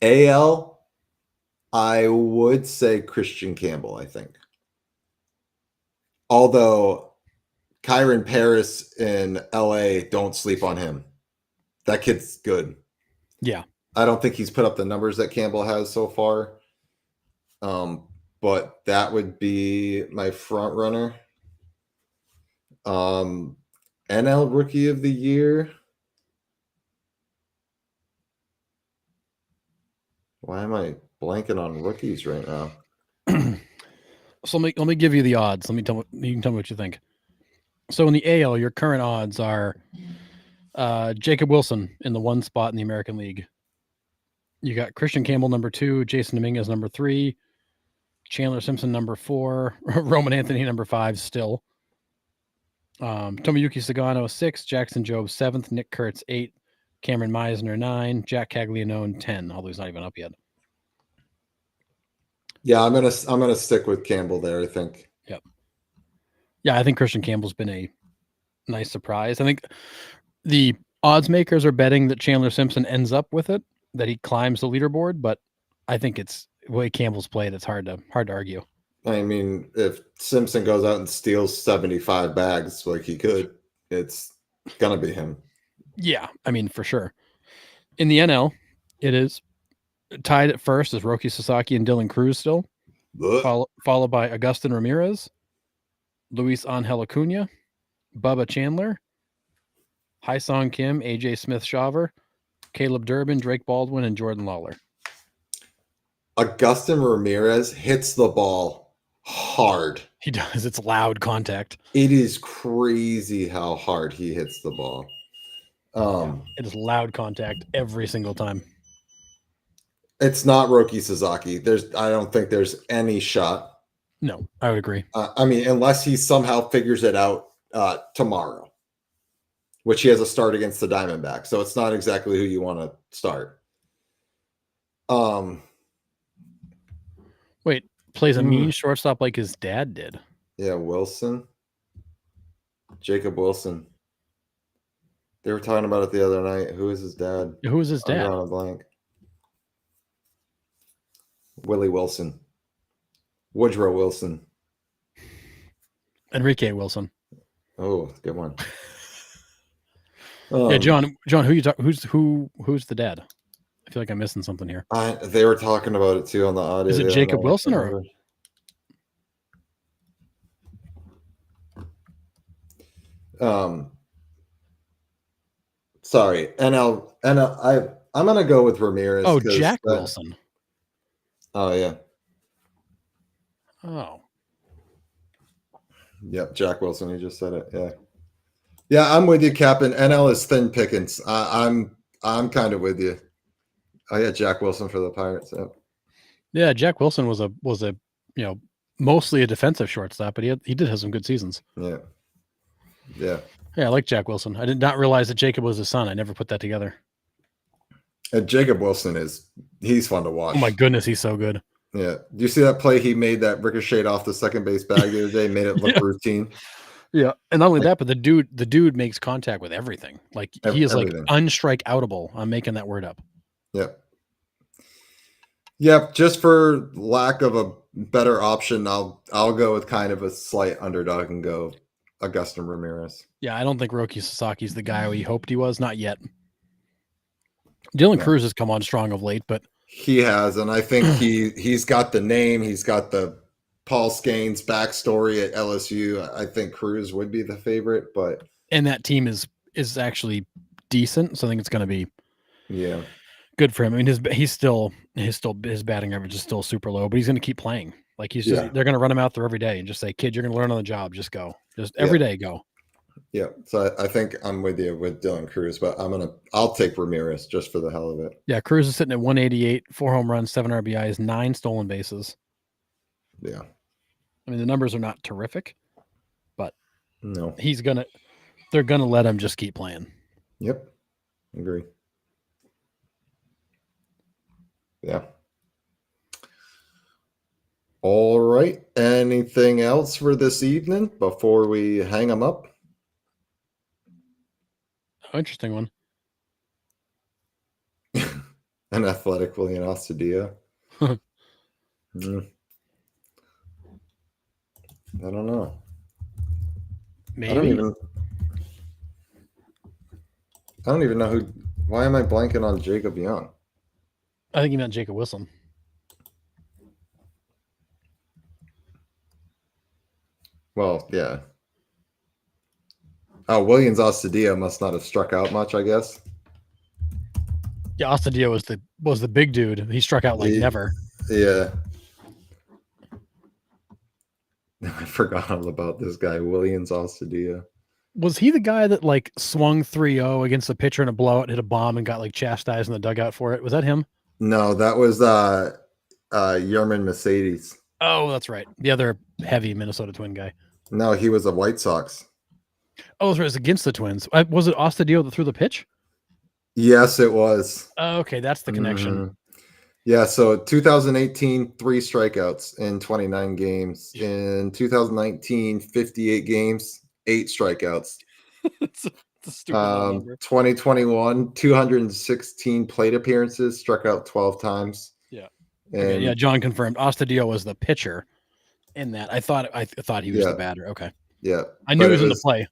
AL, I would say Christian Campbell, I think. Although Kyron Paris in LA, don't sleep on him. That kid's good. Yeah. I don't think he's put up the numbers that Campbell has so far. But that would be my front runner. NL Rookie of the Year. Why am I blanking on rookies right now? So let me give you the odds. You can tell me what you think. So in the AL, your current odds are Jacob Wilson in the 1 spot in the American League. You got Christian Campbell number 2, Jason Dominguez number 3, Chandler Simpson number 4, Roman Anthony number 5 still. Tomoyuki Sagano 6, Jackson Jobe 7th, Nick Kurtz 8, Cameron Meisner 9, Jack Caglianone 10, although he's not even up yet. Yeah, I'm gonna stick with Campbell there, I think. Yep. Yeah, I think Christian Campbell's been a nice surprise. I think the odds makers are betting that Chandler Simpson ends up with it, that he climbs the leaderboard, but I think it's the way Campbell's played, it's hard to argue. I mean, if Simpson goes out and steals 75 bags like he could, it's gonna be him. Yeah, I mean, for sure. In the NL, it is tied at first as Roki Sasaki and Dylan Cruz still, followed by Agustin Ramirez, Luis Angel Acuna, Bubba Chandler, Hyesung Kim, AJ Smith-Shawver, Caleb Durbin, Drake Baldwin, and Jordan Lawler. Agustin Ramirez hits the ball hard. He does. It's loud contact. It is crazy how hard he hits the ball. It is loud contact every single time. It's not Roki Sasaki. I don't think there's any shot. No, I would agree. I mean, unless he somehow figures it out tomorrow, which he has a start against the Diamondbacks. So it's not exactly who you want to start. Wait, plays a mean shortstop like his dad did. Yeah, Wilson. Jacob Wilson. They were talking about it the other night. Who is his dad? Who was his I'm dad? drawing a blank. Willie Wilson. Woodrow Wilson. Enrique Wilson. Oh, good one. Yeah, John, who you talk? Who's the dad? I feel like I'm missing something here. They were talking about it too on the audio. Is it Jacob Wilson or? Sorry, NL. I'm gonna go with Ramirez. Oh, Jack Wilson. Oh yeah. Oh. Yep, Jack Wilson. You just said it. Yeah. Yeah, I'm with you, Captain. NL is thin pickings. I'm kind of with you. Oh yeah, Jack Wilson for the Pirates. Yep. Yeah, Jack Wilson was a mostly a defensive shortstop, but he did have some good seasons. Yeah. Yeah. Yeah, I like Jack Wilson. I did not realize that Jacob was his son. I never put that together. And Jacob Wilson he's fun to watch. Oh my goodness, he's so good. Yeah. Do you see that play he made that ricocheted off the second base bag the other day? Made it look routine. Yeah, and not only that, but the dude makes contact with everything. Like he is everything. Like unstrike outable. I'm making that word up. Yep. Yep. Just for lack of a better option, I'll go with kind of a slight underdog and go Augustin Ramirez. Yeah, I don't think Roki Sasaki's the guy we hoped he was. Not yet. Dylan Cruz has come on strong of late, but he has, and I think he's got the name. He's got the Paul Skenes backstory at LSU. I think Cruz would be the favorite, and that team is actually decent. So I think it's going to be good for him. I mean, his batting average is still super low, but he's going to keep playing. Like they're going to run him out there every day and just say, "Kid, you're going to learn on the job. Just go. Just every day go." Yeah. So I think I'm with you with Dylan Cruz, but I'll take Ramirez just for the hell of it. Yeah, Cruz is sitting at 188, 4 home runs, 7 RBIs, 9 stolen bases. Yeah. I mean, the numbers are not terrific, but no, they're gonna let him just keep playing. Yep. Agree. Yeah. All right. Anything else for this evening before we hang them up? Oh, interesting one. An athletic William Ostadio. I don't know. Maybe. I don't even know who. Why am I blanking on Jacob Young? I think you meant Jacob Wilson. Well, yeah. Oh, Williams Ostadio must not have struck out much, I guess. Yeah, Ostadio was the big dude. He struck out like never. Yeah. I forgot all about this guy, Williams Ostadio. Was he the guy that like swung 3-0 against a pitcher in a blowout, hit a bomb, and got like chastised in the dugout for it? Was that him? No, that was Yerman Mercedes. Oh, that's right. The other heavy Minnesota Twin guy. No, he was a White Sox. Oh, that's right. It was against the Twins. Was it Ostadio that threw the pitch? Yes, it was. Oh, okay, that's the connection. Mm-hmm. Yeah, so 2018, 3 strikeouts in 29 games. In 2019, 58 games, 8 strikeouts. It's a stupid number. 2021, 216 plate appearances, struck out 12 times. Yeah. And yeah, John confirmed Ostadio was the pitcher in that. I thought he was the batter. Okay. Yeah. I knew he was in the play.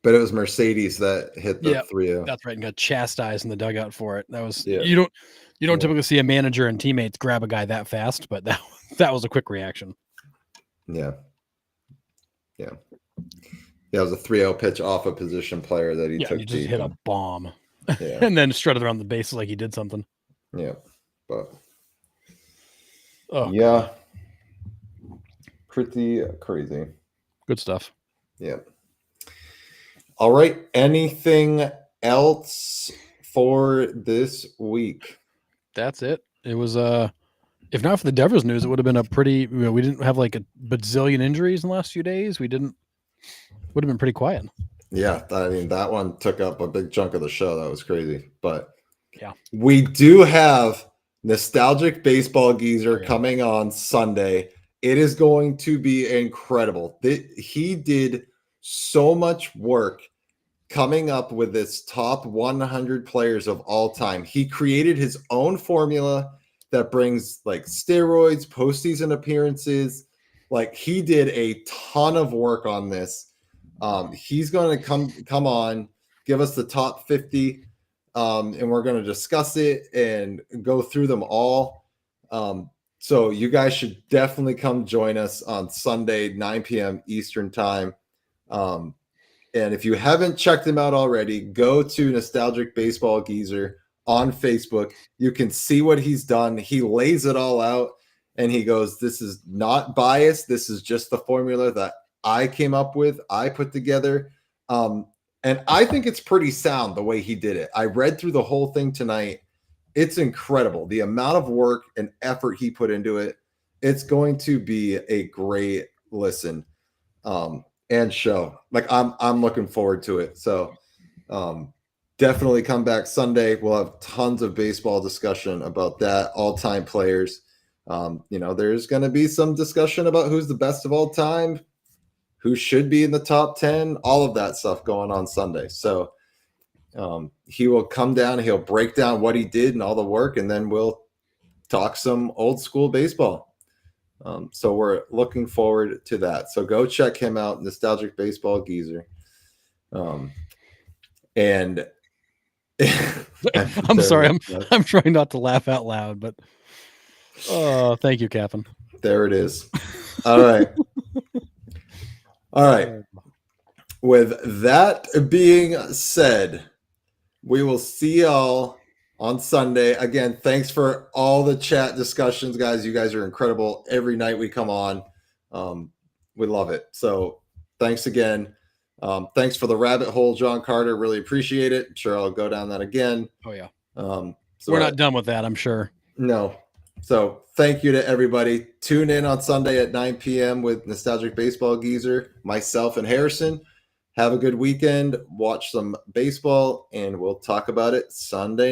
But it was Mercedes that hit the 3-0. That's right, and got chastised in the dugout for it. That was you don't typically see a manager and teammates grab a guy that fast, but that was a quick reaction. Yeah. Yeah. Yeah, it was a 3-0 pitch off a position player that he took. He just hit a bomb. Yeah. And then strutted around the bases like he did something. Yeah. But yeah. God. Pretty crazy. Good stuff. Yeah. All right. Anything else for this week? That's it. It was if not for the Devers news, it would have been a pretty we didn't have like a bazillion injuries in the last few days. Would have been pretty quiet. Yeah, I mean that one took up a big chunk of the show. That was crazy. But yeah. We do have Nostalgic Baseball Geezer coming on Sunday. It is going to be incredible. He did so much work coming up with this top 100 players of all time. He created his own formula that brings like steroids, postseason appearances. Like he did a ton of work on this. He's going to come on, give us the top 50, and we're going to discuss it and go through them all. So you guys should definitely come join us on Sunday, 9 p.m. Eastern time. And if you haven't checked him out already, go to Nostalgic Baseball Geezer on Facebook. You can see what he's done. He lays it all out and he goes, this is not biased. This is just the formula that I came up with, I put together. And I think it's pretty sound the way he did it. I read through the whole thing tonight. It's incredible. The amount of work and effort he put into it. It's going to be a great listen. And show. Like I'm looking forward to it. So definitely come back Sunday. We'll have tons of baseball discussion about that, all-time players. There's going to be some discussion about who's the best of all time, who should be in the top 10, all of that stuff going on Sunday. So he will come down, he'll break down what he did and all the work, and then we'll talk some old school baseball. So we're looking forward to that. So go check him out, Nostalgic Baseball Geezer. And I'm sorry, I'm trying not to laugh out loud, but thank you, Captain. There it is. All right. All right. With that being said, we will see y'all on Sunday. Again, thanks for all the chat discussions, guys. You guys are incredible. Every night we come on. We love it. So thanks again. Thanks for the rabbit hole, John Carter. Really appreciate it. I'm sure I'll go down that again. Oh, yeah. So we're not done with that, I'm sure. No. So thank you to everybody. Tune in on Sunday at 9 p.m. with Nostalgic Baseball Geezer, myself and Harrison. Have a good weekend. Watch some baseball, and we'll talk about it Sunday.